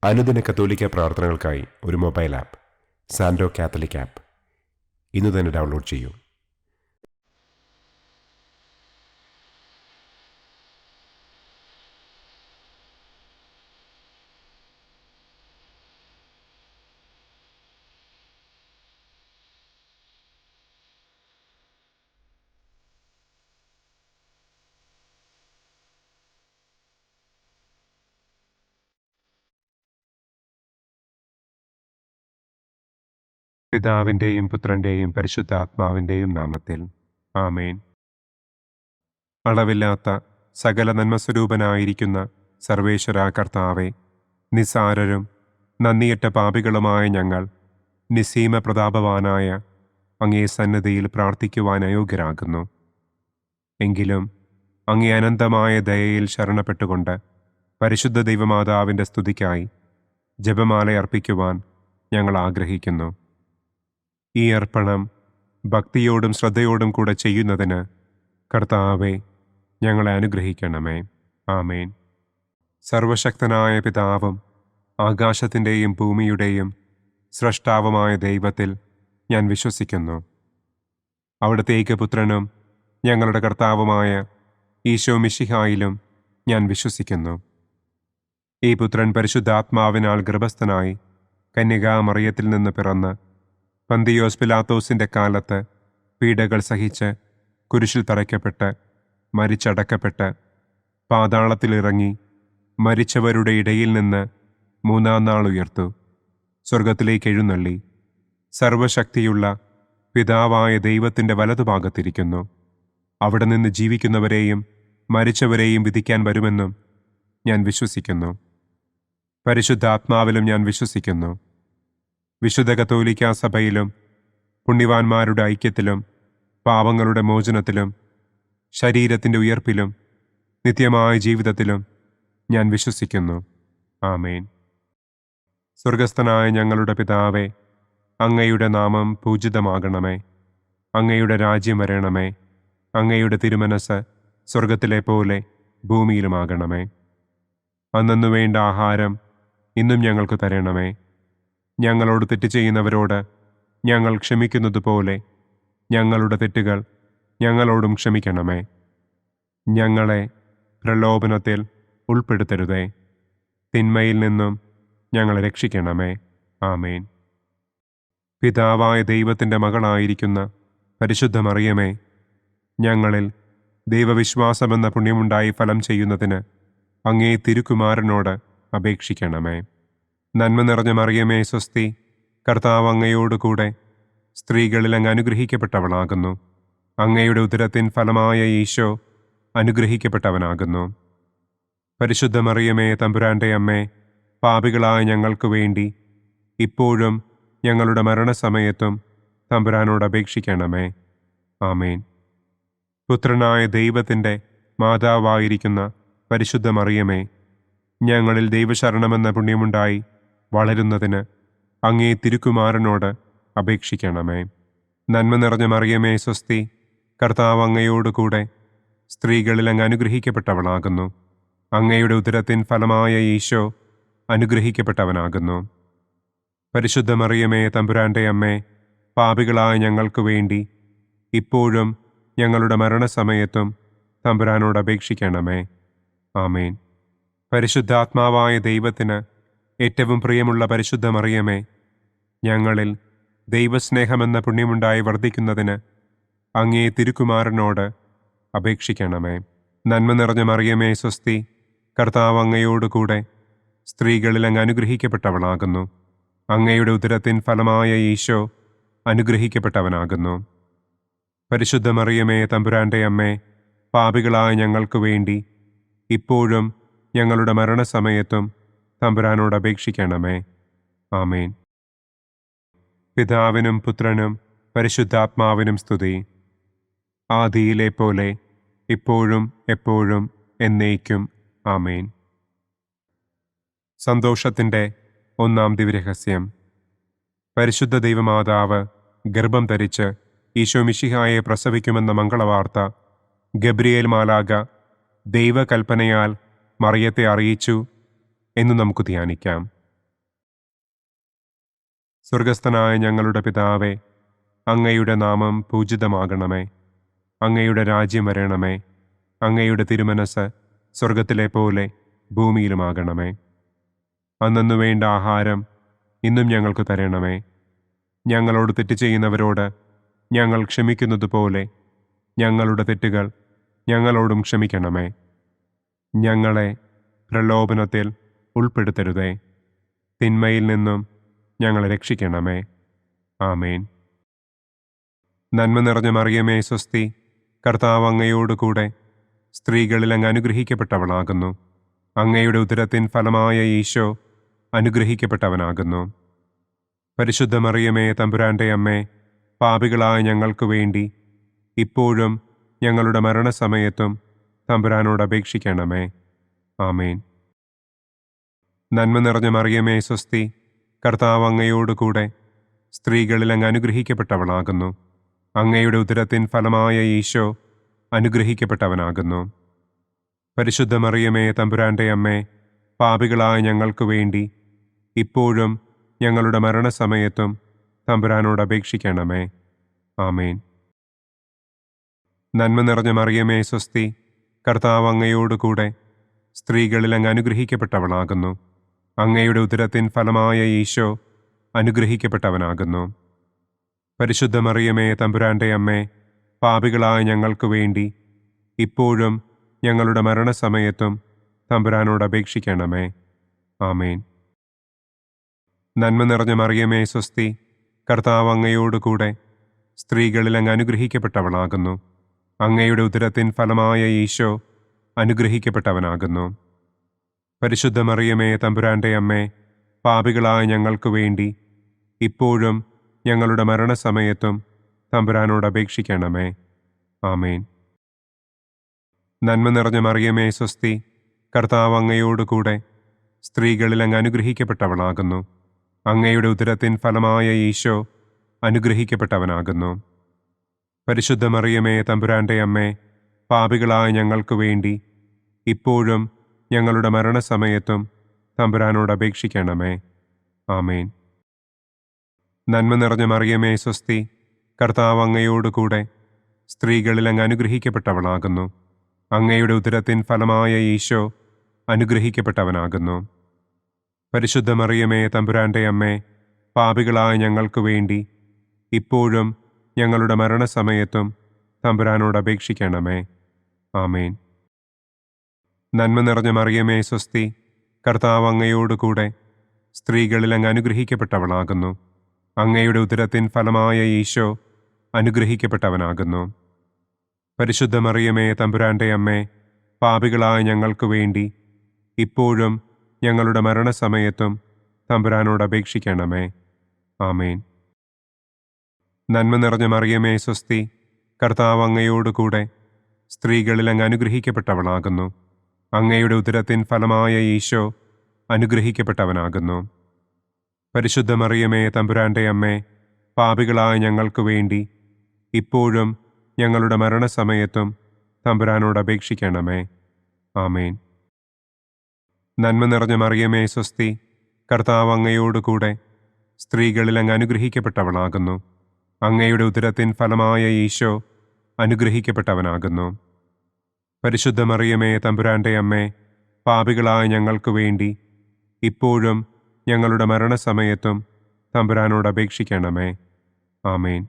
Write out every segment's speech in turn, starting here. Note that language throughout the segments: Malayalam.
അനുദിന കത്തോലിക്ക പ്രാർത്ഥനകൾക്കായി ഒരു മൊബൈൽ ആപ്പ് സാൻഡോ കാത്തലിക് ആപ്പ് ഇന്ന് തന്നെ ഡൗൺലോഡ് ചെയ്യൂ. പിതാവിൻ്റെയും പുത്രൻ്റെയും പരിശുദ്ധാത്മാവിൻ്റെയും നാമത്തിൽ ആമേൻ. അളവില്ലാത്ത സകല നന്മസ്വരൂപനായിരിക്കുന്ന സർവേശ്വര കർത്താവെ, നിസ്സാരരും നന്ദിയറ്റ പാപികളുമായ ഞങ്ങൾ നിസ്സീമ പ്രതാപവാനായ അങ്ങേ സന്നിധിയിൽ പ്രാർത്ഥിക്കുവാൻ അയോഗ്യരാകുന്നു. എങ്കിലും അങ്ങേ അനന്തമായ ദയയിൽ ശരണപ്പെട്ടുകൊണ്ട് പരിശുദ്ധ ദൈവമാതാവിൻ്റെ സ്തുതിക്കായി ജപമാല അർപ്പിക്കുവാൻ ഞങ്ങൾ ആഗ്രഹിക്കുന്നു. ഈ അർപ്പണം ഭക്തിയോടും ശ്രദ്ധയോടും കൂടെ ചെയ്യുന്നതിന് കർത്താവെ ഞങ്ങളെ അനുഗ്രഹിക്കണമേ. ആമേൻ. സർവശക്തനായ പിതാവും ആകാശത്തിൻ്റെയും ഭൂമിയുടെയും സ്രഷ്ടാവുമായ ദൈവത്തിൽ ഞാൻ വിശ്വസിക്കുന്നു. അവിടുത്തെ ഏകപുത്രനും ഞങ്ങളുടെ കർത്താവുമായ ഈശോ മിശിഹായിലും ഞാൻ വിശ്വസിക്കുന്നു. ഈ പുത്രൻ പരിശുദ്ധാത്മാവിനാൽ ഗർഭസ്ഥനായി കന്യകാമറിയത്തിൽ നിന്ന് പിറന്ന് പന്തിയോസ് പിലാത്തോസിൻ്റെ കാലത്ത് പീഡകൾ സഹിച്ച് കുരിശിൽ തറയ്ക്കപ്പെട്ട് മരിച്ചടക്കപ്പെട്ട് പാതാളത്തിലിറങ്ങി മരിച്ചവരുടെ ഇടയിൽ നിന്ന് മൂന്നാം നാൾ ഉയർത്തു, സ്വർഗത്തിലേക്ക് എഴുന്നള്ളി, സർവശക്തിയുള്ള പിതാവായ ദൈവത്തിൻ്റെ വലതുഭാഗത്തിരിക്കുന്നു. അവിടെ നിന്ന് ജീവിക്കുന്നവരെയും മരിച്ചവരെയും വിധിക്കാൻ വരുമെന്നും ഞാൻ വിശ്വസിക്കുന്നു. പരിശുദ്ധാത്മാവിലും ഞാൻ വിശ്വസിക്കുന്നു. വിശുദ്ധ കത്തോലിക്കാ സഭയിലും പുണ്യവാന്മാരുടെ ഐക്യത്തിലും പാപങ്ങളുടെ മോചനത്തിലും ശരീരത്തിൻ്റെ ഉയർപ്പിലും നിത്യമായ ജീവിതത്തിലും ഞാൻ വിശ്വസിക്കുന്നു. ആമേൻ. സ്വർഗസ്ഥനായ ഞങ്ങളുടെ പിതാവേ, അങ്ങയുടെ നാമം പൂജിതമാകണമേ. അങ്ങയുടെ രാജ്യം വരണമേ. അങ്ങയുടെ തിരുമനസ് സ്വർഗത്തിലെ പോലെ ഭൂമിയിലുമാകണമേ. അന്നന്നു വേണ്ട ആഹാരം ഇന്നും ഞങ്ങൾക്ക് തരണമേ. ഞങ്ങളോട് തെറ്റ് ചെയ്യുന്നവരോട് ഞങ്ങൾ ക്ഷമിക്കുന്നത് പോലെ ഞങ്ങളുടെ തെറ്റുകൾ ഞങ്ങളോടും ക്ഷമിക്കണമേ. ഞങ്ങളെ പ്രലോഭനത്തിൽ ഉൾപ്പെടുത്തരുതേ, തിന്മയിൽ നിന്നും ഞങ്ങളെ രക്ഷിക്കണമേ. ആമേൻ. പിതാവായ ദൈവത്തിൻ്റെ മകളായിരിക്കുന്ന പരിശുദ്ധ മറിയമേ, ഞങ്ങളിൽ ദൈവവിശ്വാസമെന്ന പുണ്യമുണ്ടായി ഫലം ചെയ്യുന്നതിന് അങ്ങേ തിരുക്കുമാരനോട് അപേക്ഷിക്കണമേ. നന്മ നിറഞ്ഞ മറിയമേ സ്വസ്തി, കർത്താവ് അങ്ങയോടുകൂടെ സ്ത്രീകളിൽ അങ്ങ് അനുഗ്രഹിക്കപ്പെട്ടവളാകുന്നു. അങ്ങയുടെ ഉദരത്തിൻ ഫലമായ ഈശോ അനുഗ്രഹിക്കപ്പെട്ടവനാകുന്നു. പരിശുദ്ധ മറിയമേ തമ്പുരാൻ്റെ അമ്മേ, പാപികളായ ഞങ്ങൾക്ക് വേണ്ടി ഇപ്പോഴും ഞങ്ങളുടെ മരണസമയത്തും തമ്പുരാനോട് അപേക്ഷിക്കണമേ. ആമേൻ. പുത്രനായ ദൈവത്തിൻ്റെ മാതാവായിരിക്കുന്ന പരിശുദ്ധ മറിയമേ, ഞങ്ങളിൽ ദൈവശരണമെന്ന പുണ്യമുണ്ടായി വളരുന്നതിന് അങ്ങേ തിരുക്കുമാരനോട് അപേക്ഷിക്കണമേ. നന്മ നിറഞ്ഞ മറിയമേ സ്വസ്തി, കർത്താവ് അങ്ങയോടുകൂടെ സ്ത്രീകളിൽ അങ്ങ് അനുഗ്രഹിക്കപ്പെട്ടവളാകുന്നു. അങ്ങയുടെ ഉദരത്തിൻ ഫലമായ ഈശോ അനുഗ്രഹിക്കപ്പെട്ടവനാകുന്നു. പരിശുദ്ധ മറിയമേ തമ്പുരാൻ്റെ അമ്മേ, പാപികളായ ഞങ്ങൾക്ക് വേണ്ടി ഇപ്പോഴും ഞങ്ങളുടെ മരണസമയത്തും തമ്പുരാനോട് അപേക്ഷിക്കണമേ. ആമേൻ. പരിശുദ്ധാത്മാവായ ദൈവത്തിന് ഏറ്റവും പ്രിയമുള്ള പരിശുദ്ധ മറിയമേ, ഞങ്ങളിൽ ദൈവസ്നേഹമെന്ന പുണ്യമുണ്ടായി വർദ്ധിക്കുന്നതിന് അങ്ങേ തിരുക്കുമാരനോട് അപേക്ഷിക്കണമേ. നന്മ നിറഞ്ഞ മറിയമേ സ്വസ്തി, കർത്താവ് അങ്ങയോടുകൂടെ സ്ത്രീകളിൽ അങ്ങ് അനുഗ്രഹിക്കപ്പെട്ടവളാകുന്നു. അങ്ങയുടെ ഉദരത്തിൻ ഫലമായ ഈശോ അനുഗ്രഹിക്കപ്പെട്ടവനാകുന്നു. പരിശുദ്ധ മറിയമേ തമ്പുരാൻ്റെ അമ്മേ, പാപികളായ ഞങ്ങൾക്ക് വേണ്ടി ഇപ്പോഴും ഞങ്ങളുടെ മരണസമയത്തും തമ്പുരാനോട് അപേക്ഷിക്കണമേ. ആമേൻ. പിതാവിനും പുത്രനും പരിശുദ്ധാത്മാവിനും സ്തുതി, ആദിയിലെ പോലെ ഇപ്പോഴും എപ്പോഴും എന്നേക്കും. ആമേൻ. സന്തോഷത്തിൻ്റെ ഒന്നാം ദിവ്യരഹസ്യം. പരിശുദ്ധ ദൈവമാതാവ് ഗർഭം ധരിച്ച് ഈശോ മിശിഹായെ പ്രസവിക്കുമെന്ന മംഗളവാർത്ത ഗബ്രിയേൽ മാലാഖ ദൈവകൽപ്പനയാൽ മറിയത്തെ അറിയിച്ചു എന്ന് നമുക്ക് ധ്യാനിക്കാം. സ്വർഗസ്ഥനായ ഞങ്ങളുടെ പിതാവേ, അങ്ങയുടെ നാമം പൂജിതമാകണമേ. അങ്ങയുടെ രാജ്യം വരണമേ. അങ്ങയുടെ തിരുമനസ് സ്വർഗത്തിലെ പോലെ ഭൂമിയിലുമാകണമേ. അന്നന്നു വേണ്ട ആഹാരം ഇന്നും ഞങ്ങൾക്ക് തരണമേ. ഞങ്ങളോട് തെറ്റ് ചെയ്യുന്നവരോട് ഞങ്ങൾ ക്ഷമിക്കുന്നത് പോലെ ഞങ്ങളുടെ തെറ്റുകൾ ഞങ്ങളോടും ക്ഷമിക്കണമേ. ഞങ്ങളെ പ്രലോഭനത്തിൽ ഉൾപ്പെടുത്തരുതേ. തിന്മയിൽ നിന്നും ഞങ്ങളെ രക്ഷിക്കണമേ. ആമേൻ. നന്മ നിറഞ്ഞ മറിയമേ സ്വസ്തി, കർത്താവ് അങ്ങയോടുകൂടെ സ്ത്രീകളിൽ അങ്ങ് അനുഗ്രഹിക്കപ്പെട്ടവളാകുന്നു. അങ്ങയുടെ ഉദരത്തിൻ ഫലമായ ഈശോ അനുഗ്രഹിക്കപ്പെട്ടവനാകുന്നു. പരിശുദ്ധ മറിയമേ തമ്പുരാൻ്റെ അമ്മേ, പാപികളായ ഞങ്ങൾക്ക് വേണ്ടി ഇപ്പോഴും ഞങ്ങളുടെ മരണസമയത്തും തമ്പുരാനോട് അപേക്ഷിക്കണമേ. ആമേൻ. നന്മ നിറഞ്ഞ മറിയമേ സ്വസ്തി, കർത്താവ് അങ്ങയോടുകൂടെ സ്ത്രീകളിൽ അങ്ങ് അനുഗ്രഹിക്കപ്പെട്ടവളാകുന്നു. അങ്ങയുടെ ഉദരത്തിൻ ഫലമായ ഈശോ അനുഗ്രഹിക്കപ്പെട്ടവനാകുന്നു. പരിശുദ്ധ മറിയമേ തമ്പുരാൻ്റെ അമ്മേ, പാപികളായ ഞങ്ങൾക്ക് വേണ്ടി ഇപ്പോഴും ഞങ്ങളുടെ മരണസമയത്തും തമ്പുരാനോട് അപേക്ഷിക്കണമേ. ആമേൻ. നന്മ നിറഞ്ഞ മറിയമേ സ്വസ്തി, കർത്താവ് അങ്ങയോടുകൂടെ സ്ത്രീകളിൽ അങ്ങ് അനുഗ്രഹിക്കപ്പെട്ടവളാകുന്നു. അങ്ങയുടെ ഉദരത്തിൻ ഫലമായ ഈശോ അനുഗ്രഹിക്കപ്പെട്ടവനാകുന്നു. പരിശുദ്ധ മറിയമേ തമ്പുരാൻ്റെ അമ്മേ, പാപികളായ ഞങ്ങൾക്ക് വേണ്ടി ഇപ്പോഴും ഞങ്ങളുടെ മരണസമയത്തും തമ്പുരാനോട് അപേക്ഷിക്കണമേ. ആമേൻ. നന്മ നിറഞ്ഞ മറിയമേ സ്വസ്തി, കർത്താവ് അങ്ങയോടുകൂടെ സ്ത്രീകളിൽ അങ്ങ് അനുഗ്രഹിക്കപ്പെട്ടവളാകുന്നു. അങ്ങയുടെ ഉദരത്തിൻ ഫലമായ ഈശോ അനുഗ്രഹിക്കപ്പെട്ടവനാകുന്നു. പരിശുദ്ധ മറിയമേ തമ്പുരാൻ്റെ അമ്മേ, പാപികളായ ഞങ്ങൾക്ക് വേണ്ടി ഇപ്പോഴും ഞങ്ങളുടെ മരണസമയത്തും തമ്പുരാനോട് അപേക്ഷിക്കണമേ. ആമേൻ. നന്മ നിറഞ്ഞ മറിയമേ സ്വസ്തി, കർത്താവ് അങ്ങയോടുകൂടെ സ്ത്രീകളിൽ അങ്ങ് അനുഗ്രഹിക്കപ്പെട്ടവളാകുന്നു. അങ്ങയുടെ ഉദരത്തിൻ ഫലമായ ഈശോ അനുഗ്രഹിക്കപ്പെട്ടവനാകുന്നു. പരിശുദ്ധ മറിയമേ തമ്പുരാൻ്റെ അമ്മേ, പാപികളായ ഞങ്ങൾക്ക് വേണ്ടി ഇപ്പോഴും ഞങ്ങളുടെ മരണസമയത്തും തമ്പുരാനോട് അപേക്ഷിക്കണമേ. ആമേൻ. നന്മ നിറഞ്ഞ മറിയമേ സ്വസ്തി, കർത്താവ് അങ്ങയോടുകൂടെ സ്ത്രീകളിൽ അങ്ങ് അനുഗ്രഹിക്കപ്പെട്ടവളാകുന്നു. അങ്ങയുടെ ഉദരത്തിൻ ഫലമായ ഈശോ അനുഗ്രഹിക്കപ്പെട്ടവനാകുന്നു. പരിശുദ്ധ മറിയമേ തമ്പുരാൻ്റെ അമ്മേ, പാപികളായ ഞങ്ങൾക്ക് വേണ്ടി ഇപ്പോഴും ഞങ്ങളുടെ മരണസമയത്തും തമ്പുരാനോട് അപേക്ഷിക്കണമേ. ആമേൻ. നന്മ നിറഞ്ഞ മറിയമേ സ്വസ്തി, കർത്താവ് അങ്ങയോടുകൂടെ സ്ത്രീകളിൽ അങ്ങ് അനുഗ്രഹിക്കപ്പെട്ടവളാകുന്നു. അങ്ങയുടെ ഉദരത്തിൻ ഫലമായ ഈശോ അനുഗ്രഹിക്കപ്പെട്ടവനാകുന്നു. പരിശുദ്ധ മറിയമേ തമ്പുരാൻ്റെ അമ്മേ, പാപികളായ ഞങ്ങൾക്ക് വേണ്ടി ഇപ്പോഴും ഞങ്ങളുടെ മരണസമയത്തും തമ്പുരാനോട് അപേക്ഷിക്കണമേ. ആമേൻ. നന്മ നിറഞ്ഞ മറിയമേ സ്വസ്തി, കർത്താവ് അങ്ങയോടുകൂടെ സ്ത്രീകളിൽ അങ്ങ് അനുഗ്രഹിക്കപ്പെട്ടവളാകുന്നു. അങ്ങയുടെ ഉദരത്തിൻ ഫലമായ ഈശോ അനുഗ്രഹിക്കപ്പെട്ടവനാകുന്നു. പരിശുദ്ധ മറിയമേ തമ്പുരാൻ്റെ അമ്മേ, പാപികളായ ഞങ്ങൾക്ക് വേണ്ടി ഇപ്പോഴും ഞങ്ങളുടെ മരണസമയത്തും തമ്പുരാനോട് അപേക്ഷിക്കണമേ. ആമേൻ. നന്മ നിറഞ്ഞ മറിയമേ സ്വസ്തി, കർത്താവ് അങ്ങയോടുകൂടെ സ്ത്രീകളിൽ അങ്ങ് അനുഗ്രഹിക്കപ്പെട്ടവളാകുന്നു. അങ്ങയുടെ ഉദരത്തിൻ ഫലമായ ഈശോ അനുഗ്രഹിക്കപ്പെട്ടവനാകുന്നു. പരിശുദ്ധ മറിയമേ തമ്പുരാൻ്റെ അമ്മേ, പാപികളായ ഞങ്ങൾക്ക് വേണ്ടി ഇപ്പോഴും ഞങ്ങളുടെ മരണസമയത്തും തമ്പുരാനോട് അപേക്ഷിക്കണമേ. ആമേൻ.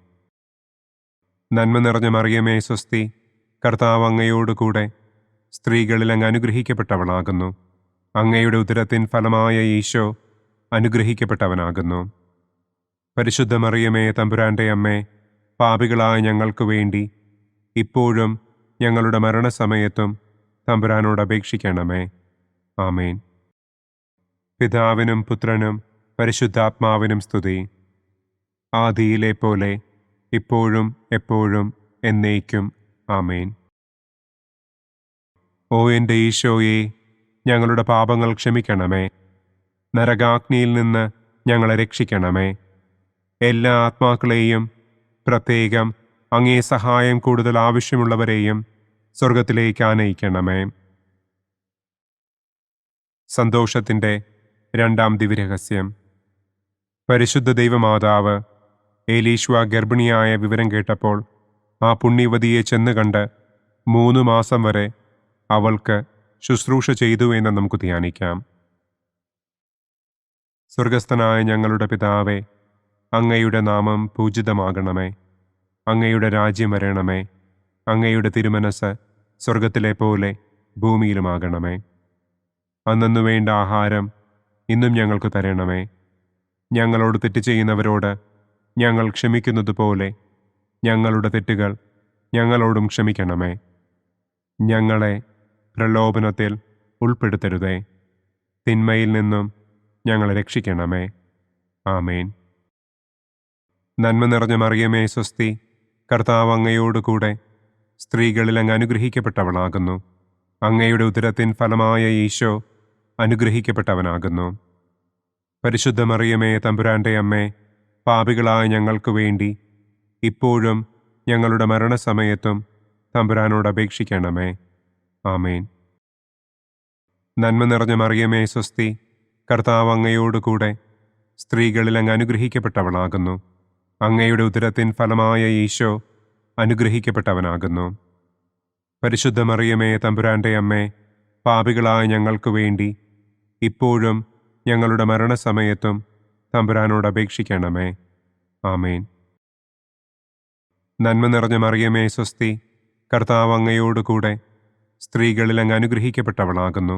നന്മ നിറഞ്ഞ മറിയമേ സ്വസ്തി, കർത്താവ് അങ്ങയോടുകൂടെ സ്ത്രീകളിൽ അങ്ങ് അനുഗ്രഹിക്കപ്പെട്ടവളാകുന്നു. അങ്ങയുടെ ഉദരത്തിൻ ഫലമായ ഈശോ അനുഗ്രഹിക്കപ്പെട്ടവനാകുന്നു. പരിശുദ്ധ മറിയമേ തമ്പുരാൻ്റെ അമ്മേ, പാപികളായ ഞങ്ങൾക്ക് വേണ്ടി ഇപ്പോഴും ഞങ്ങളുടെ മരണസമയത്തും തമ്പുരാനോട് അപേക്ഷിക്കണമേ. ആമേൻ. പിതാവിനും പുത്രനും പരിശുദ്ധാത്മാവിനും സ്തുതി. ആദിയിലെ പോലെ ഇപ്പോഴും എപ്പോഴും എന്നേക്കും. ആമേൻ. ഓ എൻ്റെ ഈശോയെ, ഞങ്ങളുടെ പാപങ്ങൾ ക്ഷമിക്കണമേ. നരകാഗ്നിയിൽ നിന്ന് ഞങ്ങളെ രക്ഷിക്കണമേ. എല്ലാ ആത്മാക്കളെയും, പ്രത്യേകം അങ്ങേ സഹായം കൂടുതൽ ആവശ്യമുള്ളവരെയും സ്വർഗത്തിലേക്ക് ആനയിക്കണമേ. സന്തോഷത്തിൻ്റെ രണ്ടാം ദിവ്യരഹസ്യം. പരിശുദ്ധ ദൈവമാതാവ് ഏലീശ്വ ഗർഭിണിയായ വിവരം കേട്ടപ്പോൾ ആ പുണ്യവതിയെ ചെന്ന് കണ്ട് 3 മാസം വരെ അവൾക്ക് ശുശ്രൂഷ ചെയ്തു എന്ന് നമുക്ക് ധ്യാനിക്കാം. സ്വർഗസ്ഥനായ ഞങ്ങളുടെ പിതാവേ, അങ്ങയുടെ നാമം പൂജിതമാകണമേ. അങ്ങയുടെ രാജ്യം വരണമേ. അങ്ങയുടെ തിരുമനസ് സ്വർഗത്തിലെ പോലെ ഭൂമിയിലുമാകണമേ. അന്നന്നു വേണ്ട ആഹാരം ഇന്നും ഞങ്ങൾക്ക് തരണമേ. ഞങ്ങളോട് തെറ്റ് ചെയ്യുന്നവരോട് ഞങ്ങൾ ക്ഷമിക്കുന്നത് പോലെ ഞങ്ങളുടെ തെറ്റുകൾ ഞങ്ങളോടും ക്ഷമിക്കണമേ. ഞങ്ങളെ പ്രലോഭനത്തിൽ ഉൾപ്പെടുത്തരുതേ. തിന്മയിൽ നിന്നും ഞങ്ങളെ രക്ഷിക്കണമേ. ആമേൻ. നന്മ നിറഞ്ഞ മറിയമേ സ്വസ്തി, കർത്താവ് അങ്ങയോടുകൂടെ സ്ത്രീകളിൽ അങ്ങ് അനുഗ്രഹിക്കപ്പെട്ടവളാകുന്നു. അങ്ങയുടെ ഉദരത്തിൻ ഫലമായ ഈശോ അനുഗ്രഹിക്കപ്പെട്ടവനാകുന്നു. പരിശുദ്ധ മറിയമേ തമ്പുരാൻ്റെ അമ്മേ, പാപികളായ ഞങ്ങൾക്ക് വേണ്ടി ഇപ്പോഴും ഞങ്ങളുടെ മരണസമയത്തും തമ്പുരാനോട് അപേക്ഷിക്കണമേ. ആമേൻ. നന്മ നിറഞ്ഞ മറിയമേ സ്വസ്തി, കർത്താവ് അങ്ങയോടുകൂടെ സ്ത്രീകളിൽ അങ്ങ് അനുഗ്രഹിക്കപ്പെട്ടവളാകുന്നു. അങ്ങയുടെ ഉദരത്തിൻ ഫലമായ ഈശോ അനുഗ്രഹിക്കപ്പെട്ടവനാകുന്നു. പരിശുദ്ധ മറിയമേ തമ്പുരാൻ്റെ അമ്മേ, പാപികളായ ഞങ്ങൾക്ക് വേണ്ടി ഇപ്പോഴും ഞങ്ങളുടെ മരണസമയത്തും തമ്പുരാനോട് അപേക്ഷിക്കണമേ. ആമേൻ. നന്മ നിറഞ്ഞ മറിയമേ സ്വസ്തി, കർത്താവ് അങ്ങയോടുകൂടെ സ്ത്രീകളിൽ അങ്ങ് അനുഗ്രഹിക്കപ്പെട്ടവളാകുന്നു.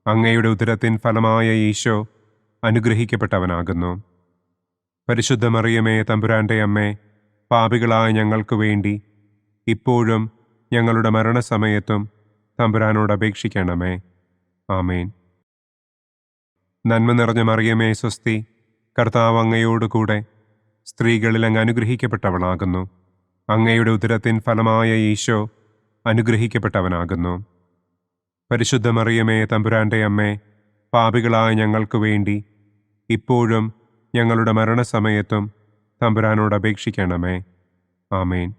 അങ്ങയുടെ ഉദരത്തിൻ ഫലമായ ഈശോ അനുഗ്രഹിക്കപ്പെട്ടവനാകുന്നു. പരിശുദ്ധ മറിയമേ തമ്പുരാൻ്റെ അമ്മേ, പാപികളായ ഞങ്ങൾക്ക് വേണ്ടി ഇപ്പോഴും ഞങ്ങളുടെ മരണസമയത്തും തമ്പുരാനോട് അപേക്ഷിക്കണമേ. ആമേൻ. നന്മ നിറഞ്ഞ മറിയമേ സ്വസ്തി, കർത്താവ് അങ്ങയോടുകൂടെ സ്ത്രീകളിൽ അങ്ങ് അനുഗ്രഹിക്കപ്പെട്ടവളാകുന്നു. അങ്ങയുടെ ഉദരത്തിൻ ഫലമായ ഈശോ അനുഗ്രഹിക്കപ്പെട്ടവനാകുന്നു. പരിശുദ്ധ മറിയമേ തമ്പുരാൻ്റെ അമ്മേ, പാപികളായ ഞങ്ങൾക്ക് വേണ്ടി ഇപ്പോഴും ഞങ്ങളുടെ മരണസമയത്തും തമ്പുരാനോട് അപേക്ഷിക്കണമേ. ആമേൻ.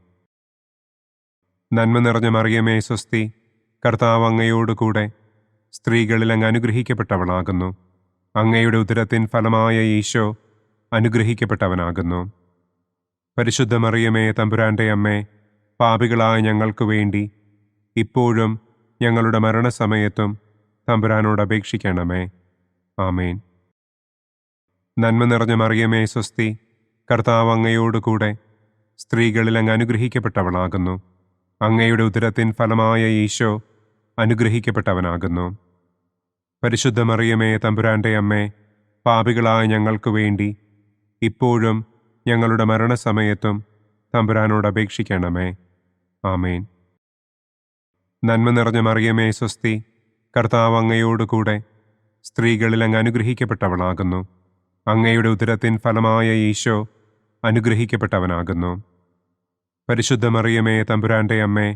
നന്മ നിറഞ്ഞ മറിയമേ സ്വസ്തി, കർത്താവ് അങ്ങയോടുകൂടെ സ്ത്രീകളിൽ അങ്ങ് അനുഗ്രഹിക്കപ്പെട്ടവളാകുന്നു. അങ്ങയുടെ ഉദരത്തിൻ ഫലമായ ഈശോ അനുഗ്രഹിക്കപ്പെട്ടവനാകുന്നു. പരിശുദ്ധ മറിയമേ തമ്പുരാൻ്റെ അമ്മേ, പാപികളായ ഞങ്ങൾക്ക് വേണ്ടി ഇപ്പോഴും ഞങ്ങളുടെ മരണസമയത്തും തമ്പുരാനോട് അപേക്ഷിക്കണമേ. ആമേൻ. നന്മ നിറഞ്ഞ മറിയമേ സ്വസ്തി, കർത്താവ് അങ്ങയോടുകൂടെ സ്ത്രീകളിൽ അങ്ങ് അനുഗ്രഹിക്കപ്പെട്ടവളാകുന്നു. അങ്ങയുടെ ഉദരത്തിൻ ഫലമായ ഈശോ അനുഗ്രഹിക്കപ്പെട്ടവനാകുന്നു. പരിശുദ്ധ മറിയമേ തമ്പുരാൻ്റെ അമ്മേ, പാപികളായ ഞങ്ങൾക്ക് വേണ്ടി ഇപ്പോഴും ഞങ്ങളുടെ മരണസമയത്തും തമ്പുരാനോട് അപേക്ഷിക്കണമേ. ആമേൻ. നന്മ നിറഞ്ഞ മറിയമേ സ്വസ്തി, കർത്താവ് അങ്ങയോടുകൂടെ സ്ത്രീകളിൽ അങ്ങ് അനുഗ്രഹിക്കപ്പെട്ടവളാകുന്നു. അങ്ങയുടെ ഉദരത്തിൻ ഫലമായ ഈശോ അനുഗ്രഹിക്കപ്പെട്ടവനാകുന്നു. പരിശുദ്ധ മറിയമേ തമ്പുരാൻ്റെ അമ്മേ,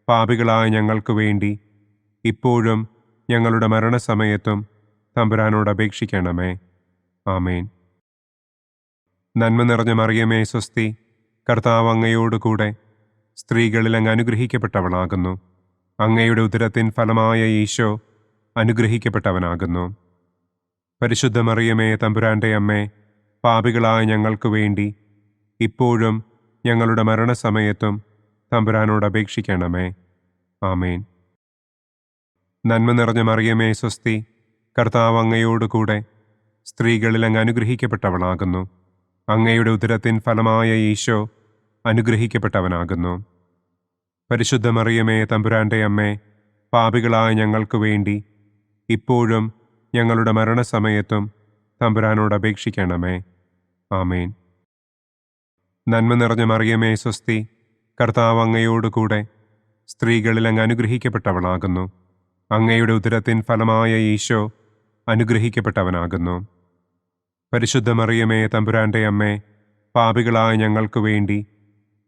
പാപികളായ ഞങ്ങൾക്ക് വേണ്ടി ഇപ്പോഴും ഞങ്ങളുടെ മരണസമയത്തും തമ്പുരാനോട് അപേക്ഷിക്കണമേ. ആമേൻ. നന്മ നിറഞ്ഞ മറിയമേ സ്വസ്തി, കർത്താവ് അങ്ങയോടുകൂടെ സ്ത്രീകളിൽ അങ്ങ് അനുഗ്രഹിക്കപ്പെട്ടവളാകുന്നു. അങ്ങയുടെ ഉദരത്തിൻ ഫലമായ ഈശോ അനുഗ്രഹിക്കപ്പെട്ടവനാകുന്നു. പരിശുദ്ധ മറിയമേ തമ്പുരാൻ്റെ അമ്മേ, പാപികളായ ഞങ്ങൾക്ക് വേണ്ടി ഇപ്പോഴും ഞങ്ങളുടെ മരണസമയത്തും തമ്പുരാനോട് അപേക്ഷിക്കണമേ. ആമേൻ. നന്മ നിറഞ്ഞ മറിയമേ സ്വസ്തി, കർത്താവ് അങ്ങയോടുകൂടെ സ്ത്രീകളിൽ അങ്ങ് അനുഗ്രഹിക്കപ്പെട്ടവളാകുന്നു. അങ്ങയുടെ ഉദരത്തിൻ ഫലമായ ഈശോ അനുഗ്രഹിക്കപ്പെട്ടവനാകുന്നു. പരിശുദ്ധ മറിയമേ തമ്പുരാൻ്റെ അമ്മേ, പാപികളായ ഞങ്ങൾക്ക് വേണ്ടി ഇപ്പോഴും ഞങ്ങളുടെ മരണസമയത്തും തമ്പുരാനോട് അപേക്ഷിക്കണമേ. ആമേൻ. നന്മ നിറഞ്ഞ മറിയമേ സ്വസ്തി, കർത്താവ് അങ്ങയോടുകൂടെ സ്ത്രീകളിൽ അങ്ങ് അനുഗ്രഹിക്കപ്പെട്ടവളാകുന്നു. അങ്ങയുടെ ഉദരത്തിൻ ഫലമായ ഈശോ അനുഗ്രഹിക്കപ്പെട്ടവനാകുന്നു. പരിശുദ്ധ മറിയമേ തമ്പുരാൻ്റെ അമ്മേ, പാപികളായ ഞങ്ങൾക്ക് വേണ്ടി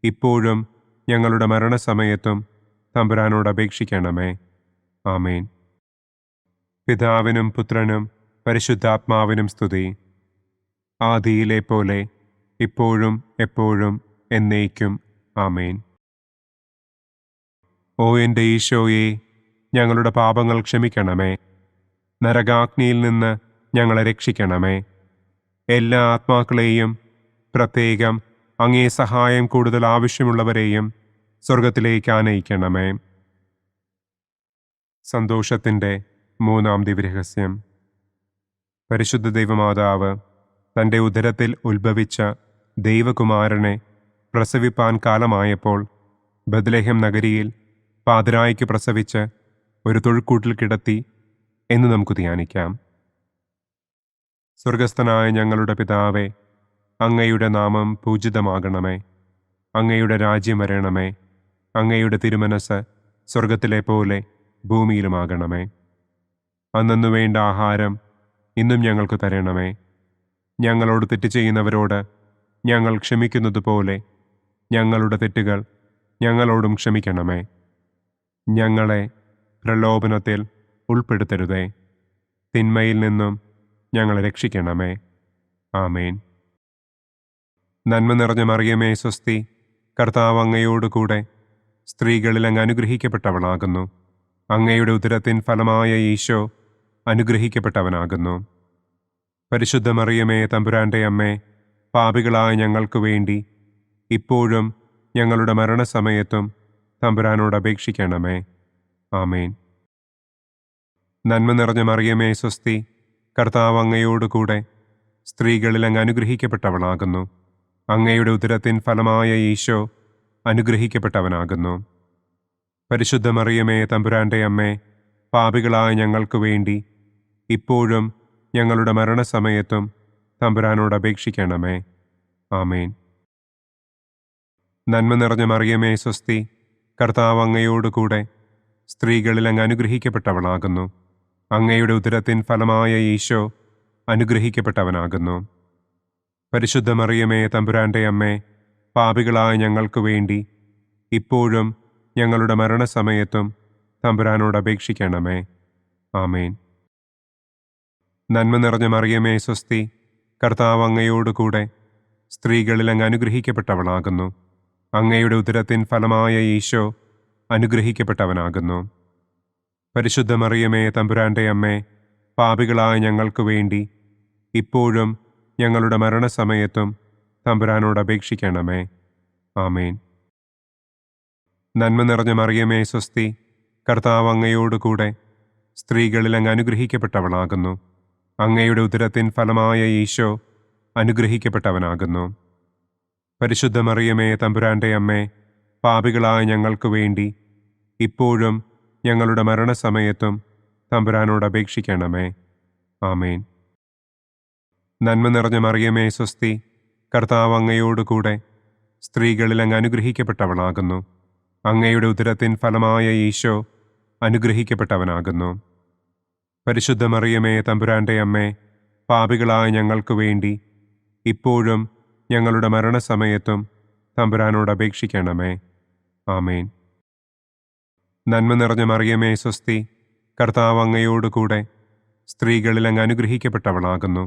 ഇപ്പോഴും ഞങ്ങളുടെ മരണസമയത്തും തമ്പുരാനോട് അപേക്ഷിക്കണമേ. ആമേൻ. പിതാവിനും പുത്രനും പരിശുദ്ധാത്മാവിനും സ്തുതി. ആദിയിലെ പോലെ ഇപ്പോഴും എപ്പോഴും എന്നേക്കും. ആമേൻ. ഓ എൻ്റെ ഈശോയെ, ഞങ്ങളുടെ പാപങ്ങൾ ക്ഷമിക്കണമേ. നരകാഗ്നിയിൽ നിന്ന് ഞങ്ങളെ രക്ഷിക്കണമേ. എല്ലാ ആത്മാക്കളെയും, പ്രത്യേകം അങ്ങേ സഹായം കൂടുതൽ ആവശ്യമുള്ളവരെയും സ്വർഗത്തിലേക്ക് ആനയിക്കണമേ. സന്തോഷത്തിൻ്റെ മൂന്നാം ദിവ്യരഹസ്യം. പരിശുദ്ധ ദൈവമാതാവ് തൻ്റെ ഉദരത്തിൽ ഉത്ഭവിച്ച ദൈവകുമാരനെ പ്രസവിപ്പാൻ കാലമായപ്പോൾ ബത്ലഹേം നഗരിയിൽ പാതിരായ്ക്ക് പ്രസവിച്ച് ഒരു തൊഴുക്കൂട്ടിൽ കിടത്തി എന്ന് നമുക്ക് ധ്യാനിക്കാം. സ്വർഗസ്ഥനായ ഞങ്ങളുടെ പിതാവേ, അങ്ങയുടെ നാമം പൂജിതമാകണമേ. അങ്ങയുടെ രാജ്യം വരണമേ. അങ്ങയുടെ തിരുമനസ് സ്വർഗത്തിലെ പോലെ ഭൂമിയിലുമാകണമേ. അന്നന്നു വേണ്ട ആഹാരം ഇന്നും ഞങ്ങൾക്ക് തരണമേ. ഞങ്ങളോട് തെറ്റ് ചെയ്യുന്നവരോട് ഞങ്ങൾ ക്ഷമിക്കുന്നത് പോലെ ഞങ്ങളുടെ തെറ്റുകൾ ഞങ്ങളോടും ക്ഷമിക്കണമേ. ഞങ്ങളെ പ്രലോഭനത്തിൽ ഉൾപ്പെടുത്തരുതേ. തിന്മയിൽ നിന്നും ഞങ്ങളെ രക്ഷിക്കണമേ. ആമേൻ. നന്മ നിറഞ്ഞ മറിയമേ സ്വസ്തി, കർത്താവ് അങ്ങയോടുകൂടെ സ്ത്രീകളിൽ അങ്ങ് അനുഗ്രഹിക്കപ്പെട്ടവളാകുന്നു. അങ്ങയുടെ ഉദരത്തിൻ ഫലമായ ഈശോ അനുഗ്രഹിക്കപ്പെട്ടവനാകുന്നു. പരിശുദ്ധ മറിയമേ തമ്പുരാൻ്റെ അമ്മേ, പാപികളായ ഞങ്ങൾക്ക് വേണ്ടി ഇപ്പോഴും ഞങ്ങളുടെ മരണസമയത്തും തമ്പുരാനോട് അപേക്ഷിക്കണമേ. ആമേൻ. നന്മ നിറഞ്ഞ മറിയമേ സ്വസ്തി, കർത്താവ് അങ്ങയോടുകൂടെ സ്ത്രീകളിൽ അങ്ങ് അനുഗ്രഹിക്കപ്പെട്ടവളാകുന്നു. അങ്ങയുടെ ഉദരത്തിൻ ഫലമായ ഈശോ അനുഗ്രഹിക്കപ്പെട്ടവനാകുന്നു. പരിശുദ്ധ മറിയമേ തമ്പുരാൻ്റെ അമ്മേ, പാപികളായ ഞങ്ങൾക്ക് വേണ്ടി ഇപ്പോഴും ഞങ്ങളുടെ മരണസമയത്തും തമ്പുരാനോട് അപേക്ഷിക്കണമേ. ആമേൻ. നന്മ നിറഞ്ഞ മറിയമേ സ്വസ്തി, കർത്താവ് അങ്ങയോടുകൂടെ സ്ത്രീകളിൽ അങ്ങ് അനുഗ്രഹിക്കപ്പെട്ടവളാകുന്നു. അങ്ങയുടെ ഉദരത്തിൻ ഫലമായ ഈശോ അനുഗ്രഹിക്കപ്പെട്ടവനാകുന്നു. പരിശുദ്ധ മറിയമേ തമ്പുരാൻ്റെ അമ്മേ, പാപികളായ ഞങ്ങൾക്ക് വേണ്ടി ഇപ്പോഴും ഞങ്ങളുടെ മരണസമയത്തും തമ്പുരാനോട് അപേക്ഷിക്കണമേ. ആമേൻ. നന്മ നിറഞ്ഞ മറിയമേ സ്വസ്തി, കർത്താവ് അങ്ങയോടുകൂടെ സ്ത്രീകളിൽ അങ്ങ് അനുഗ്രഹിക്കപ്പെട്ടവളാകുന്നു. അങ്ങയുടെ ഉദരത്തിൻ ഫലമായ ഈശോ അനുഗ്രഹിക്കപ്പെട്ടവനാകുന്നു. പരിശുദ്ധ മറിയമേ തമ്പുരാൻ്റെ അമ്മേ, പാപികളായ ഞങ്ങൾക്ക് വേണ്ടി ഇപ്പോഴും ഞങ്ങളുടെ മരണസമയത്തും തമ്പുരാനോട് അപേക്ഷിക്കണമേ. ആമേൻ. നന്മ നിറഞ്ഞ മറിയമേ സ്വസ്തി, കർത്താവ് അങ്ങയോടുകൂടെ സ്ത്രീകളിൽ അങ്ങ് അനുഗ്രഹിക്കപ്പെട്ടവളാകുന്നു. അങ്ങയുടെ ഉദരത്തിൻ ഫലമായ ഈശോ അനുഗ്രഹിക്കപ്പെട്ടവനാകുന്നു. പരിശുദ്ധ മറിയമേ തമ്പുരാൻ്റെ അമ്മേ, പാപികളായ ഞങ്ങൾക്ക് വേണ്ടി ഇപ്പോഴും ഞങ്ങളുടെ മരണസമയത്തും തമ്പുരാനോട് അപേക്ഷിക്കണമേ. ആമേൻ. നന്മ നിറഞ്ഞ മറിയമേ സ്വസ്തി, കർത്താവ് അങ്ങയോടുകൂടെ സ്ത്രീകളിൽ അങ്ങ് അനുഗ്രഹിക്കപ്പെട്ടവളാകുന്നു. അങ്ങയുടെ ഉദരത്തിൻ ഫലമായ ഈശോ അനുഗ്രഹിക്കപ്പെട്ടവനാകുന്നു. പരിശുദ്ധ മറിയമേ തമ്പുരാൻ്റെ അമ്മേ, പാപികളായ ഞങ്ങൾക്ക് വേണ്ടി ഇപ്പോഴും ഞങ്ങളുടെ മരണസമയത്തും തമ്പുരാനോട് അപേക്ഷിക്കണമേ. ആമേൻ. നന്മ നിറഞ്ഞ മറിയമേ സ്വസ്തി, കർത്താവ് അങ്ങയോടുകൂടെ സ്ത്രീകളിൽ അങ്ങ് അനുഗ്രഹിക്കപ്പെട്ടവളാകുന്നു.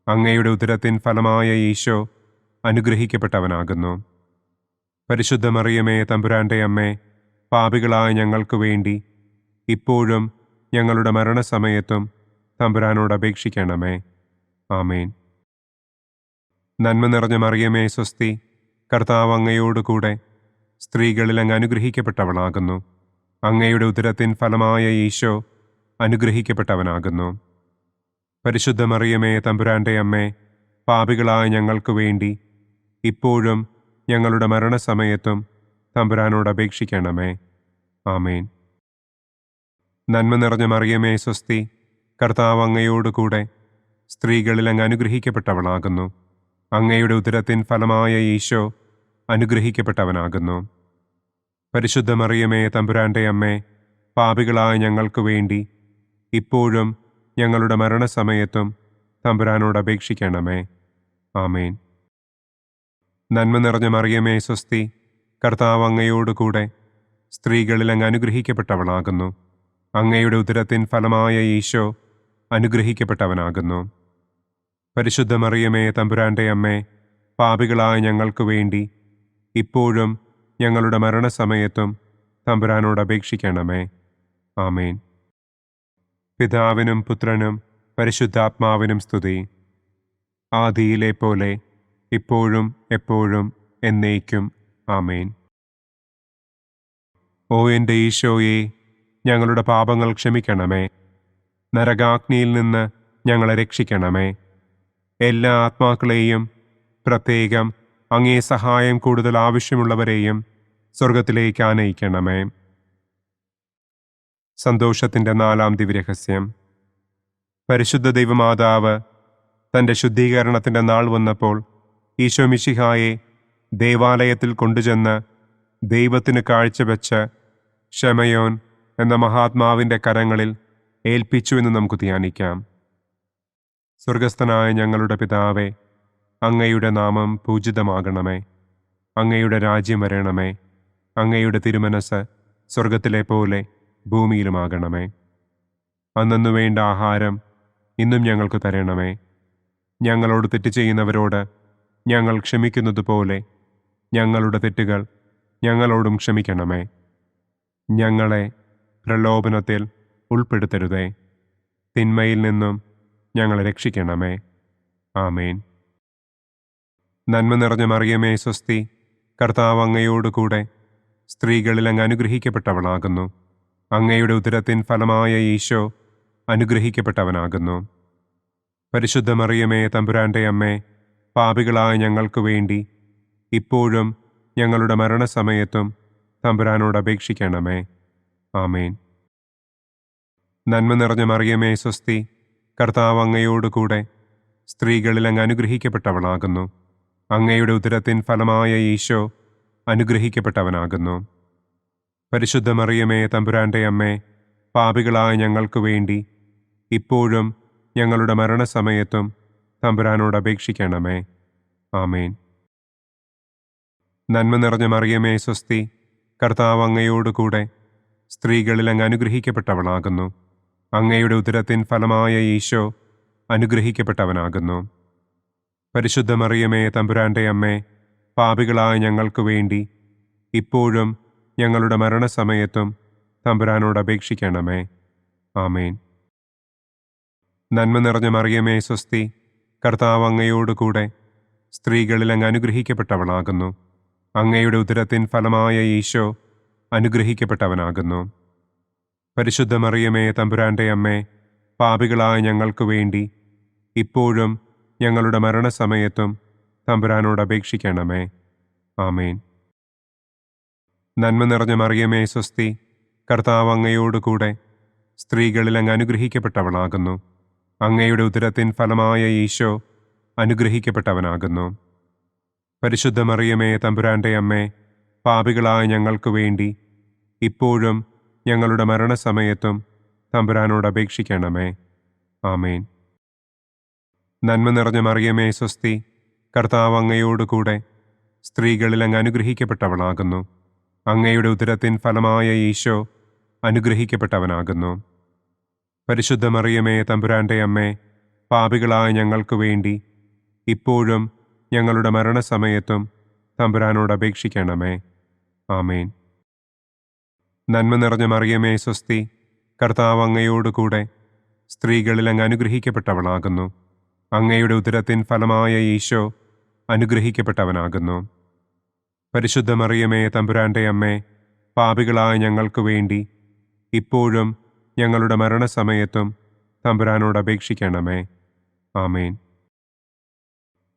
അങ്ങയുടെ ഉദരത്തിൻ ഫലമായ ഈശോ അനുഗ്രഹിക്കപ്പെട്ടവനാകുന്നു. പരിശുദ്ധ മറിയമേ തമ്പുരാൻ്റെ അമ്മേ, പാപികളായ ഞങ്ങൾക്ക് വേണ്ടി ഇപ്പോഴും ഞങ്ങളുടെ മരണസമയത്തും തമ്പുരാനോട് അപേക്ഷിക്കണമേ. ആമേൻ. നന്മ നിറഞ്ഞ മറിയമേ സ്വസ്തി, കർത്താവ് അങ്ങയോടുകൂടെ സ്ത്രീകളിൽ അങ്ങ് അനുഗ്രഹിക്കപ്പെട്ടവളാകുന്നു. അങ്ങയുടെ ഉദരത്തിൻ ഫലമായ ഈശോ അനുഗ്രഹിക്കപ്പെട്ടവനാകുന്നു. പരിശുദ്ധ മറിയമേ തമ്പുരാൻ്റെ അമ്മേ, പാപികളായ ഞങ്ങൾക്ക് വേണ്ടി ഇപ്പോഴും ഞങ്ങളുടെ മരണസമയത്തും തമ്പുരാനോട് അപേക്ഷിക്കണമേ. ആമേൻ. നന്മ നിറഞ്ഞ മറിയമേ സ്വസ്തി, കർത്താവ് അങ്ങയോടുകൂടെ സ്ത്രീകളിൽ അങ്ങ് അനുഗ്രഹിക്കപ്പെട്ടവളാകുന്നു. അങ്ങയുടെ ഉദരത്തിൻ ഫലമായ ഈശോ അനുഗ്രഹിക്കപ്പെട്ടവനാകുന്നു. പരിശുദ്ധ മറിയമേ തമ്പുരാൻ്റെ അമ്മേ, പാപികളായ ഞങ്ങൾക്ക് വേണ്ടി ഇപ്പോഴും ഞങ്ങളുടെ മരണസമയത്തും തമ്പുരാനോട് അപേക്ഷിക്കണമേ. ആമേൻ. നന്മ നിറഞ്ഞ മറിയമേ സ്വസ്തി, കർത്താവ് അങ്ങയോടുകൂടെ സ്ത്രീകളിൽ അങ്ങ് അനുഗ്രഹിക്കപ്പെട്ടവളാകുന്നു. അങ്ങയുടെ ഉദരത്തിൻ ഫലമായ ഈശോ അനുഗ്രഹിക്കപ്പെട്ടവനാകുന്നു. പരിശുദ്ധ മറിയമേ തമ്പുരാൻ്റെ അമ്മേ, പാപികളായ ഞങ്ങൾക്ക് വേണ്ടി ഇപ്പോഴും ഞങ്ങളുടെ മരണസമയത്തും തമ്പുരാനോട് അപേക്ഷിക്കണമേ. ആമേൻ. പിതാവിനും പുത്രനും പരിശുദ്ധാത്മാവിനും സ്തുതി. ആദിയിലെ പോലെ ഇപ്പോഴും എപ്പോഴും എന്നേക്കും. ആമേൻ. ഓ എൻ്റെ ഈശോയെ, ഞങ്ങളുടെ പാപങ്ങൾ ക്ഷമിക്കണമേ. നരകാഗ്നിയിൽ നിന്ന് ഞങ്ങളെ രക്ഷിക്കണമേ. എല്ലാ ആത്മാക്കളെയും, പ്രത്യേകം അങ്ങേ സഹായം കൂടുതൽ ആവശ്യമുള്ളവരെയും സ്വർഗത്തിലേക്ക് ആനയിക്കണമേ. സന്തോഷത്തിൻ്റെ 4-ാം ദിവ്യരഹസ്യം. പരിശുദ്ധ ദൈവമാതാവ് തൻ്റെ ശുദ്ധീകരണത്തിൻ്റെ നാൾ വന്നപ്പോൾ ഈശോ മിശിഹായെ ദേവാലയത്തിൽ കൊണ്ടുചെന്ന് ദൈവത്തിന് കാഴ്ചവെച്ച് ശമയോൻ എന്ന മഹാത്മാവിൻ്റെ കരങ്ങളിൽ ഏൽപ്പിച്ചു എന്ന് നമുക്ക് ധ്യാനിക്കാം. സ്വർഗസ്ഥനായ ഞങ്ങളുടെ പിതാവേ, അങ്ങയുടെ നാമം പൂജിതമാകണമേ. അങ്ങയുടെ രാജ്യം വരണമേ. അങ്ങയുടെ തിരുമനസ് സ്വർഗത്തിലെ പോലെ ഭൂമിയിലുമാകണമേ. അന്നന്നു വേണ്ട ആഹാരം ഇന്നും ഞങ്ങൾക്ക് തരണമേ. ഞങ്ങളോട് തെറ്റ് ചെയ്യുന്നവരോട് ഞങ്ങൾ ക്ഷമിക്കുന്നത് പോലെ ഞങ്ങളുടെ തെറ്റുകൾ ഞങ്ങളോടും ക്ഷമിക്കണമേ. ഞങ്ങളെ പ്രലോഭനത്തിൽ ഉൾപ്പെടുത്തരുതേ. തിന്മയിൽ നിന്നും ഞങ്ങളെ രക്ഷിക്കണമേ. ആമേൻ. നന്മ നിറഞ്ഞ മറിയമേ സ്വസ്തി, കർത്താവ് അങ്ങയോടുകൂടെ സ്ത്രീകളിൽ അങ്ങ് അനുഗ്രഹിക്കപ്പെട്ടവളാകുന്നു. അങ്ങയുടെ ഉദരത്തിൻ ഫലമായ ഈശോ അനുഗ്രഹിക്കപ്പെട്ടവനാകുന്നു. പരിശുദ്ധ മറിയമേ തമ്പുരാൻ്റെ അമ്മേ, പാപികളായ ഞങ്ങൾക്ക് വേണ്ടി ഇപ്പോഴും ഞങ്ങളുടെ മരണസമയത്തും തമ്പുരാനോട് അപേക്ഷിക്കണമേ. ആമേൻ. നന്മ നിറഞ്ഞ മറിയമേ സ്വസ്തി, കർത്താവ് അങ്ങയോടുകൂടെ സ്ത്രീകളിൽ അങ്ങ് അനുഗ്രഹിക്കപ്പെട്ടവളാകുന്നു. അങ്ങയുടെ ഉദരത്തിൻ ഫലമായ ഈശോ അനുഗ്രഹിക്കപ്പെട്ടവനാകുന്നു. പരിശുദ്ധ മറിയമേ തമ്പുരാൻ്റെ അമ്മേ, പാപികളായ ഞങ്ങൾക്ക് വേണ്ടി ഇപ്പോഴും ഞങ്ങളുടെ മരണസമയത്തും തമ്പുരാനോട് അപേക്ഷിക്കണമേ. ആമേൻ. നന്മ നിറഞ്ഞ മറിയമേ സ്വസ്തി, കർത്താവ് അങ്ങയോടുകൂടെ സ്ത്രീകളിൽ അങ്ങ് അനുഗ്രഹിക്കപ്പെട്ടവളാകുന്നു. അങ്ങയുടെ ഉദരത്തിൻ ഫലമായ ഈശോ അനുഗ്രഹിക്കപ്പെട്ടവനാകുന്നു. പരിശുദ്ധ മറിയമേ തമ്പുരാൻ്റെ അമ്മേ, പാപികളായ ഞങ്ങൾക്ക് വേണ്ടി ഇപ്പോഴും ഞങ്ങളുടെ മരണസമയത്തും തമ്പുരാനോട് അപേക്ഷിക്കണമേ. ആമേൻ. നന്മ നിറഞ്ഞ മറിയമേ സ്വസ്തി, കർത്താവ് അങ്ങയോടുകൂടെ സ്ത്രീകളിൽ അങ്ങ് അനുഗ്രഹിക്കപ്പെട്ടവളാകുന്നു. അങ്ങയുടെ ഉദരത്തിൻ ഫലമായ ഈശോ അനുഗ്രഹിക്കപ്പെട്ടവനാകുന്നു. പരിശുദ്ധ മറിയമേ തമ്പുരാൻ്റെ അമ്മേ, പാപികളായ ഞങ്ങൾക്ക് വേണ്ടി ഇപ്പോഴും ഞങ്ങളുടെ മരണസമയത്തും തമ്പുരാനോട് അപേക്ഷിക്കണമേ. ആമേൻ. നന്മ നിറഞ്ഞ മറിയമേ സ്വസ്തി, കർത്താവ് അങ്ങയോടുകൂടെ സ്ത്രീകളിൽ അങ്ങ് അനുഗ്രഹിക്കപ്പെട്ടവളാകുന്നു. അങ്ങയുടെ ഉദരത്തിൻ ഫലമായ ഈശോ അനുഗ്രഹിക്കപ്പെട്ടവനാകുന്നു. പരിശുദ്ധ മറിയമേ തമ്പുരാൻ്റെ അമ്മേ, പാപികളായ ഞങ്ങൾക്ക് വേണ്ടി ഇപ്പോഴും ഞങ്ങളുടെ മരണസമയത്തും തമ്പുരാനോട് അപേക്ഷിക്കണമേ. ആമേൻ. നന്മ നിറഞ്ഞ മറിയമേ സ്വസ്തി, കർത്താവ് അങ്ങയോടുകൂടെ സ്ത്രീകളിൽ അങ്ങ് അനുഗ്രഹിക്കപ്പെട്ടവളാകുന്നു. അങ്ങയുടെ ഉദരത്തിൻ ഫലമായ ഈശോ അനുഗ്രഹിക്കപ്പെട്ടവനാകുന്നു. പരിശുദ്ധ മറിയമേ തമ്പുരാൻ്റെ അമ്മേ, പാപികളായ ഞങ്ങൾക്ക് വേണ്ടി ഇപ്പോഴും ഞങ്ങളുടെ മരണസമയത്തും തമ്പുരാനോട് അപേക്ഷിക്കണമേ. ആമേൻ. നന്മ നിറഞ്ഞ മറിയമേ സ്വസ്തി, കർത്താവ് അങ്ങയോടുകൂടെ സ്ത്രീകളിൽ അങ്ങ് അനുഗ്രഹിക്കപ്പെട്ടവളാകുന്നു. അങ്ങയുടെ ഉദരത്തിൻ ഫലമായ ഈശോ അനുഗ്രഹിക്കപ്പെട്ടവനാകുന്നു. പരിശുദ്ധ മറിയമേ തമ്പുരാൻ്റെ അമ്മേ, പാപികളായ ഞങ്ങൾക്ക് വേണ്ടി ഇപ്പോഴും ഞങ്ങളുടെ മരണസമയത്തും തമ്പുരാനോട് അപേക്ഷിക്കണമേ. ആമേൻ.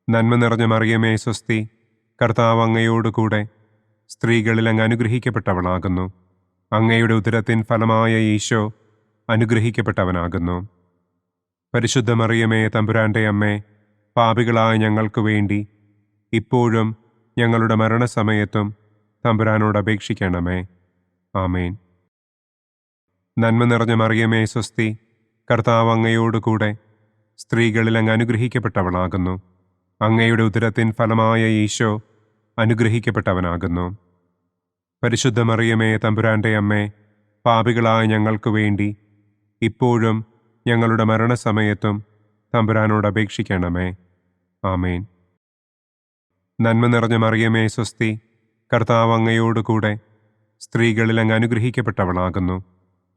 നന്മ നിറഞ്ഞ മറിയമേ സ്വസ്തി, കർത്താവ് അങ്ങയോടുകൂടെ സ്ത്രീകളിൽ അങ്ങ് അനുഗ്രഹിക്കപ്പെട്ടവളാകുന്നു. അങ്ങയുടെ ഉദരത്തിൻ ഫലമായ ഈശോ അനുഗ്രഹിക്കപ്പെട്ടവനാകുന്നു. പരിശുദ്ധ മറിയമേ തമ്പുരാൻ്റെ അമ്മേ, പാപികളായ ഞങ്ങൾക്ക് വേണ്ടി ഇപ്പോഴും ഞങ്ങളുടെ മരണസമയത്തും തമ്പുരാനോട് അപേക്ഷിക്കണമേ. ആമേൻ. നന്മ നിറഞ്ഞ മറിയമേ സ്വസ്തി, കർത്താവ് അങ്ങയോടുകൂടെ സ്ത്രീകളിൽ അങ്ങ് അനുഗ്രഹിക്കപ്പെട്ടവളാകുന്നു. അങ്ങയുടെ ഉദരത്തിൻ ഫലമായ ഈശോ അനുഗ്രഹിക്കപ്പെട്ടവനാകുന്നു. പരിശുദ്ധ മറിയമേ തമ്പുരാൻ്റെ അമ്മേ, പാപികളായ ഞങ്ങൾക്ക് വേണ്ടി ഇപ്പോഴും ഞങ്ങളുടെ മരണസമയത്തും തമ്പുരാനോട് അപേക്ഷിക്കണമേ. ആമേൻ. നന്മ നിറഞ്ഞ മറിയമേ സ്വസ്തി, കർത്താവ് അങ്ങയോടുകൂടെ സ്ത്രീകളിൽ അങ്ങ് അനുഗ്രഹിക്കപ്പെട്ടവളാകുന്നു.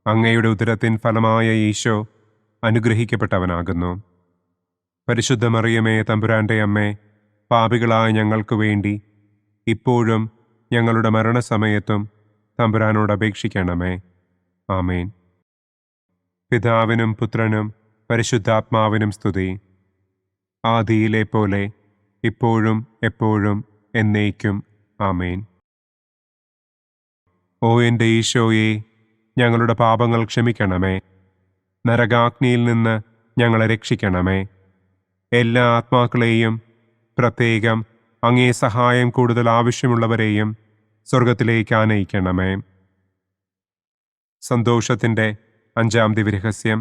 അങ്ങയുടെ ഉദരത്തിൻ ഫലമായ ഈശോ അനുഗ്രഹിക്കപ്പെട്ടവനാകുന്നു. പരിശുദ്ധ മറിയമേ തമ്പുരാന്റെ അമ്മേ, പാപികളായ ഞങ്ങൾക്ക് വേണ്ടി ഇപ്പോഴും ഞങ്ങളുടെ മരണസമയത്തും തമ്പുരാനോട് അപേക്ഷിക്കണമേ. ആമേൻ. പിതാവിനും പുത്രനും പരിശുദ്ധാത്മാവിനും സ്തുതി. ആദിയിലെ പോലെ ഇപ്പോഴും എപ്പോഴും എന്നേക്കും. ആമേൻ. ഓ എൻ്റെ ഈശോയെ, ഞങ്ങളുടെ പാപങ്ങൾ ക്ഷമിക്കണമേ. നരകാഗ്നിയിൽ നിന്ന് ഞങ്ങളെ രക്ഷിക്കണമേ. എല്ലാ ആത്മാക്കളെയും, പ്രത്യേകം അങ്ങേ സഹായം കൂടുതൽ ആവശ്യമുള്ളവരെയും സ്വർഗത്തിലേക്ക് ആനയിക്കണമേ. സന്തോഷത്തിൻ്റെ 5-ാം ദിവ്യരഹസ്യം.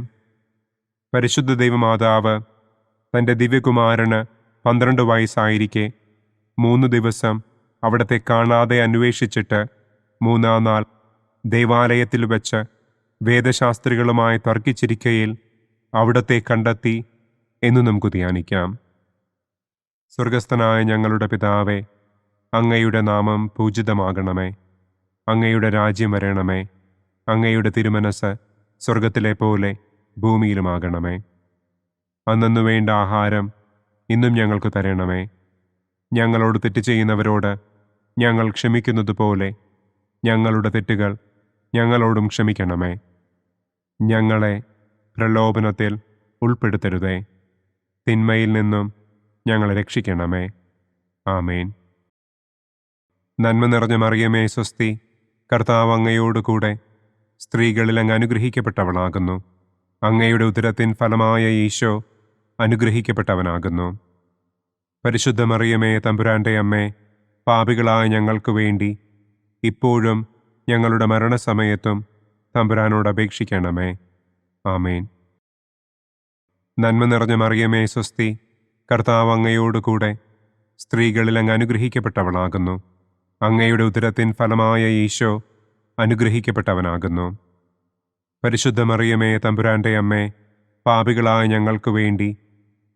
പരിശുദ്ധ ദൈവമാതാവ് തൻ്റെ ദിവ്യകുമാരന് 12 വയസ്സായിരിക്കെ 3 ദിവസം അവിടത്തെ കാണാതെ അന്വേഷിച്ചിട്ട് 3-ാം നാൾ ദേവാലയത്തിൽ വച്ച് വേദശാസ്ത്രികളുമായി തർക്കിച്ചിരിക്കയിൽ അവിടത്തെ കണ്ടെത്തി എന്ന് നമുക്ക് ധ്യാനിക്കാം. സ്വർഗസ്ഥനായ ഞങ്ങളുടെ പിതാവേ, അങ്ങയുടെ നാമം പൂജിതമാകണമേ. അങ്ങയുടെ രാജ്യം വരണമേ. അങ്ങയുടെ തിരുമനസ് സ്വർഗത്തിലെ പോലെ ഭൂമിയിലുമാകണമേ. അന്നു വേണ്ട ആഹാരം ഇന്നും ഞങ്ങൾക്ക് തരണമേ. ഞങ്ങളോട് തെറ്റ് ചെയ്യുന്നവരോട് ഞങ്ങൾ ക്ഷമിക്കുന്നത് പോലെ ഞങ്ങളുടെ തെറ്റുകൾ ഞങ്ങളോടും ക്ഷമിക്കണമേ. ഞങ്ങളെ പ്രലോഭനത്തിൽ ഉൾപ്പെടുത്തരുതേ. തിന്മയിൽ നിന്നും ഞങ്ങളെ രക്ഷിക്കണമേ. ആമേൻ. നന്മ നിറഞ്ഞ മറിയമേ സ്വസ്തി, കർത്താവ് അങ്ങയോടുകൂടെ സ്ത്രീകളിൽ അങ്ങ് അനുഗ്രഹിക്കപ്പെട്ടവളാകുന്നു. അങ്ങയുടെ ഉദരത്തിൻ ഫലമായ ഈശോ അനുഗ്രഹിക്കപ്പെട്ടവനാകുന്നു. പരിശുദ്ധ മറിയമേ തമ്പുരാന്റെ അമ്മേ, പാപികളായ ഞങ്ങൾക്ക് വേണ്ടി ഇപ്പോഴും ഞങ്ങളുടെ മരണസമയത്തും തമ്പുരാനോട് അപേക്ഷിക്കണമേ. ആമേൻ. നന്മ നിറഞ്ഞ മറിയമേ സ്വസ്തി, കർത്താവ് അങ്ങയോടുകൂടെ സ്ത്രീകളിൽ അങ്ങ് അനുഗ്രഹിക്കപ്പെട്ടവളാകുന്നു. അങ്ങയുടെ ഉദരത്തിൻ ഫലമായ ഈശോ അനുഗ്രഹിക്കപ്പെട്ടവനാകുന്നു. പരിശുദ്ധ മറിയമേ തമ്പുരാന്റെ അമ്മേ, പാപികളായ ഞങ്ങൾക്ക് വേണ്ടി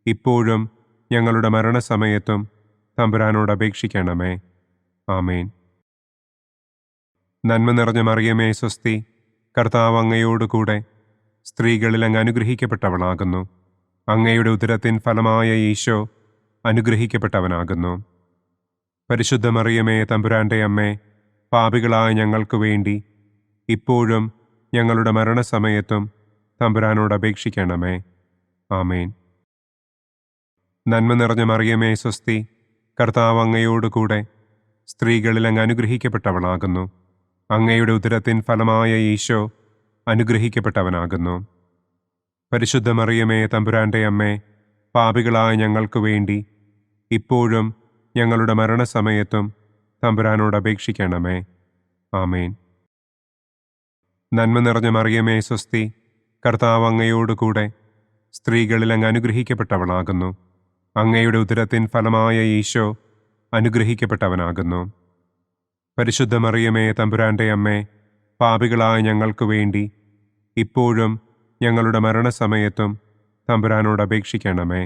ഇപ്പോഴും ഞങ്ങളുടെ മരണസമയത്തും തമ്പുരാനോട് അപേക്ഷിക്കണമേ. ആമേൻ. നന്മ നിറഞ്ഞ മറിയമേ സ്വസ്തി, കർത്താവ് അങ്ങയോടുകൂടെ സ്ത്രീകളിൽ അങ്ങ് അനുഗ്രഹിക്കപ്പെട്ടവളാകുന്നു. അങ്ങയുടെ ഉദരത്തിൻ ഫലമായ ഈശോ അനുഗ്രഹിക്കപ്പെട്ടവനാകുന്നു. പരിശുദ്ധ മറിയമേ തമ്പുരാന്റെ അമ്മേ, പാപികളായ ഞങ്ങൾക്ക് വേണ്ടി ഇപ്പോഴും ഞങ്ങളുടെ മരണസമയത്തും തമ്പുരാനോട് അപേക്ഷിക്കണമേ. ആമേൻ. നന്മ നിറഞ്ഞ മറിയമേ സ്വസ്തി, കർത്താവ് അങ്ങയോടുകൂടെ സ്ത്രീകളിൽ അങ്ങ് അനുഗ്രഹിക്കപ്പെട്ടവളാകുന്നു. അങ്ങയുടെ ഉദരത്തിൻ ഫലമായ ഈശോ അനുഗ്രഹിക്കപ്പെട്ടവനാകുന്നു. പരിശുദ്ധ മറിയമേ തമ്പുരാന്റെ അമ്മേ, പാപികളായ ഞങ്ങൾക്ക് വേണ്ടി ഇപ്പോഴും ഞങ്ങളുടെ മരണസമയത്തും തമ്പുരാനോട് അപേക്ഷിക്കണമേ. ആമേൻ. നന്മ നിറഞ്ഞ മറിയമേ സ്വസ്തി, കർത്താവ് അങ്ങയോടുകൂടെ സ്ത്രീകളിൽ അങ്ങ് അനുഗ്രഹിക്കപ്പെട്ടവളാകുന്നു. അങ്ങയുടെ ഉദരത്തിൻ ഫലമായ ഈശോ അനുഗ്രഹിക്കപ്പെട്ടവനാകുന്നു. പരിശുദ്ധ മറിയമേ തമ്പുരാന്റെ അമ്മേ, പാപികളായ ഞങ്ങൾക്ക് വേണ്ടി ഇപ്പോഴും ഞങ്ങളുടെ മരണസമയത്തും തമ്പുരാനോട് അപേക്ഷിക്കണമേ.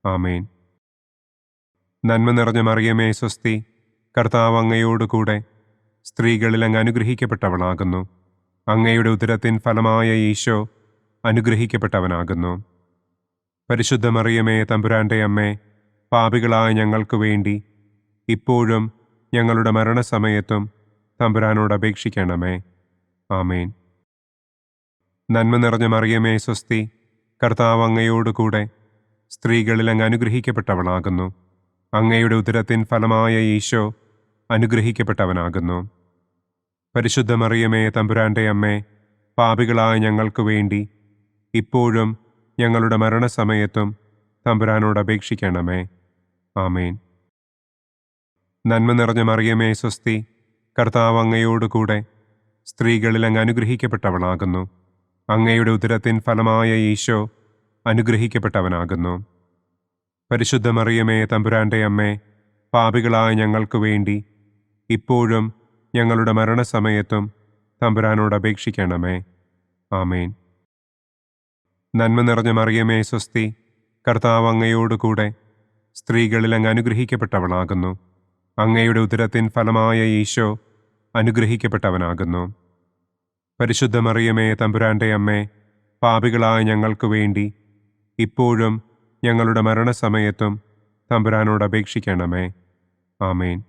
ആമേൻ. നന്മ നിറഞ്ഞ മറിയമേ സ്വസ്തി, കർത്താവ് അങ്ങയോടുകൂടെ സ്ത്രീകളിൽ അങ്ങ് അനുഗ്രഹിക്കപ്പെട്ടവളാകുന്നു. അങ്ങയുടെ ഉദരത്തിൻ ഫലമായ ഈശോ അനുഗ്രഹിക്കപ്പെട്ടവനാകുന്നു. പരിശുദ്ധ മറിയമേ തമ്പുരാന്റെ അമ്മേ, പാപികളായ ഞങ്ങൾക്ക് വേണ്ടി ഇപ്പോഴും ഞങ്ങളുടെ മരണസമയത്തും തമ്പുരാനോട് അപേക്ഷിക്കണമേ. ആമേൻ. നന്മ നിറഞ്ഞ മറിയമേ സ്വസ്തി, കർത്താവ് അങ്ങയോടുകൂടെ സ്ത്രീകളിൽ അങ്ങ് അനുഗ്രഹിക്കപ്പെട്ടവളാകുന്നു. അങ്ങയുടെ ഉദരത്തിൻ ഫലമായ ഈശോ അനുഗ്രഹിക്കപ്പെട്ടവനാകുന്നു. പരിശുദ്ധ മറിയമേ തമ്പുരാന്റെ അമ്മേ, പാപികളായ ഞങ്ങൾക്ക് വേണ്ടി ഇപ്പോഴും ഞങ്ങളുടെ മരണസമയത്തും തമ്പുരാനോട് അപേക്ഷിക്കണമേ. ആമേൻ. നന്മ നിറഞ്ഞ മറിയമേ സ്വസ്തി, കർത്താവ് അങ്ങയോടുകൂടെ സ്ത്രീകളിൽ അങ്ങ് അനുഗ്രഹിക്കപ്പെട്ടവളാകുന്നു. അങ്ങയുടെ ഉദരത്തിൻ ഫലമായ ഈശോ അനുഗ്രഹിക്കപ്പെട്ടവനാകുന്നു. പരിശുദ്ധ മറിയമേ തമ്പുരാന്റെ അമ്മേ, പാപികളായ ഞങ്ങൾക്ക് വേണ്ടി ഇപ്പോഴും ഞങ്ങളുടെ മരണസമയത്തും തമ്പുരാനോട് അപേക്ഷിക്കണമേ. ആമേൻ. നന്മ നിറഞ്ഞ മറിയമേ സ്വസ്തി, കർത്താവ് അങ്ങയോടുകൂടെ സ്ത്രീകളിൽ അങ്ങ് അനുഗ്രഹിക്കപ്പെട്ടവളാകുന്നു. അങ്ങയുടെ ഉദരത്തിൻ ഫലമായ ഈശോ അനുഗ്രഹിക്കപ്പെട്ടവനാകുന്നു. പരിശുദ്ധ മറിയമേ തമ്പുരാന്റെ അമ്മേ, പാപികളായ ഞങ്ങൾക്ക് വേണ്ടി ഇപ്പോഴും ഞങ്ങളുടെ മരണസമയത്തും തമ്പുരാനോട് അപേക്ഷിക്കണമേ. ആമേൻ.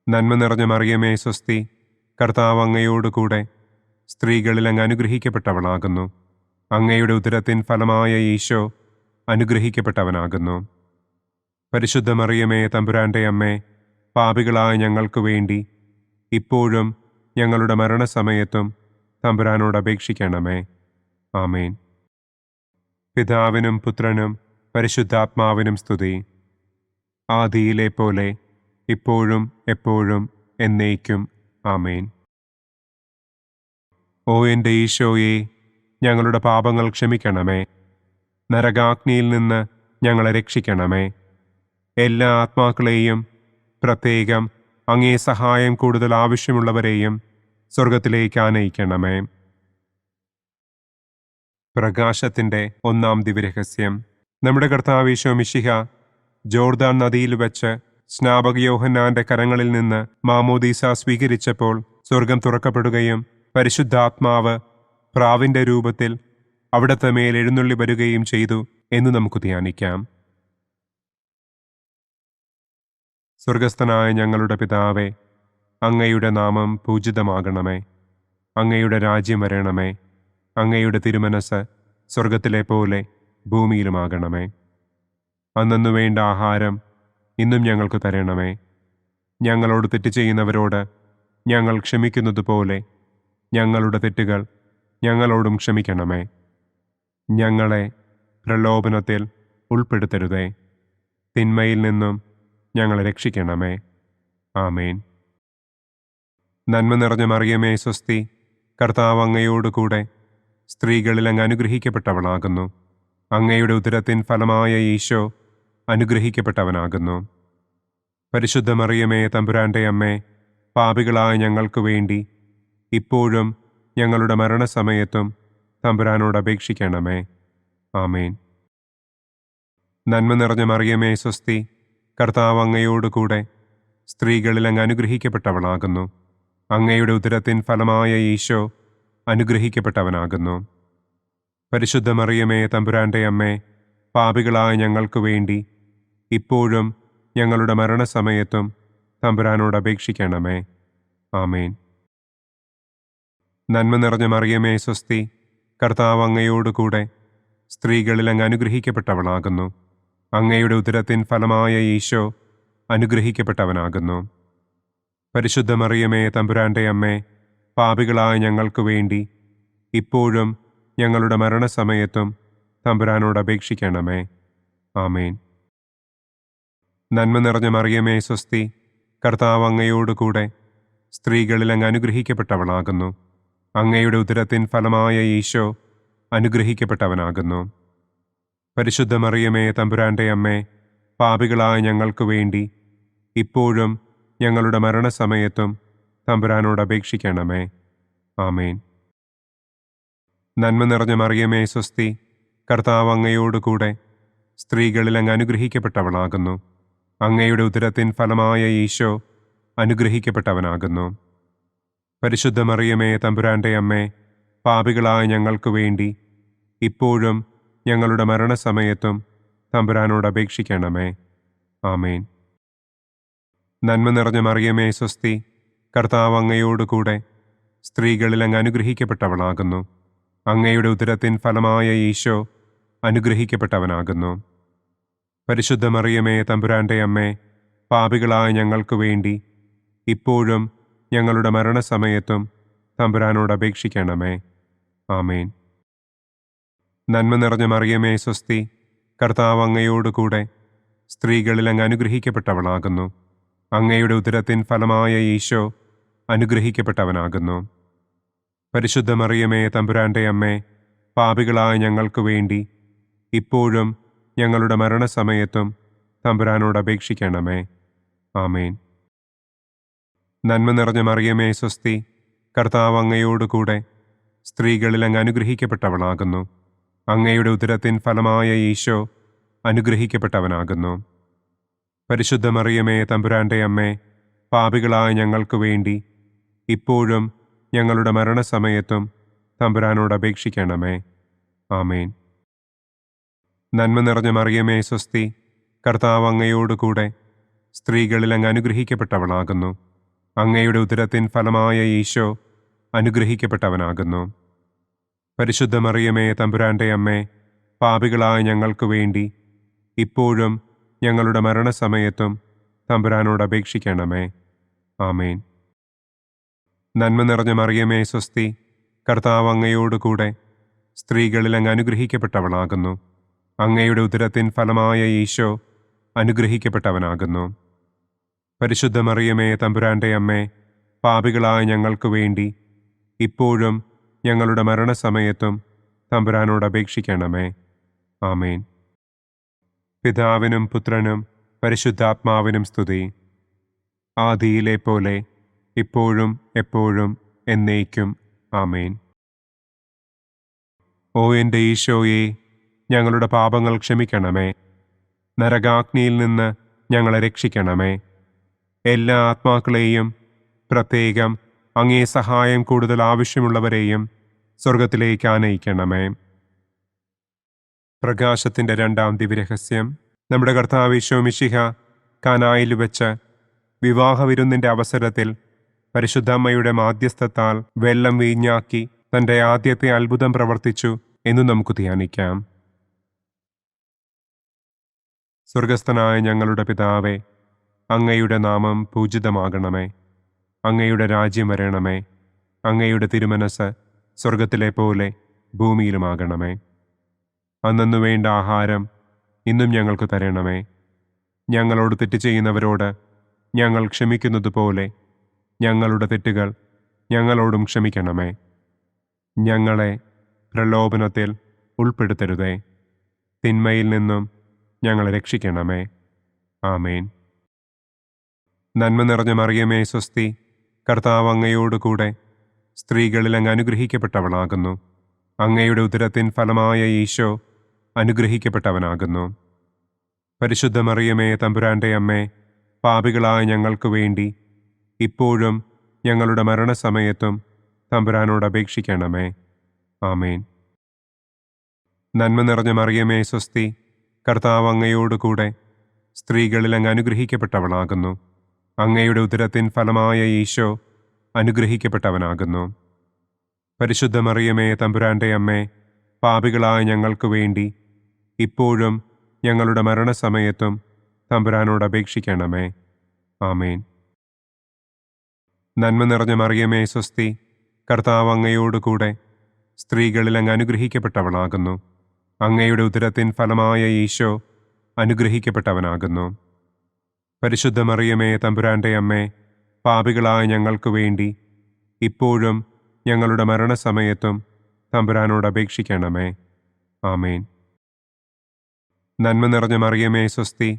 നന്മ നിറഞ്ഞ മറിയമേ സ്വസ്തി, കർത്താവ് അങ്ങയോടുകൂടെ സ്ത്രീകളിൽ അങ്ങ് അനുഗ്രഹിക്കപ്പെട്ടവളാകുന്നു. അങ്ങയുടെ ഉദരത്തിൻ ഫലമായ ഈശോ അനുഗ്രഹിക്കപ്പെട്ടവനാകുന്നു. പരിശുദ്ധ മറിയമേ തമ്പുരാന്റെ അമ്മേ, പാപികളായ ഞങ്ങൾക്ക് വേണ്ടി ഇപ്പോഴും ഞങ്ങളുടെ മരണസമയത്തും തമ്പുരാനോട് അപേക്ഷിക്കണമേ. ആമേൻ. പിതാവിനും പുത്രനും പരിശുദ്ധാത്മാവിനും സ്തുതി. ആദിയിലെ പോലെ ഇപ്പോഴും എപ്പോഴും എന്നേക്കും. ആമേൻ. ഓ എൻ്റെ ഈശോയെ, ഞങ്ങളുടെ പാപങ്ങൾ ക്ഷമിക്കണമേ. നരകാഗ്നിയിൽ നിന്ന് ഞങ്ങളെ രക്ഷിക്കണമേ. എല്ലാ ആത്മാക്കളെയും, പ്രത്യേകം അങ്ങേ സഹായം കൂടുതൽ ആവശ്യമുള്ളവരെയും സ്വർഗത്തിലേക്ക് ആനയിക്കണമേ. പ്രകാശത്തിൻ്റെ ഒന്നാം ദിവ്യരഹസ്യം. നമ്മുടെ കർത്താവ് ഈശോ മിശിഹ ജോർദാൻ നദിയിൽ വെച്ച് സ്നാപക യോഹന്നാന്റെ കരങ്ങളിൽ നിന്ന് മാമോദീസ സ്വീകരിച്ചപ്പോൾ സ്വർഗം തുറക്കപ്പെടുകയും പരിശുദ്ധാത്മാവ് പ്രാവിന്റെ രൂപത്തിൽ അവിടത്തെ മേൽ എഴുന്നള്ളി വരികയും ചെയ്തു എന്ന് നമുക്ക് ധ്യാനിക്കാം. സ്വർഗസ്ഥനായ ഞങ്ങളുടെ പിതാവേ, അങ്ങയുടെ നാമം പൂജിതമാകണമേ. അങ്ങയുടെ രാജ്യം വരണമേ. അങ്ങയുടെ തിരുമനസ് സ്വർഗത്തിലെ പോലെ ഭൂമിയിലുമാകണമേ. അന്നന്നു വേണ്ട ആഹാരം ഇന്നും ഞങ്ങൾക്ക് തരണമേ. ഞങ്ങളോട് തെറ്റ് ചെയ്യുന്നവരോട് ഞങ്ങൾ ക്ഷമിക്കുന്നത് പോലെ ഞങ്ങളുടെ തെറ്റുകൾ ഞങ്ങളോടും ക്ഷമിക്കണമേ. ഞങ്ങളെ പ്രലോഭനത്തിൽ ഉൾപ്പെടുത്തരുതേ, തിന്മയിൽ നിന്നും ഞങ്ങളെ രക്ഷിക്കണമേ. ആമേൻ. നന്മ നിറഞ്ഞ മറിയമേ സ്വസ്തി, കർത്താവ് അങ്ങയോടുകൂടെ സ്ത്രീകളിൽ അങ്ങ് അനുഗ്രഹിക്കപ്പെട്ടവളാകുന്നു. അങ്ങയുടെ ഉദരത്തിൻ ഫലമായ ഈശോ അനുഗ്രഹിക്കപ്പെട്ടവനാകുന്നു. പരിശുദ്ധ മറിയമേ തമ്പുരാന്റെ അമ്മേ, പാപികളായ ഞങ്ങൾക്ക് വേണ്ടി ഇപ്പോഴും ഞങ്ങളുടെ മരണസമയത്തും തമ്പുരാനോട് അപേക്ഷിക്കണമേ. ആമേൻ. നന്മ നിറഞ്ഞ മറിയമേ സ്വസ്തി, കർത്താവ് അങ്ങയോടുകൂടെ സ്ത്രീകളിൽ അങ്ങ് അനുഗ്രഹിക്കപ്പെട്ടവളാകുന്നു. അങ്ങയുടെ ഉദരത്തിൻ ഫലമായ ഈശോ അനുഗ്രഹിക്കപ്പെട്ടവനാകുന്നു. പരിശുദ്ധ മറിയമേ തമ്പുരാന്റെ അമ്മേ, പാപികളായ ഞങ്ങൾക്ക് വേണ്ടി ഇപ്പോഴും ഞങ്ങളുടെ മരണസമയത്തും തമ്പുരാനോട് അപേക്ഷിക്കണമേ. ആമേൻ. നന്മ നിറഞ്ഞ മറിയമേ സ്വസ്തി, കർത്താവ് അങ്ങയോടുകൂടെ സ്ത്രീകളിൽ അങ്ങ് അനുഗ്രഹിക്കപ്പെട്ടവളാകുന്നു. അങ്ങയുടെ ഉദരത്തിൻ ഫലമായ ഈശോ അനുഗ്രഹിക്കപ്പെട്ടവനാകുന്നു. പരിശുദ്ധ മറിയമേ തമ്പുരാന്റെ അമ്മേ, പാപികളായ ഞങ്ങൾക്ക് വേണ്ടി ഇപ്പോഴും ഞങ്ങളുടെ മരണസമയത്തും തമ്പുരാനോട് അപേക്ഷിക്കണമേ. ആമേൻ. നന്മ നിറഞ്ഞ മറിയമേ സ്വസ്തി, കർത്താവ് അങ്ങയോടുകൂടെ സ്ത്രീകളിൽ അങ്ങ് അനുഗ്രഹിക്കപ്പെട്ടവളാകുന്നു. അങ്ങയുടെ ഉദരത്തിൻ ഫലമായ ഈശോ അനുഗ്രഹിക്കപ്പെട്ടവനാകുന്നു. പരിശുദ്ധ മറിയമേ തമ്പുരാന്റെ അമ്മേ, പാപികളായ ഞങ്ങൾക്ക് വേണ്ടി ഇപ്പോഴും ഞങ്ങളുടെ മരണസമയത്തും തമ്പുരാനോട് അപേക്ഷിക്കണമേ. ആമേൻ. നന്മ നിറഞ്ഞ മറിയമേ സ്വസ്തി, കർത്താവ് അങ്ങയോടുകൂടെ സ്ത്രീകളിൽ അങ്ങ് അനുഗ്രഹിക്കപ്പെട്ടവളാകുന്നു. അങ്ങയുടെ ഉദരത്തിൻ ഫലമായ ഈശോ അനുഗ്രഹിക്കപ്പെട്ടവനാകുന്നു. പരിശുദ്ധ മറിയമേ തമ്പുരാന്റെ അമ്മേ, പാപികളായ ഞങ്ങൾക്ക് വേണ്ടി ഇപ്പോഴും ഞങ്ങളുടെ മരണസമയത്തും തമ്പുരാനോട് അപേക്ഷിക്കണമേ. ആമേൻ. നന്മ നിറഞ്ഞ മറിയമേ സ്വസ്തി, കർത്താവ് അങ്ങയോടുകൂടെ സ്ത്രീകളിൽ അങ്ങ് അനുഗ്രഹിക്കപ്പെട്ടവളാകുന്നു. അങ്ങയുടെ ഉദരത്തിൻ ഫലമായ ഈശോ അനുഗ്രഹിക്കപ്പെട്ടവനാകുന്നു. പരിശുദ്ധ മറിയമേ തമ്പുരാന്റെ അമ്മേ, പാപികളായ ഞങ്ങൾക്ക് വേണ്ടി ഇപ്പോഴും ഞങ്ങളുടെ മരണസമയത്തും തമ്പുരാനോട് അപേക്ഷിക്കണമേ. ആമേൻ. നന്മ നിറഞ്ഞ മറിയമേ സ്വസ്തി, കർത്താവ് അങ്ങയോടുകൂടെ സ്ത്രീകളിൽ അങ്ങ് അനുഗ്രഹിക്കപ്പെട്ടവളാകുന്നു. അങ്ങയുടെ ഉദരത്തിൻ ഫലമായ ഈശോ അനുഗ്രഹിക്കപ്പെട്ടവനാകുന്നു. പരിശുദ്ധ മറിയമേ തമ്പുരാന്റെ അമ്മേ, പാപികളായ ഞങ്ങൾക്ക് വേണ്ടി ഇപ്പോഴും ഞങ്ങളുടെ മരണസമയത്തും തമ്പുരാനോട് അപേക്ഷിക്കണമേ. ആമേൻ. നന്മ നിറഞ്ഞ മറിയമേ സ്വസ്തി, കർത്താവ് അങ്ങയോടുകൂടെ സ്ത്രീകളിൽ അങ്ങ് അനുഗ്രഹിക്കപ്പെട്ടവളാകുന്നു. അങ്ങയുടെ ഉദരത്തിൻ ഫലമായ ഈശോ അനുഗ്രഹിക്കപ്പെട്ടവനാകുന്നു. പരിശുദ്ധ മറിയമേ തമ്പുരാന്റെ അമ്മേ, പാപികളായ ഞങ്ങൾക്ക് വേണ്ടി ഇപ്പോഴും ഞങ്ങളുടെ മരണസമയത്തും തമ്പുരാനോട് അപേക്ഷിക്കണമേ. ആമേൻ. നന്മ നിറഞ്ഞ മറിയമേ സ്വസ്തി, കർത്താവ് അങ്ങയോടുകൂടെ സ്ത്രീകളിൽ അങ്ങ് അനുഗ്രഹിക്കപ്പെട്ടവളാകുന്നു. അങ്ങയുടെ ഉദരത്തിൻ ഫലമായ ഈശോ അനുഗ്രഹിക്കപ്പെട്ടവനാകുന്നു. പരിശുദ്ധ മറിയമേ തമ്പുരാന്റെ അമ്മേ, പാപികളായ ഞങ്ങൾക്ക് വേണ്ടി ഇപ്പോഴും ഞങ്ങളുടെ മരണസമയത്തും തമ്പുരാനോട് അപേക്ഷിക്കണമേ. ആമേൻ. നന്മ നിറഞ്ഞ മറിയമേ സ്വസ്തി, കർത്താവ് അങ്ങയോടുകൂടെ സ്ത്രീകളിൽ അങ്ങ് അനുഗ്രഹിക്കപ്പെട്ടവളാകുന്നു. അങ്ങയുടെ ഉദരത്തിൻ ഫലമായ ഈശോ അനുഗ്രഹിക്കപ്പെട്ടവനാകുന്നു. പരിശുദ്ധ മറിയമേ തമ്പുരാന്റെ അമ്മേ, പാപികളായ ഞങ്ങൾക്ക് വേണ്ടി ഇപ്പോഴും ഞങ്ങളുടെ മരണസമയത്തും തമ്പുരാനോട് അപേക്ഷിക്കണമേ. ആമേൻ. പിതാവിനും പുത്രനും പരിശുദ്ധാത്മാവിനും സ്തുതി. ആദിയിലെ പോലെ ഇപ്പോഴും എപ്പോഴും എന്നേക്കും. ആമേൻ. ഓ എൻ്റെ ഈശോയെ, ഞങ്ങളുടെ പാപങ്ങൾ ക്ഷമിക്കണമേ. നരകാഗ്നിയിൽ നിന്ന് ഞങ്ങളെ രക്ഷിക്കണമേ. എല്ലാ ആത്മാക്കളെയും, പ്രത്യേകം അങ്ങേ സഹായം കൂടുതൽ ആവശ്യമുള്ളവരെയും സ്വർഗത്തിലേക്ക് ആനയിക്കണമേ. പ്രകാശത്തിൻ്റെ രണ്ടാം ദിവ്യരഹസ്യം. നമ്മുടെ കർത്താവ് ഈശോ മിശിഹ കാനായിൽ വെച്ച് വിവാഹവിരുന്നിൻ്റെ അവസരത്തിൽ പരിശുദ്ധമ്മയുടെ മാധ്യസ്ഥത്താൽ വെള്ളം വീഞ്ഞാക്കി തൻ്റെ ആദ്യത്തെ അത്ഭുതം പ്രവർത്തിച്ചു എന്ന് നമുക്ക് ധ്യാനിക്കാം. സ്വർഗസ്ഥനായ ഞങ്ങളുടെ പിതാവേ, അങ്ങയുടെ നാമം പൂജിതമാകണമേ. അങ്ങയുടെ രാജ്യം വരണമേ. അങ്ങയുടെ തിരുമനസ് സ്വർഗത്തിലെ പോലെ ഭൂമിയിലുമാകണമേ. അന്നന്നു വേണ്ട ആഹാരം ഇന്നും ഞങ്ങൾക്ക് തരണമേ. ഞങ്ങളോട് തെറ്റ് ചെയ്യുന്നവരോട് ഞങ്ങൾ ക്ഷമിക്കുന്നത് പോലെ ഞങ്ങളുടെ തെറ്റുകൾ ഞങ്ങളോടും ക്ഷമിക്കണമേ. ഞങ്ങളെ പ്രലോഭനത്തിൽ ഉൾപ്പെടുത്തരുതേ. തിന്മയിൽ നിന്നും ഞങ്ങളെ രക്ഷിക്കണമേ. ആമേൻ. നന്മ നിറഞ്ഞ മറിയമേ സ്വസ്തി, കർത്താവ് അങ്ങയോടുകൂടെ സ്ത്രീകളിൽ അങ്ങ് അനുഗ്രഹിക്കപ്പെട്ടവളാകുന്നു. അങ്ങയുടെ ഉദരത്തിൻ ഫലമായ ഈശോ അനുഗ്രഹിക്കപ്പെട്ടവനാകുന്നു. പരിശുദ്ധ മറിയമേ തമ്പുരാന്റെ അമ്മേ, പാപികളായ ഞങ്ങൾക്ക് വേണ്ടി ഇപ്പോഴും ഞങ്ങളുടെ മരണസമയത്തും തമ്പുരാനോട് അപേക്ഷിക്കണമേ. ആമേൻ. നന്മ നിറഞ്ഞ മറിയമേ സ്വസ്തി, കർത്താവ് അങ്ങയോടുകൂടെ സ്ത്രീകളിൽ അങ്ങ് അനുഗ്രഹിക്കപ്പെട്ടവളാകുന്നു. അങ്ങയുടെ ഉദരത്തിൻ ഫലമായ ഈശോ അനുഗ്രഹിക്കപ്പെട്ടവനാകുന്നു. പരിശുദ്ധ മറിയമേ തമ്പുരാന്റെ അമ്മേ, പാപികളായ ഞങ്ങൾക്ക് വേണ്ടി ഇപ്പോഴും ഞങ്ങളുടെ മരണസമയത്തും തമ്പുരാനോട് അപേക്ഷിക്കണമേ. ആമേൻ. നന്മ നിറഞ്ഞ മറിയമേ സ്വസ്തി, കർത്താവ് അങ്ങയോടുകൂടെ സ്ത്രീകളിൽ അങ്ങ് അനുഗ്രഹിക്കപ്പെട്ടവളാകുന്നു. അങ്ങയുടെ ഉദരത്തിൻ ഫലമായ ഈശോ അനുഗ്രഹിക്കപ്പെട്ടവനാകുന്നു. പരിശുദ്ധ മറിയമേ തമ്പുരാന്റെ അമ്മേ, പാപികളായ ഞങ്ങൾക്ക് വേണ്ടി ഇപ്പോഴും ഞങ്ങളുടെ മരണസമയത്തും തമ്പുരാനോട് അപേക്ഷിക്കണമേ. ആമേൻ. നന്മ നിറഞ്ഞ മറിയമേ സ്വസ്തി,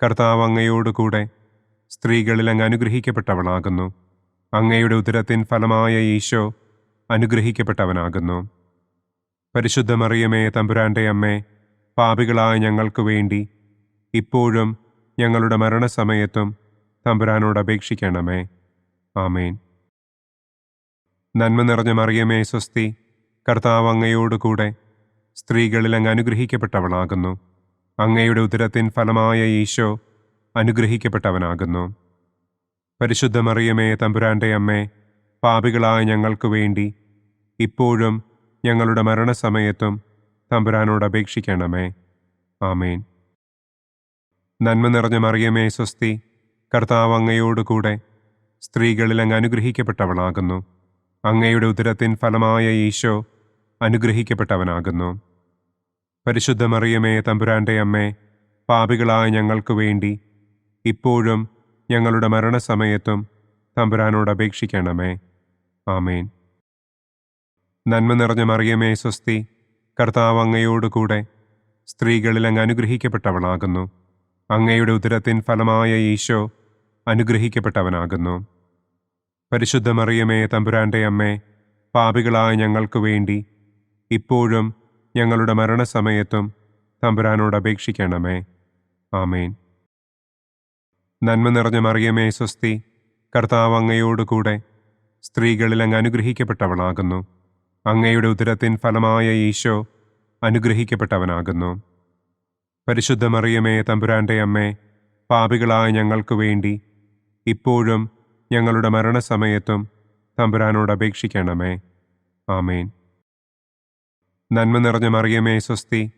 കർത്താവ് അങ്ങയോടുകൂടെ സ്ത്രീകളിൽ അങ്ങ് അനുഗ്രഹിക്കപ്പെട്ടവളാകുന്നു. അങ്ങയുടെ ഉദരത്തിൻ ഫലമായ ഈശോ അനുഗ്രഹിക്കപ്പെട്ടവനാകുന്നു. പരിശുദ്ധ മറിയമേ തമ്പുരാന്റെ അമ്മേ, പാപികളായ ഞങ്ങൾക്ക് വേണ്ടി ഇപ്പോഴും ഞങ്ങളുടെ മരണസമയത്തും തമ്പുരാനോട് അപേക്ഷിക്കണമേ. ആമേൻ. നന്മ നിറഞ്ഞ മറിയമേ സ്വസ്തി, കർത്താവ് അങ്ങയോടുകൂടെ സ്ത്രീകളിൽ അങ്ങ് അനുഗ്രഹിക്കപ്പെട്ടവളാകുന്നു. അങ്ങയുടെ ഉദരത്തിൻ ഫലമായ ഈശോ അനുഗ്രഹിക്കപ്പെട്ടവനാകുന്നു. പരിശുദ്ധ മറിയമേ തമ്പുരാന്റെ അമ്മേ, പാപികളായ ഞങ്ങൾക്ക് വേണ്ടി ഇപ്പോഴും ഞങ്ങളുടെ മരണസമയത്തും തമ്പുരാനോട് അപേക്ഷിക്കണമേ. ആമേൻ. നന്മ നിറഞ്ഞ മറിയമേ സ്വസ്തി, കർത്താവ് അങ്ങയോടുകൂടെ സ്ത്രീകളിൽ അങ്ങ് അനുഗ്രഹിക്കപ്പെട്ടവളാകുന്നു. അങ്ങയുടെ ഉദരത്തിൻ ഫലമായ ഈശോ അനുഗ്രഹിക്കപ്പെട്ടവനാകുന്നു. പരിശുദ്ധ മറിയമേ തമ്പുരാന്റെ അമ്മേ, പാപികളായ ഞങ്ങൾക്ക് വേണ്ടി ഇപ്പോഴും ഞങ്ങളുടെ മരണസമയത്തും തമ്പുരാനോട് അപേക്ഷിക്കണമേ. ആമേൻ. നന്മ നിറഞ്ഞ മറിയമേ സ്വസ്തി, കർത്താവ് അങ്ങയോടുകൂടെ സ്ത്രീകളിൽ അങ്ങ് അനുഗ്രഹിക്കപ്പെട്ടവളാകുന്നു. അങ്ങയുടെ ഉദരത്തിൻ ഫലമായ ഈശോ അനുഗ്രഹിക്കപ്പെട്ടവനാകുന്നു. പരിശുദ്ധ മറിയമേ തമ്പുരാന്റെ അമ്മേ, പാപികളായ ഞങ്ങൾക്ക് വേണ്ടി ഇപ്പോഴും ഞങ്ങളുടെ മരണസമയത്തും തമ്പുരാനോട് അപേക്ഷിക്കണമേ. ആമേൻ. നന്മ നിറഞ്ഞ മറിയമേ സ്വസ്തി, കർത്താവ് അങ്ങയോടുകൂടെ സ്ത്രീകളിൽ അങ്ങ് അനുഗ്രഹിക്കപ്പെട്ടവളാകുന്നു. അങ്ങയുടെ ഉദരത്തിൻ ഫലമായ ഈശോ അനുഗ്രഹിക്കപ്പെട്ടവനാകുന്നു. പരിശുദ്ധ മറിയമേ തമ്പുരാന്റെ അമ്മേ, പാപികളായ ഞങ്ങൾക്ക് വേണ്ടി ഇപ്പോഴും ഞങ്ങളുടെ മരണസമയത്തും തമ്പുരാനോട് അപേക്ഷിക്കണമേ. ആമേൻ. നന്മ നിറഞ്ഞ മറിയമേ സ്വസ്തി,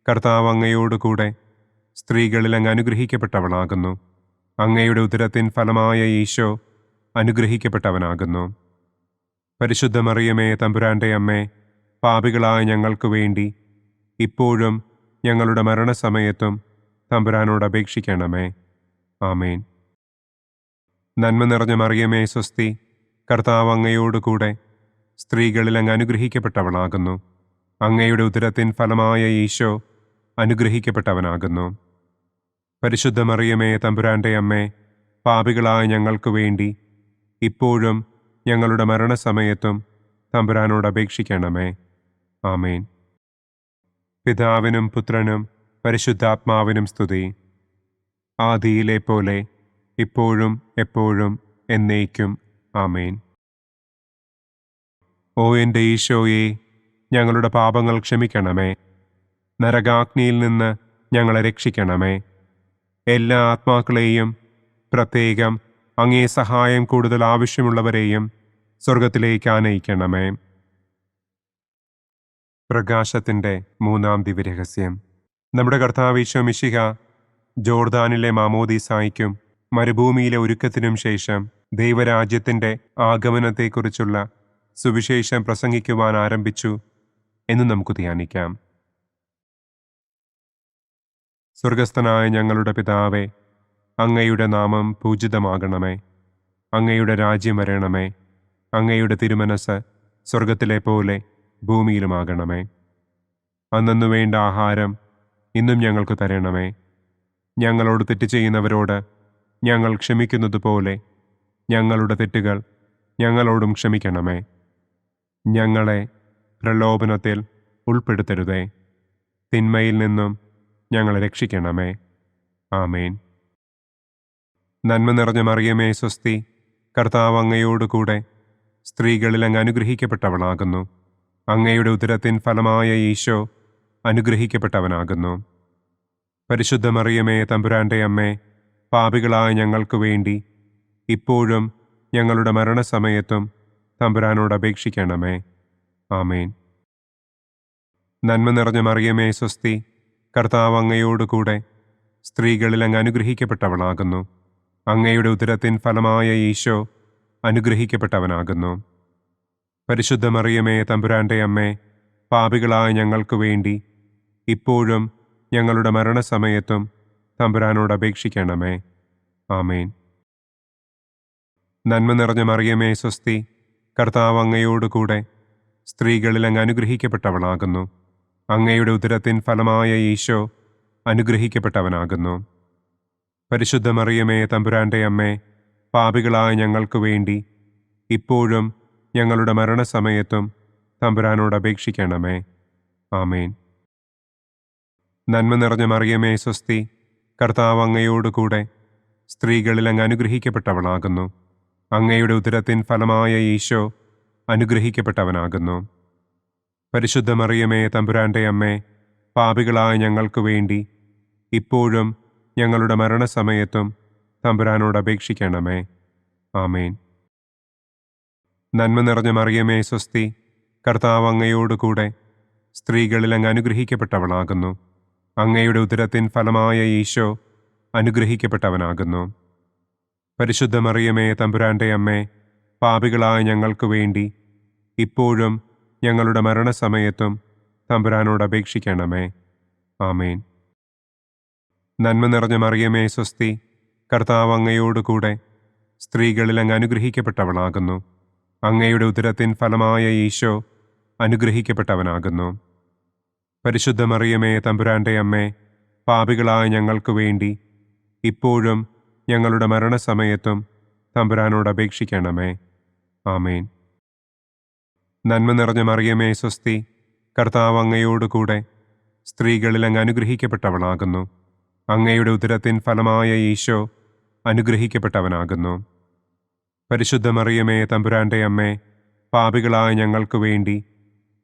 കർത്താവ് അങ്ങയോടുകൂടെ സ്ത്രീകളിൽ അങ്ങ് അനുഗ്രഹിക്കപ്പെട്ടവളാകുന്നു. അങ്ങയുടെ ഉദരത്തിൻ ഫലമായ ഈശോ അനുഗ്രഹിക്കപ്പെട്ടവനാകുന്നു. പരിശുദ്ധ മറിയമേ തമ്പുരാന്റെ അമ്മേ, പാപികളായ ഞങ്ങൾക്ക് വേണ്ടി ഇപ്പോഴും ഞങ്ങളുടെ മരണസമയത്തും തമ്പുരാനോട് അപേക്ഷിക്കണമേ. ആമേൻ. നന്മ നിറഞ്ഞ മറിയമേ സ്വസ്തി, കർത്താവ് അങ്ങയോടുകൂടെ സ്ത്രീകളിൽ അങ്ങ് അനുഗ്രഹിക്കപ്പെട്ടവളാകുന്നു. അങ്ങയുടെ ഉദരത്തിൻ ഫലമായ ഈശോ അനുഗ്രഹിക്കപ്പെട്ടവനാകുന്നു. പരിശുദ്ധ മറിയമേ തമ്പുരാന്റെ അമ്മേ, പാപികളായ ഞങ്ങൾക്ക് വേണ്ടി ഇപ്പോഴും ഞങ്ങളുടെ മരണസമയത്തും തമ്പുരാനോട് അപേക്ഷിക്കണമേ. ആമേൻ. പിതാവിനും പുത്രനും പരിശുദ്ധാത്മാവിനും സ്തുതി. ആദിയിലെ പോലെ ഇപ്പോഴും എപ്പോഴും എന്നേക്കും. ആമേൻ. ഓ എൻ്റെ ഈശോയെ, ഞങ്ങളുടെ പാപങ്ങൾ ക്ഷമിക്കണമേ. നരകാഗ്നിയിൽ നിന്ന് ഞങ്ങളെ രക്ഷിക്കണമേ. എല്ലാ ആത്മാക്കളെയും, പ്രത്യേകം അങ്ങേ സഹായം കൂടുതൽ ആവശ്യമുള്ളവരെയും സ്വർഗത്തിലേക്ക് ആനയിക്കണമേ. പ്രകാശത്തിൻ്റെ മൂന്നാം ദിവ്യരഹസ്യം. നമ്മുടെ കർത്താവ് ഈശോ മിശിഹ ജോർദാനിലെ മാമോദീസായ്ക്കും മരുഭൂമിയിലെ ഒരുക്കത്തിനും ശേഷം ദൈവരാജ്യത്തിൻ്റെ ആഗമനത്തെക്കുറിച്ചുള്ള സുവിശേഷം പ്രസംഗിക്കുവാൻ ആരംഭിച്ചു എന്ന് നമുക്ക് ധ്യാനിക്കാം. സ്വർഗസ്ഥനായ ഞങ്ങളുടെ പിതാവേ, അങ്ങയുടെ നാമം പൂജിതമാകണമേ. അങ്ങയുടെ രാജ്യം വരണമേ. അങ്ങയുടെ തിരുമനസ് സ്വർഗത്തിലെ പോലെ ഭൂമിയിലുമാകണമേ. അന്നന്നു വേണ്ട ആഹാരം ഇന്നും ഞങ്ങൾക്ക് തരണമേ. ഞങ്ങളോട് തെറ്റ് ചെയ്യുന്നവരോട് ഞങ്ങൾ ക്ഷമിക്കുന്നതുപോലെ ഞങ്ങളുടെ തെറ്റുകൾ ഞങ്ങളോടും ക്ഷമിക്കണമേ. ഞങ്ങളെ പ്രലോഭനത്തിൽ ഉൾപ്പെടുത്തരുതേ. തിന്മയിൽ നിന്നും ഞങ്ങളെ രക്ഷിക്കണമേ. ആമേൻ. നന്മ നിറഞ്ഞ മറിയമേ സ്വസ്തി, കർത്താവ് അങ്ങയോടുകൂടെ സ്ത്രീകളിൽ അങ്ങ് അനുഗ്രഹിക്കപ്പെട്ടവളാകുന്നു. അങ്ങയുടെ ഉദരത്തിൻ ഫലമായ ഈശോ അനുഗ്രഹിക്കപ്പെട്ടവനാകുന്നു. പരിശുദ്ധ മറിയമേ തമ്പുരാന്റെ അമ്മേ, പാപികളായ ഞങ്ങൾക്ക് വേണ്ടി ഇപ്പോഴും ഞങ്ങളുടെ മരണസമയത്തും തമ്പുരാനോട് അപേക്ഷിക്കണമേ. ആമേൻ. നന്മ നിറഞ്ഞ മറിയമേ സ്വസ്തി, കർത്താവ് അങ്ങയോടുകൂടെ സ്ത്രീകളിൽ അങ്ങ് അനുഗ്രഹിക്കപ്പെട്ടവളാകുന്നു. അങ്ങയുടെ ഉദരത്തിൻ ഫലമായ ഈശോ അനുഗ്രഹിക്കപ്പെട്ടവനാകുന്നു. പരിശുദ്ധ മറിയമേ തമ്പുരാന്റെ അമ്മേ, പാപികളായ ഞങ്ങൾക്ക് വേണ്ടി ഇപ്പോഴും ഞങ്ങളുടെ മരണസമയത്തും തമ്പുരാനോട് അപേക്ഷിക്കണമേ. ആമേൻ. നന്മ നിറഞ്ഞ മറിയമേ സ്വസ്തി, കർത്താവ് അങ്ങയോടുകൂടെ സ്ത്രീകളിൽ അങ്ങ് അനുഗ്രഹിക്കപ്പെട്ടവളാകുന്നു. അങ്ങയുടെ ഉദരത്തിൻ ഫലമായ ഈശോ അനുഗ്രഹിക്കപ്പെട്ടവനാകുന്നു. പരിശുദ്ധ മറിയമേ തമ്പുരാന്റെ അമ്മേ, പാപികളായ ഞങ്ങൾക്ക് വേണ്ടി ഇപ്പോഴും ഞങ്ങളുടെ മരണസമയത്തും തമ്പുരാനോട് അപേക്ഷിക്കണമേ. ആമേൻ. നന്മ നിറഞ്ഞ മറിയമേ സ്വസ്തി, കർത്താവ് അങ്ങയോടുകൂടെ സ്ത്രീകളിൽ അങ്ങ് അനുഗ്രഹിക്കപ്പെട്ടവളാകുന്നു. അങ്ങയുടെ ഉദരത്തിൻ ഫലമായ ഈശോ അനുഗ്രഹിക്കപ്പെട്ടവനാകുന്നു. പരിശുദ്ധ മറിയമേ തമ്പുരാന്റെ അമ്മേ, പാപികളായ ഞങ്ങൾക്ക് വേണ്ടി ഇപ്പോഴും ഞങ്ങളുടെ മരണസമയത്തും തമ്പുരാനോട് അപേക്ഷിക്കണമേ. ആമേൻ. നന്മ നിറഞ്ഞ മറിയമേ സ്വസ്തി, കർത്താവ് അങ്ങയോടുകൂടെ സ്ത്രീകളിൽ അങ്ങ് അനുഗ്രഹിക്കപ്പെട്ടവളാകുന്നു. അങ്ങയുടെ ഉദരത്തിൻ ഫലമായ ഈശോ അനുഗ്രഹിക്കപ്പെട്ടവനാകുന്നു. പരിശുദ്ധ മറിയമേ തമ്പുരാന്റെ അമ്മേ, പാപികളായ ഞങ്ങൾക്ക് വേണ്ടി ഇപ്പോഴും ഞങ്ങളുടെ മരണസമയത്തും തമ്പുരാനോട് അപേക്ഷിക്കണമേ. ആമേൻ. നന്മ നിറഞ്ഞ മറിയമേ സ്വസ്തി, കർത്താവ് അങ്ങയോടുകൂടെ സ്ത്രീകളിൽ അങ്ങ് അനുഗ്രഹിക്കപ്പെട്ടവളാകുന്നു. അങ്ങയുടെ ഉദരത്തിൻ ഫലമായ ഈശോ അനുഗ്രഹിക്കപ്പെട്ടവനാകുന്നു. പരിശുദ്ധ മറിയമേ തമ്പുരാന്റെ അമ്മേ, പാപികളായ ഞങ്ങൾക്ക് വേണ്ടി ഇപ്പോഴും ഞങ്ങളുടെ മരണസമയത്തും തമ്പുരാനോട് അപേക്ഷിക്കണമേ. ആമേൻ. നന്മ നിറഞ്ഞ മറിയമേ സ്വസ്തി, കർത്താവ് അങ്ങയോടുകൂടെ സ്ത്രീകളിൽ അങ്ങ് അനുഗ്രഹിക്കപ്പെട്ടവളാകുന്നു. അങ്ങയുടെ ഉദരത്തിൻ ഫലമായ ഈശോ അനുഗ്രഹിക്കപ്പെട്ടവനാകുന്നു. പരിശുദ്ധ മറിയമേ തമ്പുരാന്റെ അമ്മേ, പാപികളായ ഞങ്ങൾക്ക് വേണ്ടി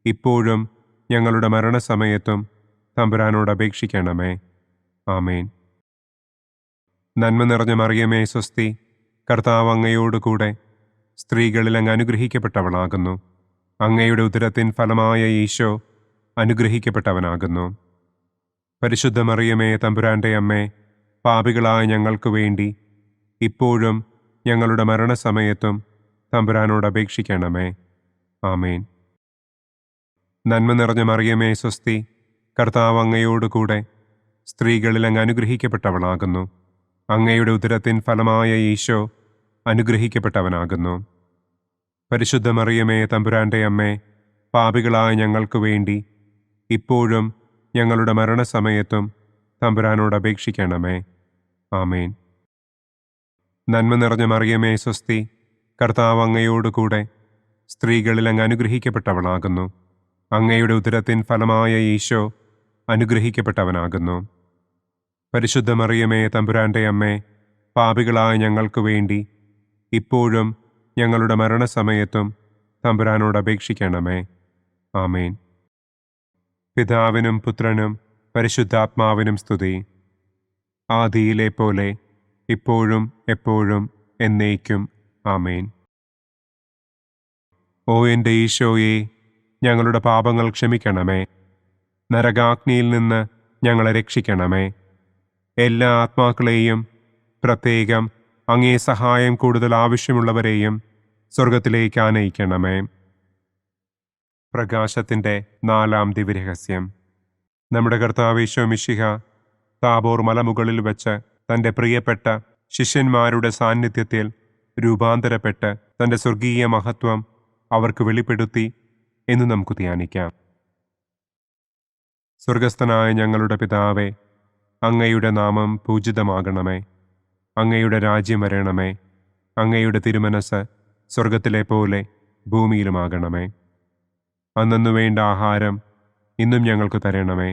ഇപ്പോഴും ഞങ്ങളുടെ മരണസമയത്തും തമ്പുരാനോട് അപേക്ഷിക്കണമേ. ആമേൻ. നന്മ നിറഞ്ഞ മറിയമേ സ്വസ്തി, കർത്താവ് അങ്ങയോടുകൂടെ സ്ത്രീകളിൽ അങ്ങ് അനുഗ്രഹിക്കപ്പെട്ടവളാകുന്നു. അങ്ങയുടെ ഉദരത്തിൻ ഫലമായ ഈശോ അനുഗ്രഹിക്കപ്പെട്ടവനാകുന്നു. പരിശുദ്ധ മറിയമേ തമ്പുരാന്റെ അമ്മേ, പാപികളായ ഞങ്ങൾക്ക് വേണ്ടി ഇപ്പോഴും ഞങ്ങളുടെ മരണസമയത്തും തമ്പുരാനോട് അപേക്ഷിക്കണമേ. ആമേൻ. നന്മ നിറഞ്ഞ മറിയമേ സ്വസ്തി, കർത്താവ് അങ്ങയോടുകൂടെ സ്ത്രീകളിൽ അങ്ങ് അനുഗ്രഹിക്കപ്പെട്ടവളാകുന്നു. അങ്ങയുടെ ഉദരത്തിൻ ഫലമായ ഈശോ അനുഗ്രഹിക്കപ്പെട്ടവനാകുന്നു. പരിശുദ്ധ മറിയമേ തമ്പുരാന്റെ അമ്മേ, പാപികളായ ഞങ്ങൾക്ക് വേണ്ടി ഇപ്പോഴും ഞങ്ങളുടെ മരണസമയത്തും തമ്പുരാനോട് അപേക്ഷിക്കണമേ. ആമേൻ. നന്മ നിറഞ്ഞ മറിയമേ സ്വസ്തി, കർത്താവ് അങ്ങയോടുകൂടെ സ്ത്രീകളിൽ അങ്ങ് അനുഗ്രഹിക്കപ്പെട്ടവളാകുന്നു. അങ്ങയുടെ ഉദരത്തിൻ ഫലമായ ഈശോ അനുഗ്രഹിക്കപ്പെട്ടവനാകുന്നു. പരിശുദ്ധ മറിയമേ തമ്പുരാന്റെ അമ്മേ, പാപികളായ ഞങ്ങൾക്ക് വേണ്ടി ഇപ്പോഴും ഞങ്ങളുടെ മരണസമയത്തും തമ്പുരാനോട് അപേക്ഷിക്കണമേ. ആമേൻ. പിതാവിനും പുത്രനും പരിശുദ്ധാത്മാവിനും സ്തുതി. ആദിയിലെ പോലെ ഇപ്പോഴും എപ്പോഴും എന്നേക്കും. ആമേൻ. ഓ എൻ്റെ ഈശോയെ, ഞങ്ങളുടെ പാപങ്ങൾ ക്ഷമിക്കണമേ. നരകാഗ്നിയിൽ നിന്ന് ഞങ്ങളെ രക്ഷിക്കണമേ. എല്ലാ ആത്മാക്കളെയും, പ്രത്യേകം അങ്ങേ സഹായം കൂടുതൽ ആവശ്യമുള്ളവരെയും സ്വർഗത്തിലേക്ക് ആനയിക്കണമേ. പ്രകാശത്തിൻ്റെ 4-ാം ദിവ്യരഹസ്യം. നമ്മുടെ കർത്താവ് ഈശോ മിശിഹ താബോർ മലമുകളിൽ വെച്ച് തൻ്റെ പ്രിയപ്പെട്ട ശിഷ്യന്മാരുടെ സാന്നിധ്യത്തിൽ രൂപാന്തരപ്പെട്ട് തൻ്റെ സ്വർഗീയ മഹത്വം അവർക്ക് വെളിപ്പെടുത്തി എന്ന് നമുക്ക് ധ്യാനിക്കാം. സ്വർഗസ്ഥനായ ഞങ്ങളുടെ പിതാവേ, അങ്ങയുടെ നാമം പൂജിതമാകണമേ. അങ്ങയുടെ രാജ്യം വരണമേ. അങ്ങയുടെ തിരുമനസ് സ്വർഗത്തിലെ പോലെ ഭൂമിയിലുമാകണമേ. അന്നു വേണ്ട ആഹാരം ഇന്നും ഞങ്ങൾക്ക് തരണമേ.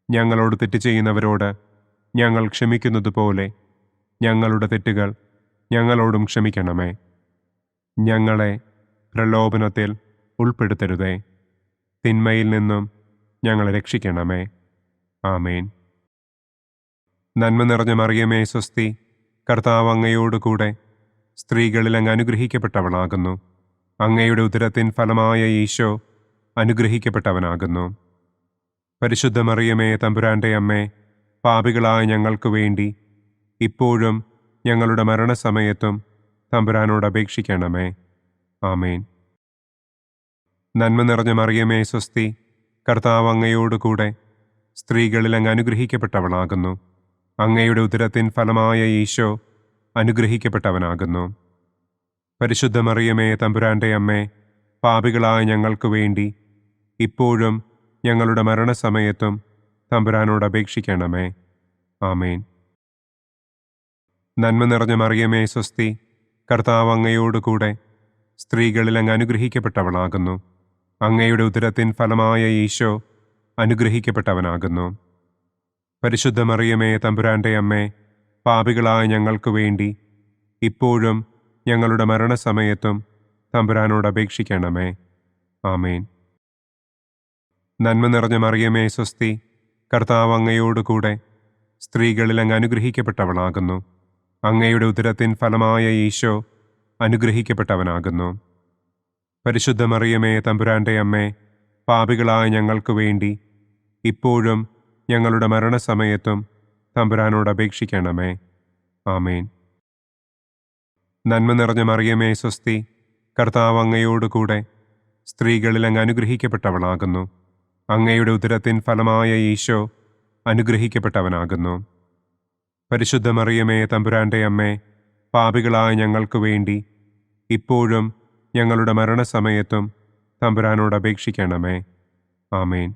ഞങ്ങളോട് തെറ്റ് ചെയ്യുന്നവരോട് ഞങ്ങൾ ക്ഷമിക്കുന്നത് പോലെ ഞങ്ങളുടെ തെറ്റുകൾ ഞങ്ങളോടും ക്ഷമിക്കണമേ. ഞങ്ങളെ പ്രലോഭനത്തിൽ ഉൾപ്പെടുത്തരുതേ. തിന്മയിൽ നിന്നും ഞങ്ങളെ രക്ഷിക്കണമേ. ആമേൻ. നന്മ നിറഞ്ഞ മറിയമേ സ്വസ്തി, കർത്താവ് അങ്ങയോടുകൂടെ സ്ത്രീകളിൽ അങ്ങ് അനുഗ്രഹിക്കപ്പെട്ടവളാകുന്നു. അങ്ങയുടെ ഉദരത്തിൻ ഫലമായ ഈശോ അനുഗ്രഹിക്കപ്പെട്ടവനാകുന്നു. പരിശുദ്ധ മറിയമേ തമ്പുരാന്റെ അമ്മേ, പാപികളായ ഞങ്ങൾക്ക് വേണ്ടി ഇപ്പോഴും ഞങ്ങളുടെ മരണസമയത്തും തമ്പുരാനോട് അപേക്ഷിക്കണമേ. ആമേൻ. നന്മ നിറഞ്ഞ മറിയമേ സ്വസ്തി, കർത്താവ് അങ്ങയോടുകൂടെ സ്ത്രീകളിൽ അങ്ങ് അനുഗ്രഹിക്കപ്പെട്ടവളാകുന്നു. അങ്ങയുടെ ഉദരത്തിൻ ഫലമായ ഈശോ അനുഗ്രഹിക്കപ്പെട്ടവനാകുന്നു. പരിശുദ്ധ മറിയമേ തമ്പുരാന്റെ അമ്മേ, പാപികളായ ഞങ്ങൾക്ക് വേണ്ടി ഇപ്പോഴും ഞങ്ങളുടെ മരണസമയത്തും തമ്പുരാനോട് അപേക്ഷിക്കണമേ. ആമേൻ. നന്മ നിറഞ്ഞ മറിയമേ സ്വസ്തി, കർത്താവ് അങ്ങയോടുകൂടെ സ്ത്രീകളിൽ അങ്ങ് അനുഗ്രഹിക്കപ്പെട്ടവളാകുന്നു. അങ്ങയുടെ ഉദരത്തിൻ ഫലമായ ഈശോ അനുഗ്രഹിക്കപ്പെട്ടവനാകുന്നു. പരിശുദ്ധ മറിയമേ തമ്പുരാന്റെ അമ്മേ, പാപികളായ ഞങ്ങൾക്ക് വേണ്ടി ഇപ്പോഴും ഞങ്ങളുടെ മരണസമയത്തും തമ്പുരാനോട് അപേക്ഷിക്കണമേ. ആമേൻ. നന്മ നിറഞ്ഞ മറിയമേ സ്വസ്തി, കർത്താവ് അങ്ങയോടുകൂടെ സ്ത്രീകളിൽ അങ്ങ് അനുഗ്രഹിക്കപ്പെട്ടവളാകുന്നു. അങ്ങയുടെ ഉദരത്തിൻ ഫലമായ ഈശോ അനുഗ്രഹിക്കപ്പെട്ടവനാകുന്നു. പരിശുദ്ധ മറിയമേ തമ്പുരാന്റെ അമ്മേ, പാപികളായ ഞങ്ങൾക്ക് വേണ്ടി ഇപ്പോഴും ഞങ്ങളുടെ മരണസമയത്തും തമ്പുരാനോട് അപേക്ഷിക്കണമേ. ആമേൻ. നന്മ നിറഞ്ഞ മറിയമേ സ്വസ്തി, കർത്താവ് അങ്ങയോടുകൂടെ സ്ത്രീകളിൽ അങ്ങ് അനുഗ്രഹിക്കപ്പെട്ടവളാകുന്നു. അങ്ങയുടെ ഉദരത്തിൻ ഫലമായ ഈശോ അനുഗ്രഹിക്കപ്പെട്ടവനാകുന്നു. പരിശുദ്ധ മറിയമേ തമ്പുരാന്റെ അമ്മേ, പാപികളായ ഞങ്ങൾക്ക് വേണ്ടി ഇപ്പോഴും ഞങ്ങളുടെ മരണസമയത്തും തമ്പുരാനോട് അപേക്ഷിക്കണമേ. ആമേൻ.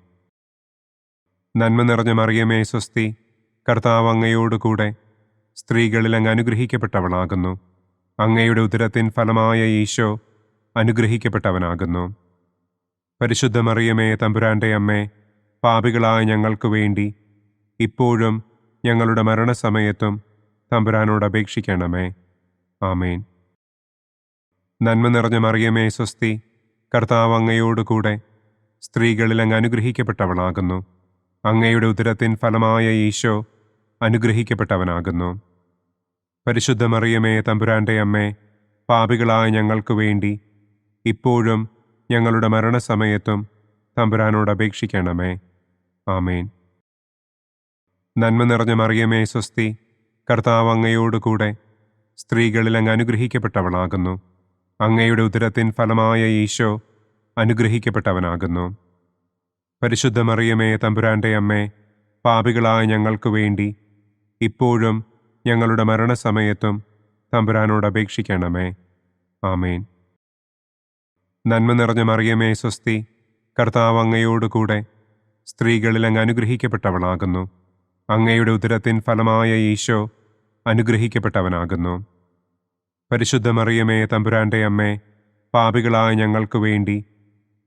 നന്മ നിറഞ്ഞ മറിയമേ സ്വസ്തി, കർത്താവ് അങ്ങയോടുകൂടെ സ്ത്രീകളിൽ അങ്ങ് അനുഗ്രഹിക്കപ്പെട്ടവളാകുന്നു. അങ്ങയുടെ ഉദരത്തിൻ ഫലമായ ഈശോ അനുഗ്രഹിക്കപ്പെട്ടവനാകുന്നു. പരിശുദ്ധ മറിയമേ തമ്പുരാന്റെ അമ്മേ, പാപികളായ ഞങ്ങൾക്ക് വേണ്ടി ഇപ്പോഴും ഞങ്ങളുടെ മരണസമയത്തും തമ്പുരാനോട് അപേക്ഷിക്കണമേ. ആമേൻ. നന്മ നിറഞ്ഞ മറിയമേ സ്വസ്തി, കർത്താവ് അങ്ങയോടുകൂടെ സ്ത്രീകളിൽ അങ്ങ് അനുഗ്രഹിക്കപ്പെട്ടവളാകുന്നു. അങ്ങയുടെ ഉദരത്തിൻ ഫലമായ ഈശോ അനുഗ്രഹിക്കപ്പെട്ടവനാകുന്നു. പരിശുദ്ധ മറിയമേ തമ്പുരാന്റെ അമ്മേ, പാപികളായ ഞങ്ങൾക്ക് വേണ്ടി ഇപ്പോഴും ഞങ്ങളുടെ മരണസമയത്തും തമ്പുരാനോട് അപേക്ഷിക്കണമേ. ആമേൻ. നന്മ നിറഞ്ഞ മറിയമേ സ്വസ്തി, കർത്താവ് അങ്ങയോടുകൂടെ സ്ത്രീകളിൽ അങ്ങ് അനുഗ്രഹിക്കപ്പെട്ടവളാകുന്നു. അങ്ങയുടെ ഉദരത്തിൻ ഫലമായ ഈശോ അനുഗ്രഹിക്കപ്പെട്ടവനാകുന്നു. പരിശുദ്ധ മറിയമേ തമ്പുരാന്റെ അമ്മേ, പാപികളായ ഞങ്ങൾക്ക് വേണ്ടി ഇപ്പോഴും ഞങ്ങളുടെ മരണസമയത്തും തമ്പുരാനോട് അപേക്ഷിക്കണമേ. ആമേൻ. നന്മ നിറഞ്ഞ മറിയമേ സ്വസ്തി, കർത്താവ് അങ്ങയോടുകൂടെ സ്ത്രീകളിൽ അങ്ങ് അനുഗ്രഹിക്കപ്പെട്ടവളാകുന്നു. അങ്ങയുടെ ഉദരത്തിൻ ഫലമായ ഈശോ അനുഗ്രഹിക്കപ്പെട്ടവനാകുന്നു. പരിശുദ്ധ മറിയമേ തമ്പുരാന്റെ അമ്മേ, പാപികളായ ഞങ്ങൾക്ക് വേണ്ടി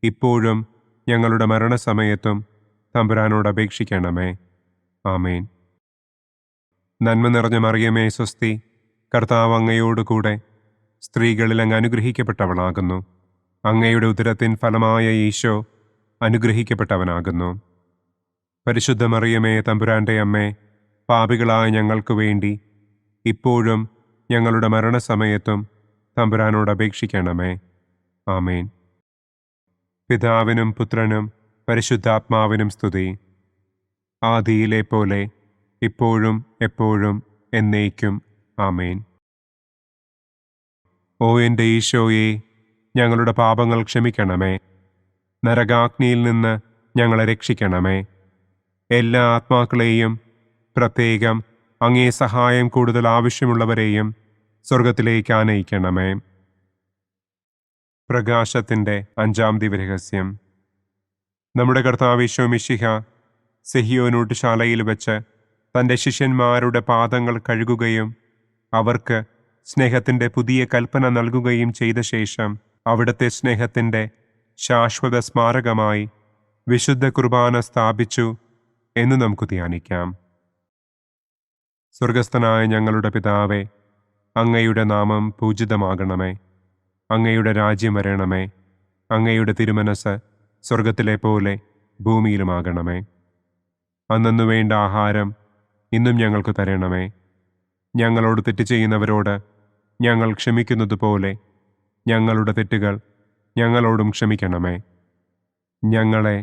ഇപ്പോഴും ഞങ്ങളുടെ മരണസമയത്തും തമ്പുരാനോട് അപേക്ഷിക്കണമേ. ആമേൻ. നന്മ നിറഞ്ഞ മറിയമേ സ്വസ്തി, കർത്താവ് അങ്ങയോടുകൂടെ സ്ത്രീകളിൽ അങ്ങ് അനുഗ്രഹിക്കപ്പെട്ടവളാകുന്നു. അങ്ങയുടെ ഉദരത്തിൻ ഫലമായ ഈശോ അനുഗ്രഹിക്കപ്പെട്ടവനാകുന്നു. പരിശുദ്ധ മറിയമേ തമ്പുരാന്റെ അമ്മേ, പാപികളായ ഞങ്ങൾക്ക് വേണ്ടി ഇപ്പോഴും ഞങ്ങളുടെ മരണസമയത്തും തമ്പുരാനോട് അപേക്ഷിക്കണമേ. ആമേൻ. പിതാവിനും പുത്രനും പരിശുദ്ധാത്മാവിനും സ്തുതി. ആദിയിലെ പോലെ ഇപ്പോഴും എപ്പോഴും എന്നേക്കും. ആമേൻ. ഓ എൻ്റെ ഈശോയെ, ഞങ്ങളുടെ പാപങ്ങൾ ക്ഷമിക്കണമേ. നരകാഗ്നിയിൽ നിന്ന് ഞങ്ങളെ രക്ഷിക്കണമേ. എല്ലാ ആത്മാക്കളെയും, പ്രത്യേകം അങ്ങേ സഹായം കൂടുതൽ ആവശ്യമുള്ളവരെയും സ്വർഗത്തിലേക്ക് ആനയിക്കണമേ. പ്രകാശത്തിൻ്റെ 5-ാം ദിവ്യരഹസ്യം. നമ്മുടെ കർത്താവ് ഈശോ മിശിഹ സെഹിയോനൂട്ടുശാലയിൽ വെച്ച് തൻ്റെ ശിഷ്യന്മാരുടെ പാദങ്ങൾ കഴുകുകയും അവർക്ക് സ്നേഹത്തിൻ്റെ പുതിയ കൽപ്പന നൽകുകയും ചെയ്ത ശേഷം അവിടുത്തെ സ്നേഹത്തിൻ്റെ ശാശ്വത സ്മാരകമായി വിശുദ്ധ കുർബാന സ്ഥാപിച്ചു എന്ന് നമുക്ക് ധ്യാനിക്കാം. സ്വർഗസ്ഥനായ ഞങ്ങളുടെ പിതാവേ, അങ്ങയുടെ നാമം പൂജിതമാകണമേ. അങ്ങയുടെ രാജ്യം വരണമേ. അങ്ങയുടെ തിരുമനസ് സ്വർഗത്തിലെ പോലെ ഭൂമിയിലുമാകണമേ. അന്നന്നു വേണ്ട ആഹാരം ഇന്നും ഞങ്ങൾക്ക് തരണമേ. ഞങ്ങളോട് തെറ്റ് ചെയ്യുന്നവരോട് ഞങ്ങൾ ക്ഷമിക്കുന്നത് പോലെ ഞങ്ങളുടെ തെറ്റുകൾ ഞങ്ങളോടും ക്ഷമിക്കണമേ. ഞങ്ങളെ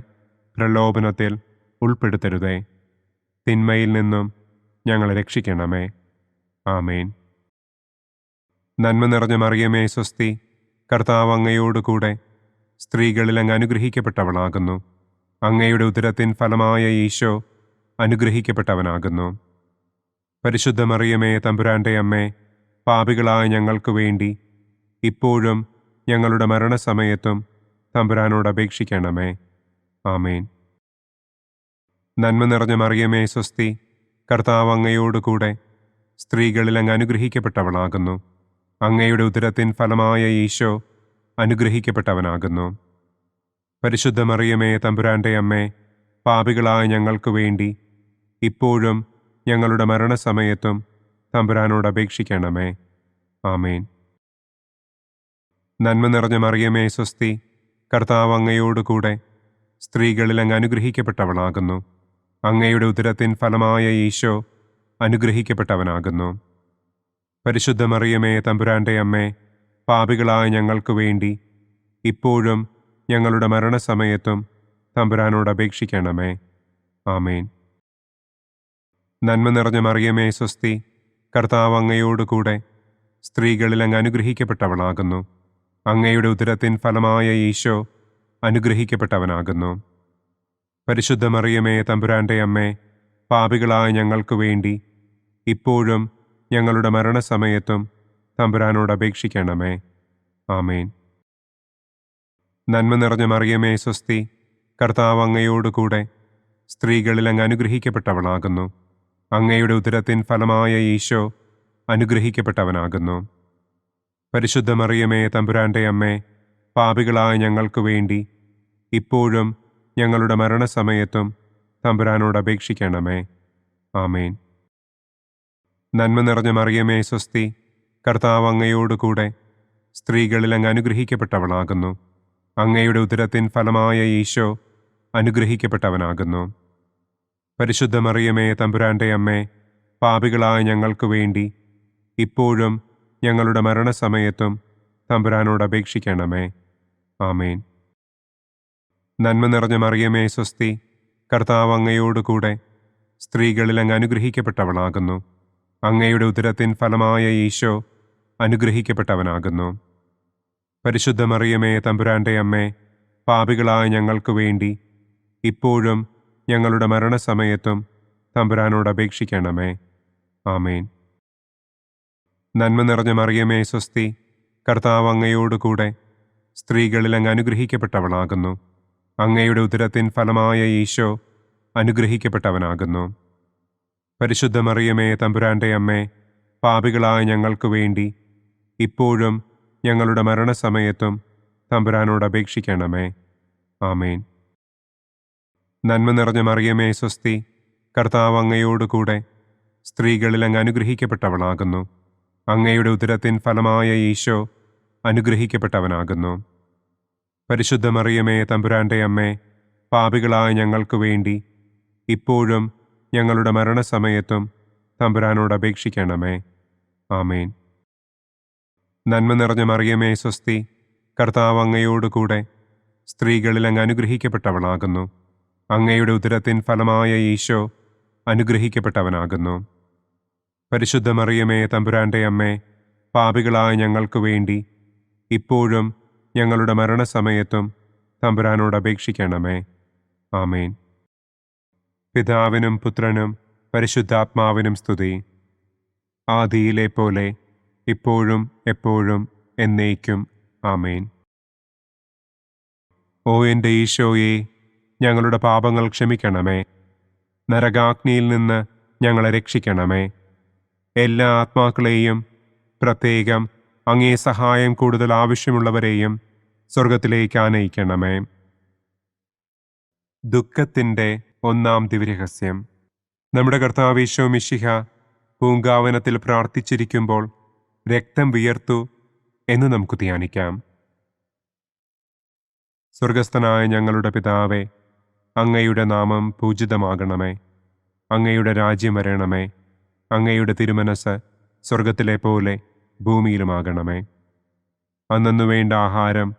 പ്രലോഭനത്തിൽ ഉൾപ്പെടുത്തരുതേ. തിന്മയിൽ നിന്നും ഞങ്ങളെ രക്ഷിക്കണമേ. ആമേൻ. നന്മ നിറഞ്ഞ മറിയമേ സ്വസ്തി, കർത്താവ് അങ്ങയോടുകൂടെ സ്ത്രീകളിൽ അങ്ങ് അനുഗ്രഹിക്കപ്പെട്ടവളാകുന്നു. അങ്ങയുടെ ഉദരത്തിൻ ഫലമായ ഈശോ അനുഗ്രഹിക്കപ്പെട്ടവനാകുന്നു. പരിശുദ്ധ മറിയമേ തമ്പുരാന്റെ അമ്മേ, പാപികളായ ഞങ്ങൾക്ക് വേണ്ടി ഇപ്പോഴും ഞങ്ങളുടെ മരണസമയത്തും തമ്പുരാനോട് അപേക്ഷിക്കണമേ. ആമേൻ. നന്മ നിറഞ്ഞ മറിയമേ സ്വസ്തി, കർത്താവ് അങ്ങയോടുകൂടെ സ്ത്രീകളിൽ അങ്ങ് അനുഗ്രഹിക്കപ്പെട്ടവളാകുന്നു. അങ്ങയുടെ ഉദരത്തിൻ ഫലമായ ഈശോ അനുഗ്രഹിക്കപ്പെട്ടവനാകുന്നു. പരിശുദ്ധ മറിയമേ തമ്പുരാന്റെ അമ്മേ, പാപികളായ ഞങ്ങൾക്ക് വേണ്ടി ഇപ്പോഴും ഞങ്ങളുടെ മരണസമയത്തും തമ്പുരാനോട് അപേക്ഷിക്കണമേ. ആമേൻ. നന്മ നിറഞ്ഞ മറിയമേ സ്വസ്തി, കർത്താവ് അങ്ങയോടുകൂടെ സ്ത്രീകളിൽ അങ്ങ് അനുഗ്രഹിക്കപ്പെട്ടവളാകുന്നു. അങ്ങയുടെ ഉദരത്തിൻ ഫലമായ ഈശോ അനുഗ്രഹിക്കപ്പെട്ടവനാകുന്നു. പരിശുദ്ധ മറിയമേ തമ്പുരാന്റെ അമ്മേ, പാപികളായ ഞങ്ങൾക്ക് വേണ്ടി ഇപ്പോഴും ഞങ്ങളുടെ മരണസമയത്തും തമ്പുരാനോട് അപേക്ഷിക്കണമേ. ആമേൻ. നന്മ നിറഞ്ഞ മറിയമേ സ്വസ്തി, കർത്താവ് അങ്ങയോടുകൂടെ സ്ത്രീകളിൽ അങ്ങ് അനുഗ്രഹിക്കപ്പെട്ടവളാകുന്നു. അങ്ങയുടെ ഉദരത്തിൻ ഫലമായ ഈശോ അനുഗ്രഹിക്കപ്പെട്ടവനാകുന്നു. പരിശുദ്ധ മറിയമേ തമ്പുരാന്റെ അമ്മേ, പാപികളായ ഞങ്ങൾക്ക് വേണ്ടി ഇപ്പോഴും ഞങ്ങളുടെ മരണസമയത്തും തമ്പുരാനോട് അപേക്ഷിക്കണമേ. ആമേൻ. നന്മ നിറഞ്ഞ മറിയമേ സ്വസ്തി, കർത്താവ് അങ്ങയോടുകൂടെ സ്ത്രീകളിൽ അങ്ങ് അനുഗ്രഹിക്കപ്പെട്ടവളാകുന്നു. അങ്ങയുടെ ഉദരത്തിൻ ഫലമായ ഈശോ അനുഗ്രഹിക്കപ്പെട്ടവനാകുന്നു. പരിശുദ്ധ മറിയമേ തമ്പുരാന്റെ അമ്മേ, പാപികളായ ഞങ്ങൾക്ക് വേണ്ടി ഇപ്പോഴും ഞങ്ങളുടെ മരണസമയത്തും തമ്പുരാനോട് അപേക്ഷിക്കണമേ. ആമേൻ. നന്മ നിറഞ്ഞ മറിയമേ സ്വസ്തി, കർത്താവ് അങ്ങയോടുകൂടെ സ്ത്രീകളിൽ അങ്ങ് അനുഗ്രഹിക്കപ്പെട്ടവളാകുന്നു. അങ്ങയുടെ ഉദരത്തിൻ ഫലമായ ഈശോ അനുഗ്രഹിക്കപ്പെട്ടവനാകുന്നു. പരിശുദ്ധ മറിയമേ തമ്പുരാന്റെ അമ്മേ, പാപികളായ ഞങ്ങൾക്ക് വേണ്ടി ഇപ്പോഴും ഞങ്ങളുടെ മരണസമയത്തും തമ്പുരാനോട് അപേക്ഷിക്കണമേ. ആമേൻ. നന്മ നിറഞ്ഞ മറിയമേ സ്വസ്തി, കർത്താവ് അങ്ങയോട് കൂടെ സ്ത്രീകളിൽ അങ്ങ് അനുഗ്രഹിക്കപ്പെട്ടവളാകുന്നു. അങ്ങയുടെ ഉദരത്തിൻ ഫലമായ ഈശോ അനുഗ്രഹിക്കപ്പെട്ടവനാകുന്നു. പരിശുദ്ധ മറിയമേ തമ്പുരാൻ്റെ അമ്മേ, പാപികളായ ഞങ്ങൾക്ക് വേണ്ടി ഇപ്പോഴും ഞങ്ങളുടെ മരണസമയത്തും തമ്പുരാനോട് അപേക്ഷിക്കണമേ. ആമേൻ. നന്മ നിറഞ്ഞ മറിയമേ സ്വസ്തി, കർത്താവ് അങ്ങയോട് കൂടെ സ്ത്രീകളിൽ അങ്ങ് അനുഗ്രഹിക്കപ്പെട്ടവളാകുന്നു. അങ്ങയുടെ ഉദരത്തിൻ ഫലമായ ഈശോ അനുഗ്രഹിക്കപ്പെട്ടവനാകുന്നു. പരിശുദ്ധ മറിയമേ തമ്പുരാൻ്റെ അമ്മേ, പാപികളായ ഞങ്ങൾക്ക് വേണ്ടി ഇപ്പോഴും ഞങ്ങളുടെ മരണസമയത്തും തമ്പുരാനോട് അപേക്ഷിക്കണമേ. ആമേൻ. നന്മ നിറഞ്ഞ മറിയമേ സ്വസ്തി, കർത്താവ് അങ്ങയോട് കൂടെ സ്ത്രീകളിൽ അങ്ങ് അനുഗ്രഹിക്കപ്പെട്ടവളാകുന്നു. അങ്ങയുടെ ഉദരത്തിൻ ഫലമായ ഈശോ അനുഗ്രഹിക്കപ്പെട്ടവനാകുന്നു. പരിശുദ്ധ മറിയമേ തമ്പുരാൻ്റെ അമ്മേ, പാപികളായ ഞങ്ങൾക്ക് വേണ്ടി ഇപ്പോഴും ഞങ്ങളുടെ മരണസമയത്തും തമ്പുരാനോട് അപേക്ഷിക്കണമേ. ആമേൻ. നന്മ നിറഞ്ഞ മറിയമേ സ്വസ്തി, കർത്താവ് അങ്ങയോട് കൂടെ സ്ത്രീകളിൽ അങ്ങ് അനുഗ്രഹിക്കപ്പെട്ടവളാകുന്നു. അങ്ങയുടെ ഉദരത്തിൻ ഫലമായ ഈശോ അനുഗ്രഹിക്കപ്പെട്ടവനാകുന്നു. പരിശുദ്ധ മറിയമേ തമ്പുരാൻ്റെ അമ്മേ, പാപികളായ ഞങ്ങൾക്ക് വേണ്ടി ഇപ്പോഴും ഞങ്ങളുടെ മരണസമയത്തും തമ്പുരാനോട് അപേക്ഷിക്കണമേ. ആമേൻ. പിതാവിനും പുത്രനും പരിശുദ്ധാത്മാവിനും സ്തുതി. ആദിയിലെ പോലെ ഇപ്പോഴും എപ്പോഴും എന്നേക്കും. ആമേൻ. ഓ എൻ്റെ ഈശോയെ, ഞങ്ങളുടെ പാപങ്ങൾ ക്ഷമിക്കണമേ. നരകാഗ്നിയിൽ നിന്ന് ഞങ്ങളെ രക്ഷിക്കണമേ. എല്ലാ ആത്മാക്കളെയും, പ്രത്യേകം അങ്ങേ സഹായം കൂടുതൽ ആവശ്യമുള്ളവരെയും സ്വർഗത്തിലേക്ക് ആനയിക്കണമേ. ദുഃഖത്തിൻ്റെ ഒന്നാം ദിവ്യരഹസ്യം. നമ്മുടെ കർത്താവ് ഈശോ മിശിഹ പൂങ്കാവനത്തിൽ പ്രാർത്ഥിച്ചിരിക്കുമ്പോൾ രക്തം വിയർത്തു എന്ന് നമുക്ക് ധ്യാനിക്കാം. സ്വർഗസ്ഥനായ ഞങ്ങളുടെ പിതാവേ, അങ്ങയുടെ നാമം പൂജിതമാകണമേ. അങ്ങയുടെ രാജ്യം വരണമേ. അങ്ങയുടെ തിരുമനസ് സ്വർഗത്തിലെ പോലെ ഭൂമിയിലുമാകണമേ. അന്നു വേണ്ട ആഹാരം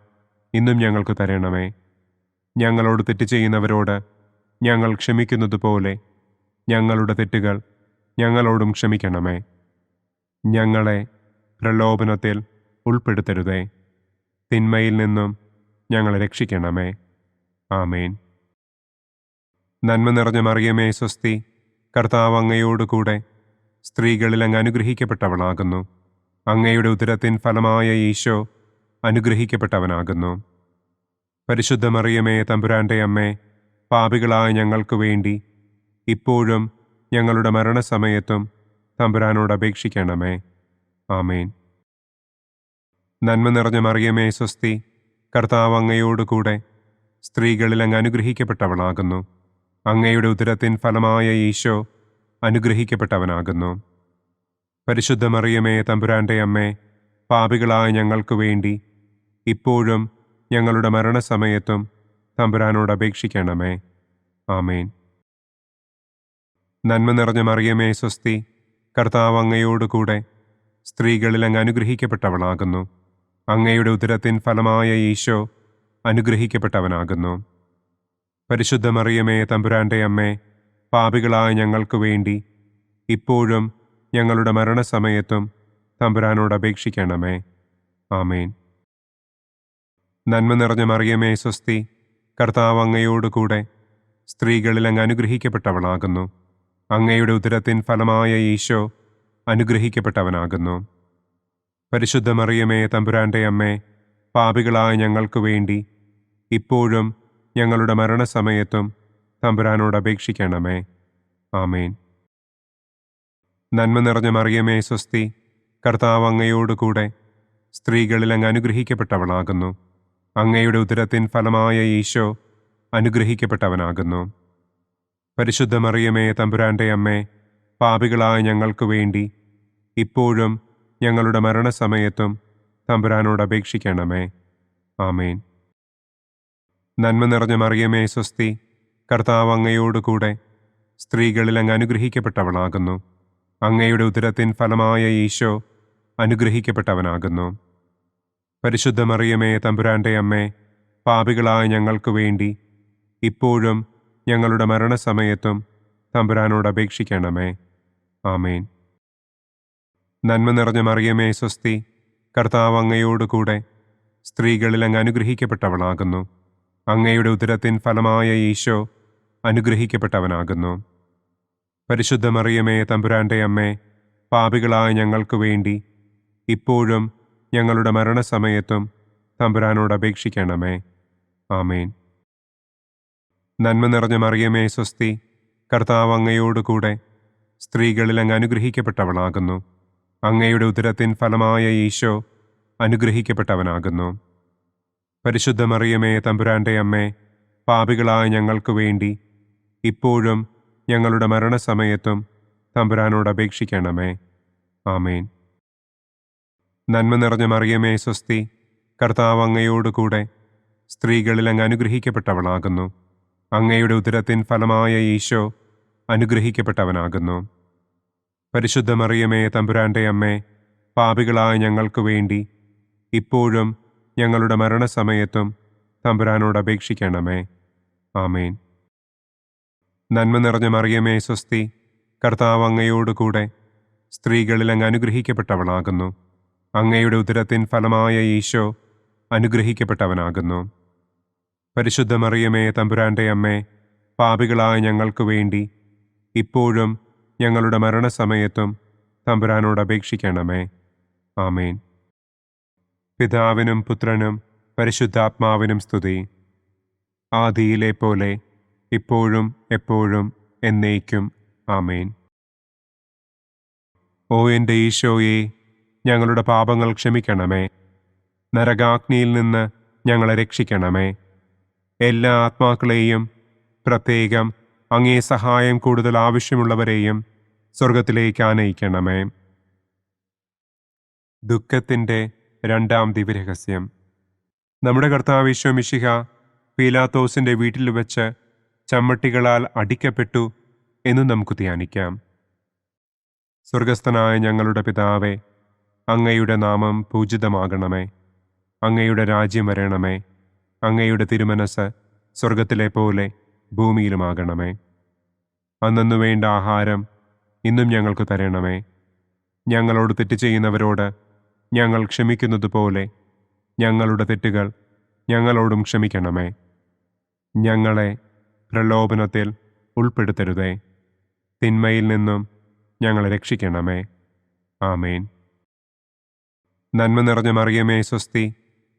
ഇന്നും ഞങ്ങൾക്ക് തരണമേ. ഞങ്ങളോട് തെറ്റ് ചെയ്യുന്നവരോട് ഞങ്ങൾ ക്ഷമിക്കുന്നതുപോലെ ഞങ്ങളുടെ തെറ്റുകൾ ഞങ്ങളോടും ക്ഷമിക്കണമേ. ഞങ്ങളെ പ്രലോഭനത്തിൽ ഉൾപ്പെടുത്തരുതേ. തിന്മയിൽ നിന്നും ഞങ്ങളെ രക്ഷിക്കണമേ. ആമേൻ. നന്മ നിറഞ്ഞ മറിയമേ സ്വസ്തി, കർത്താവ് അങ്ങയോട് കൂടെ സ്ത്രീകളിൽ അങ്ങ് അനുഗ്രഹിക്കപ്പെട്ടവളാകുന്നു. അങ്ങയുടെ ഉദരത്തിൻ ഫലമായ ഈശോ അനുഗ്രഹിക്കപ്പെട്ടവനാകുന്നു. പരിശുദ്ധ മറിയമേ തമ്പുരാൻ്റെ അമ്മേ, പാപികളായ ഞങ്ങൾക്ക് വേണ്ടി ഇപ്പോഴും ഞങ്ങളുടെ മരണസമയത്തും തമ്പുരാനോട് അപേക്ഷിക്കണമേ. ആമേൻ. നന്മ നിറഞ്ഞ മറിയമേ സ്വസ്തി, കർത്താവ് അങ്ങയോട് കൂടെ സ്ത്രീകളിൽ അങ്ങ് അനുഗ്രഹിക്കപ്പെട്ടവളാകുന്നു. അങ്ങയുടെ ഉദരത്തിൻ ഫലമായ ഈശോ അനുഗ്രഹിക്കപ്പെട്ടവനാകുന്നു. പരിശുദ്ധ മറിയമേ തമ്പുരാൻ്റെ അമ്മേ, പാപികളായ ഞങ്ങൾക്ക് വേണ്ടി ഇപ്പോഴും ഞങ്ങളുടെ മരണസമയത്തും തമ്പുരാനോട് അപേക്ഷിക്കണമേ. ആമേൻ. നന്മ നിറഞ്ഞ മറിയമേ സ്വസ്തി, കർത്താവ് അങ്ങയോട് കൂടെ സ്ത്രീകളിൽ അങ്ങ് അനുഗ്രഹിക്കപ്പെട്ടവളാകുന്നു. അങ്ങയുടെ ഉദരത്തിൻ ഫലമായ ഈശോ അനുഗ്രഹിക്കപ്പെട്ടവനാകുന്നു. പരിശുദ്ധ മറിയമേ തമ്പുരാൻ്റെ അമ്മേ, പാപികളായ ഞങ്ങൾക്ക് വേണ്ടി ഇപ്പോഴും ഞങ്ങളുടെ മരണസമയത്തും തമ്പുരാനോട് അപേക്ഷിക്കണമേ. ആമേൻ. നന്മ നിറഞ്ഞ മറിയമേ സ്വസ്തി, കർത്താവ് അങ്ങയോട് കൂടെ സ്ത്രീകളിൽ അങ്ങ് അനുഗ്രഹിക്കപ്പെട്ടവളാകുന്നു. അങ്ങയുടെ ഉദരത്തിൻ ഫലമായ ഈശോ അനുഗ്രഹിക്കപ്പെട്ടവനാകുന്നു. പരിശുദ്ധ മറിയമേ തമ്പുരാൻ്റെ അമ്മേ, പാപികളായ ഞങ്ങൾക്ക് വേണ്ടി ഇപ്പോഴും ഞങ്ങളുടെ മരണസമയത്തും തമ്പുരാനോട് അപേക്ഷിക്കണമേ. ആമേൻ. നന്മ നിറഞ്ഞ മറിയമേ സ്വസ്തി, കർത്താവ് അങ്ങയോട് കൂടെ സ്ത്രീകളിൽ അങ്ങ് അനുഗ്രഹിക്കപ്പെട്ടവളാകുന്നു. അങ്ങയുടെ ഉദരത്തിൻ ഫലമായ ഈശോ അനുഗ്രഹിക്കപ്പെട്ടവനാകുന്നു. പരിശുദ്ധ മറിയമേ തമ്പുരാൻ്റെ അമ്മേ, പാപികളായ ഞങ്ങൾക്ക് വേണ്ടി ഇപ്പോഴും ഞങ്ങളുടെ മരണസമയത്തും തമ്പുരാനോട് അപേക്ഷിക്കണമേ. ആമേൻ. നന്മ നിറഞ്ഞ മറിയമേ സ്വസ്തി, കർത്താവ് അങ്ങയോട് കൂടെ സ്ത്രീകളിൽ അങ്ങ് അനുഗ്രഹിക്കപ്പെട്ടവളാകുന്നു. അങ്ങയുടെ ഉദരത്തിൻ ഫലമായ ഈശോ അനുഗ്രഹിക്കപ്പെട്ടവനാകുന്നു. പരിശുദ്ധ മറിയമേ, തമ്പുരാന്റെ അമ്മേ, പാപികളായ ഞങ്ങൾക്ക് വേണ്ടി ഇപ്പോഴും ഞങ്ങളുടെ മരണസമയത്തും തമ്പുരാനോട് അപേക്ഷിക്കണമേ. ആമേൻ. നന്മ നിറഞ്ഞ മറിയമേ, സ്വസ്തി, കർത്താവ് അങ്ങയോടുകൂടെ സ്ത്രീകളിൽ അങ്ങ് അനുഗ്രഹിക്കപ്പെട്ടവളാകുന്നു. അങ്ങയുടെ ഉദരത്തിൻ ഫലമായ ഈശോ അനുഗ്രഹിക്കപ്പെട്ടവനാകുന്നു. പരിശുദ്ധ മറിയമേ, തമ്പുരാന്റെ അമ്മേ, പാപികളായ ഞങ്ങൾക്ക് വേണ്ടി ഇപ്പോഴും ഞങ്ങളുടെ മരണസമയത്തും തമ്പുരാനോട് അപേക്ഷിക്കണമേ. ആമേൻ. നന്മ നിറഞ്ഞ മറിയമേ, സ്വസ്തി, കർത്താവ് അങ്ങയോടുകൂടെ സ്ത്രീകളിൽ അങ്ങ് അനുഗ്രഹിക്കപ്പെട്ടവളാകുന്നു. അങ്ങയുടെ ഉദരത്തിൻ ഫലമായ ഈശോ അനുഗ്രഹിക്കപ്പെട്ടവനാകുന്നു. പരിശുദ്ധ മറിയമേ, തമ്പുരാന്റെ അമ്മേ, പാപികളായ ഞങ്ങൾക്ക് വേണ്ടി ഇപ്പോഴും ഞങ്ങളുടെ മരണസമയത്തും തമ്പുരാനോട് അപേക്ഷിക്കണമേ. ആമേൻ. നന്മ നിറഞ്ഞ മറിയമേ, സ്വസ്തി, കർത്താവ് അങ്ങയോടുകൂടെ സ്ത്രീകളിൽ അങ്ങ് അനുഗ്രഹിക്കപ്പെട്ടവളാകുന്നു. അങ്ങയുടെ ഉദരത്തിൻ ഫലമായ ഈശോ അനുഗ്രഹിക്കപ്പെട്ടവനാകുന്നു. പരിശുദ്ധ മറിയമേ, തമ്പുരാന്റെ അമ്മേ, പാപികളായ ഞങ്ങൾക്ക് വേണ്ടി ഇപ്പോഴും ഞങ്ങളുടെ മരണസമയത്തും തമ്പുരാനോട് അപേക്ഷിക്കണമേ. ആമേൻ. നന്മ നിറഞ്ഞ മറിയമേ, സ്വസ്തി, കർത്താവ് അങ്ങയോടുകൂടെ സ്ത്രീകളിൽ അങ്ങ് അനുഗ്രഹിക്കപ്പെട്ടവളാകുന്നു. അങ്ങയുടെ ഉദരത്തിൻ ഫലമായ ഈശോ അനുഗ്രഹിക്കപ്പെട്ടവനാകുന്നു. പരിശുദ്ധ മറിയമേ, തമ്പുരാന്റെ അമ്മേ, പാപികളായ ഞങ്ങൾക്ക് വേണ്ടി ഇപ്പോഴും ഞങ്ങളുടെ മരണസമയത്തും തമ്പുരാനോട് അപേക്ഷിക്കണമേ. ആമേൻ. പിതാവിനും പുത്രനും പരിശുദ്ധാത്മാവിനും സ്തുതി. ആദിയിലെ പോലെ ഇപ്പോഴും എപ്പോഴും എന്നേക്കും. ആമേൻ. ഓ എൻ്റെ ഈശോയെ, ഞങ്ങളുടെ പാപങ്ങൾ ക്ഷമിക്കണമേ. നരകാഗ്നിയിൽ നിന്ന് ഞങ്ങളെ രക്ഷിക്കണമേ. എല്ലാ ആത്മാക്കളെയും, പ്രത്യേകം അങ്ങേ സഹായം കൂടുതൽ ആവശ്യമുള്ളവരെയും സ്വർഗത്തിലേക്ക് ആനയിക്കണമേ. ദുഃഖത്തിൻ്റെ രണ്ടാം ദിവ്യരഹസ്യം. നമ്മുടെ കർത്താവ് ഈശോ മിശിഹ പീലാത്തോസിൻ്റെ വീട്ടിൽ വെച്ച് ചമ്മട്ടികളാൽ അടിക്കപ്പെട്ടു എന്ന് നമുക്ക് ധ്യാനിക്കാം. സ്വർഗസ്ഥനായ ഞങ്ങളുടെ പിതാവേ, അങ്ങയുടെ നാമം പൂജിതമാകണമേ. അങ്ങയുടെ രാജ്യം വരണമേ. അങ്ങയുടെ തിരുമനസ് സ്വർഗത്തിലെ പോലെ ഭൂമിയിലുമാകണമേ. അന്നന്നു വേണ്ട ആഹാരം ഇന്നും ഞങ്ങൾക്ക് തരണമേ. ഞങ്ങളോട് തെറ്റ് ചെയ്യുന്നവരോട് ഞങ്ങൾ ക്ഷമിക്കുന്നത് പോലെ ഞങ്ങളുടെ തെറ്റുകൾ ഞങ്ങളോടും ക്ഷമിക്കണമേ. ഞങ്ങളെ പ്രലോഭനത്തിൽ ഉൾപ്പെടുത്തരുതേ. തിന്മയിൽ നിന്നും ഞങ്ങളെ രക്ഷിക്കണമേ. ആമേൻ. നന്മ നിറഞ്ഞ മറിയമേ, സ്വസ്തി,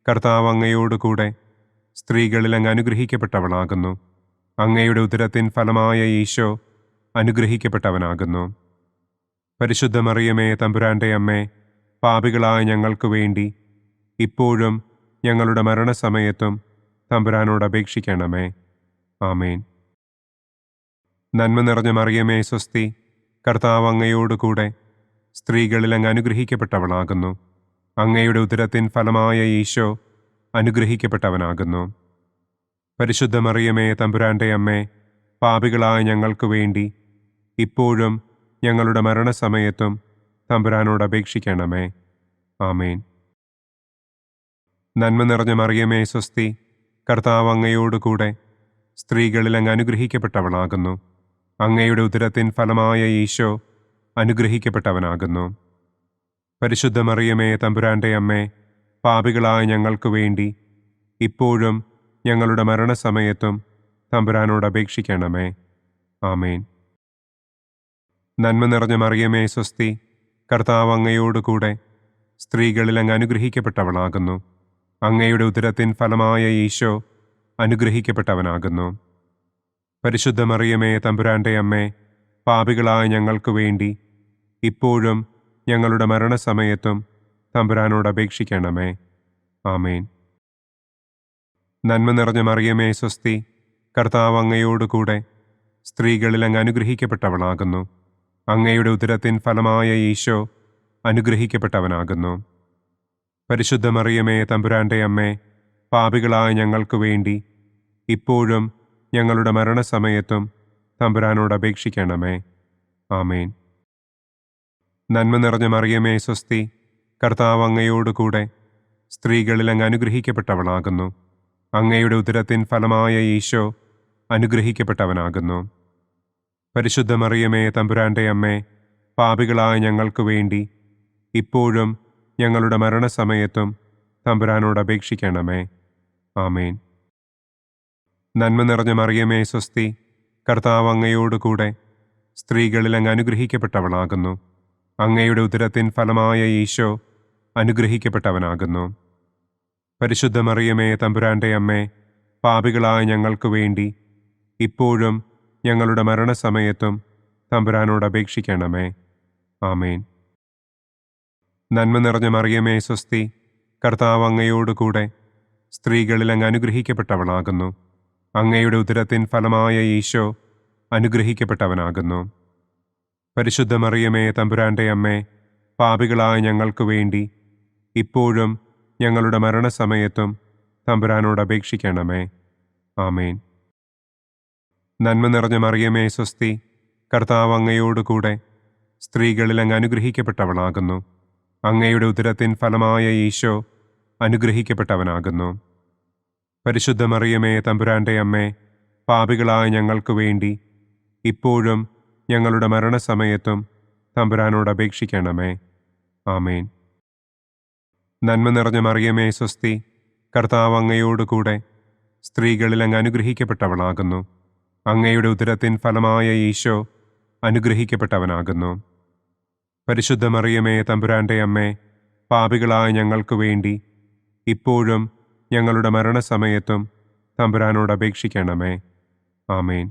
കർത്താവ് അങ്ങയോടുകൂടെ സ്ത്രീകളിൽ അങ്ങ് അനുഗ്രഹിക്കപ്പെട്ടവളാകുന്നു. അങ്ങയുടെ ഉദരത്തിൻ ഫലമായ ഈശോ അനുഗ്രഹിക്കപ്പെട്ടവനാകുന്നു. പരിശുദ്ധ മറിയമേ, തമ്പുരാന്റെ അമ്മേ, പാപികളായ ഞങ്ങൾക്ക് വേണ്ടി ഇപ്പോഴും ഞങ്ങളുടെ മരണസമയത്തും തമ്പുരാനോട് അപേക്ഷിക്കണമേ. ആമേൻ. നന്മ നിറഞ്ഞ മറിയമേ, സ്വസ്തി, കർത്താവ് അങ്ങയോടുകൂടെ സ്ത്രീകളിൽ അങ്ങ് അനുഗ്രഹിക്കപ്പെട്ടവളാകുന്നു. അങ്ങയുടെ ഉദരത്തിൻ ഫലമായ ഈശോ അനുഗ്രഹിക്കപ്പെട്ടവനാകുന്നു. പരിശുദ്ധ മറിയമേ, തമ്പുരാന്റെ അമ്മേ, പാപികളായ ഞങ്ങൾക്ക് വേണ്ടി ഇപ്പോഴും ഞങ്ങളുടെ മരണസമയത്തും തമ്പുരാനോട് അപേക്ഷിക്കണമേ. ആമേൻ. നന്മ നിറഞ്ഞ മറിയമേ, സ്വസ്തി, കർത്താവ് അങ്ങയോടുകൂടെ സ്ത്രീകളിൽ അങ്ങ് അനുഗ്രഹിക്കപ്പെട്ടവളാകുന്നു. അങ്ങയുടെ ഉദരത്തിൻ ഫലമായ ഈശോ അനുഗ്രഹിക്കപ്പെട്ടവനാകുന്നു. പരിശുദ്ധ മറിയമേ, തമ്പുരാന്റെ അമ്മേ, പാപികളായ ഞങ്ങൾക്ക് വേണ്ടി ഇപ്പോഴും ഞങ്ങളുടെ മരണസമയത്തും തമ്പുരാനോട് അപേക്ഷിക്കണമേ. ആമേൻ. നന്മ നിറഞ്ഞ മറിയമേ, സ്വസ്തി, കർത്താവ് അങ്ങയോടുകൂടെ സ്ത്രീകളിൽ അങ്ങ് അനുഗ്രഹിക്കപ്പെട്ടവളാകുന്നു. അങ്ങയുടെ ഉദരത്തിൻ ഫലമായ ഈശോ അനുഗ്രഹിക്കപ്പെട്ടവനാകുന്നു. പരിശുദ്ധ മറിയമേ, തമ്പുരാന്റെ അമ്മേ, പാപികളായ ഞങ്ങൾക്ക് വേണ്ടി ഇപ്പോഴും ഞങ്ങളുടെ മരണസമയത്തും തമ്പുരാനോട് അപേക്ഷിക്കണമേ. ആമേൻ. നന്മ നിറഞ്ഞ മറിയമേ, സ്വസ്തി, കർത്താവ് അങ്ങയോടുകൂടെ സ്ത്രീകളിൽ അങ്ങ് അനുഗ്രഹിക്കപ്പെട്ടവളാകുന്നു. അങ്ങയുടെ ഉദരത്തിൻ ഫലമായ ഈശോ അനുഗ്രഹിക്കപ്പെട്ടവനാകുന്നു. പരിശുദ്ധ മറിയമേ, തമ്പുരാന്റെ അമ്മേ, പാപികളായ ഞങ്ങൾക്ക് വേണ്ടി ഇപ്പോഴും ഞങ്ങളുടെ മരണസമയത്തും തമ്പുരാനോട് അപേക്ഷിക്കണമേ. ആമേൻ. നന്മ നിറഞ്ഞ മറിയമേ സ്വസ്തി, കർത്താവ് അങ്ങയോടുകൂടെ സ്ത്രീകളിൽ അങ്ങ് അനുഗ്രഹിക്കപ്പെട്ടവളാകുന്നു. അങ്ങയുടെ ഉദരത്തിൻ ഫലമായ ഈശോ അനുഗ്രഹിക്കപ്പെട്ടവനാകുന്നു. പരിശുദ്ധ മറിയമേ തമ്പുരാന്റെ അമ്മേ, പാപികളായ ഞങ്ങൾക്ക് വേണ്ടി ഇപ്പോഴും ഞങ്ങളുടെ മരണസമയത്തും തമ്പുരാനോട് അപേക്ഷിക്കണമേ. ആമേൻ. നന്മ നിറഞ്ഞ മറിയമേ സ്വസ്തി, കർത്താവ് അങ്ങയോടുകൂടെ സ്ത്രീകളിൽ അങ്ങ് അനുഗ്രഹിക്കപ്പെട്ടവളാകുന്നു. അങ്ങയുടെ ഉദരത്തിൻ ഫലമായ ഈശോ അനുഗ്രഹിക്കപ്പെട്ടവനാകുന്നു. പരിശുദ്ധ മറിയമേ തമ്പുരാന്റെ അമ്മേ, പാപികളായ ഞങ്ങൾക്ക് വേണ്ടി ഇപ്പോഴും ഞങ്ങളുടെ മരണസമയത്തും തമ്പുരാനോട് അപേക്ഷിക്കണമേ. ആമേൻ. നന്മ നിറഞ്ഞ മറിയമേ സ്വസ്തി, കർത്താവ് അങ്ങയോടുകൂടെ സ്ത്രീകളിൽ അങ്ങ് അനുഗ്രഹിക്കപ്പെട്ടവളാകുന്നു. അങ്ങയുടെ ഉദരത്തിൻ ഫലമായ ഈശോ അനുഗ്രഹിക്കപ്പെട്ടവനാകുന്നു. പരിശുദ്ധ മറിയമേ തമ്പുരാന്റെ അമ്മേ, പാപികളായ ഞങ്ങൾക്ക് വേണ്ടി ഇപ്പോഴും ഞങ്ങളുടെ മരണസമയത്തും തമ്പുരാനോട് അപേക്ഷിക്കണമേ. ആമേൻ. നന്മ നിറഞ്ഞ മറിയമേ സ്വസ്തി, കർത്താവ് അങ്ങയോടുകൂടെ സ്ത്രീകളിൽ അങ്ങ് അനുഗ്രഹിക്കപ്പെട്ടവളാകുന്നു. അങ്ങയുടെ ഉദരത്തിൻ ഫലമായ ഈശോ അനുഗ്രഹിക്കപ്പെട്ടവനാകുന്നു. പരിശുദ്ധ മറിയമേ തമ്പുരാന്റെ അമ്മേ, പാപികളായ ഞങ്ങൾക്ക് വേണ്ടി ഇപ്പോഴും ഞങ്ങളുടെ മരണസമയത്തും തമ്പുരാനോട് അപേക്ഷിക്കണമേ. ആമേൻ. നന്മ നിറഞ്ഞ മറിയമേ സ്വസ്തി, കർത്താവ് അങ്ങയോടുകൂടെ സ്ത്രീകളിൽ അങ്ങ് അനുഗ്രഹിക്കപ്പെട്ടവളാകുന്നു. അങ്ങയുടെ ഉദരത്തിൻ ഫലമായ ഈശോ അനുഗ്രഹിക്കപ്പെട്ടവനാകുന്നു. പരിശുദ്ധ മറിയമേ തമ്പുരാന്റെ അമ്മേ, പാപികളായ ഞങ്ങൾക്ക് വേണ്ടി ഇപ്പോഴും ഞങ്ങളുടെ മരണസമയത്തും തമ്പുരാനോട് അപേക്ഷിക്കണമേ. ആമേൻ.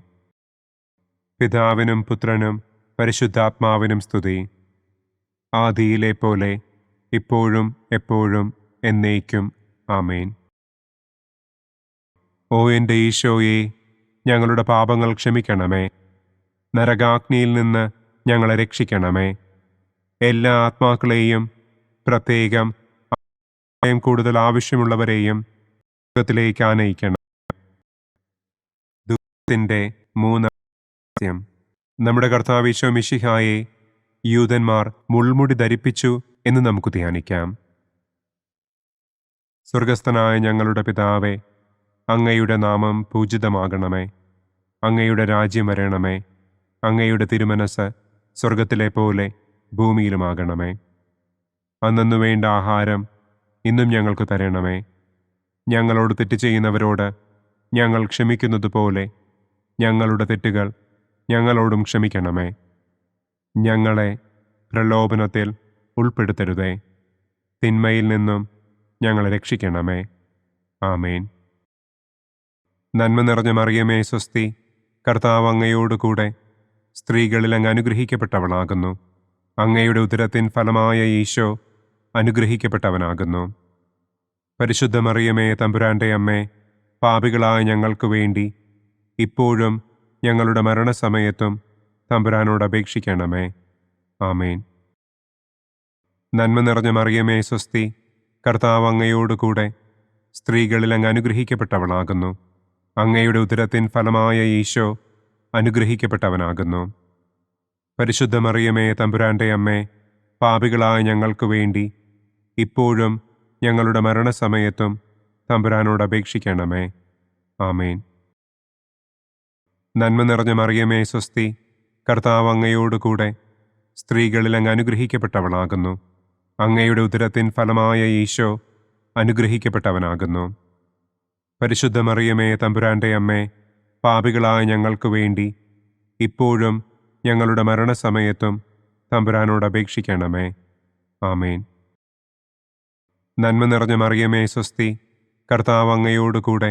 പിതാവിനും പുത്രനും പരിശുദ്ധാത്മാവിനും സ്തുതി. ആദിയിലെ പോലെ ഇപ്പോഴും എപ്പോഴും എന്നേക്കും. ആമേൻ. ഓ എൻ്റെ ഈശോയെ, ഞങ്ങളുടെ പാപങ്ങൾ ക്ഷമിക്കണമേ. നരകാഗ്നിയിൽ നിന്ന് ഞങ്ങളെ രക്ഷിക്കണമേ. എല്ലാ ആത്മാക്കളെയും, പ്രത്യേകം കൂടുതൽ ആവശ്യമുള്ളവരെയും സ്വർഗ്ഗത്തിലേക്ക് ആനയിക്കണം. ദുഃഖത്തിൻ്റെ മൂന്നാം നമ്മുടെ കർത്താവ് ഈശോ മിശിഹായെ യൂദന്മാർ മുൾമുടി ധരിപ്പിച്ചു എന്ന് നമുക്ക് ധ്യാനിക്കാം. സ്വർഗസ്ഥനായ ഞങ്ങളുടെ പിതാവേ, അങ്ങയുടെ നാമം പൂജിതമാകണമേ. അങ്ങയുടെ രാജ്യം വരണമേ. അങ്ങയുടെ തിരുമനസ് സ്വർഗത്തിലെ പോലെ ഭൂമിയിലുമാകണമേ. അന്നന്നു വേണ്ട ആഹാരം ഇന്നും ഞങ്ങൾക്ക് തരണമേ. ഞങ്ങളോട് തെറ്റ് ചെയ്യുന്നവരോട് ഞങ്ങൾ ക്ഷമിക്കുന്നത് പോലെ ഞങ്ങളുടെ തെറ്റുകൾ ഞങ്ങളോടും ക്ഷമിക്കണമേ. ഞങ്ങളെ പ്രലോഭനത്തിൽ ഉൾപ്പെടുത്തരുതേ. തിന്മയിൽ നിന്നും ഞങ്ങളെ രക്ഷിക്കണമേ. ആമേൻ. നന്മ നിറഞ്ഞ മറിയമേ സ്വസ്തി, കർത്താവ് അങ്ങയോടുകൂടെ സ്ത്രീകളിൽ അങ്ങ് അനുഗ്രഹിക്കപ്പെട്ടവളാകുന്നു. അങ്ങയുടെ ഉദരത്തിൻ ഫലമായ ഈശോ അനുഗ്രഹിക്കപ്പെട്ടവനാകുന്നു. പരിശുദ്ധ മറിയമേ തമ്പുരാന്റെ അമ്മേ, പാപികളായ ഞങ്ങൾക്ക് വേണ്ടി ഇപ്പോഴും ഞങ്ങളുടെ മരണസമയത്തും തമ്പുരാനോട് അപേക്ഷിക്കണമേ. ആമേൻ. നന്മ നിറഞ്ഞ മറിയമേ സ്വസ്തി, കർത്താവ് അങ്ങയോടുകൂടെ സ്ത്രീകളിൽ അങ്ങ് അനുഗ്രഹിക്കപ്പെട്ടവളാകുന്നു. അങ്ങയുടെ ഉദരത്തിൻ ഫലമായ ഈശോ അനുഗ്രഹിക്കപ്പെട്ടവനാകുന്നു. പരിശുദ്ധ മറിയമേ തമ്പുരാന്റെ അമ്മേ, പാപികളായ ഞങ്ങൾക്ക് വേണ്ടി ഇപ്പോഴും ഞങ്ങളുടെ മരണസമയത്തും തമ്പുരാനോട് അപേക്ഷിക്കണമേ. ആമേൻ. നന്മ നിറഞ്ഞ മറിയമേ സ്വസ്തി, കർത്താവ് അങ്ങയോടുകൂടെ സ്ത്രീകളിൽ അങ്ങ് അനുഗ്രഹിക്കപ്പെട്ടവളാകുന്നു. അങ്ങയുടെ ഉദരത്തിൻ ഫലമായ ഈശോ അനുഗ്രഹിക്കപ്പെട്ടവനാകുന്നു. പരിശുദ്ധ മറിയമേ തമ്പുരാന്റെ അമ്മേ, പാപികളായ ഞങ്ങൾക്ക് വേണ്ടി ഇപ്പോഴും ഞങ്ങളുടെ മരണസമയത്തും തമ്പുരാനോട് അപേക്ഷിക്കണമേ. ആമേൻ. നന്മ നിറഞ്ഞ മറിയമേ സ്വസ്തി, കർത്താവ് അങ്ങയോടുകൂടെ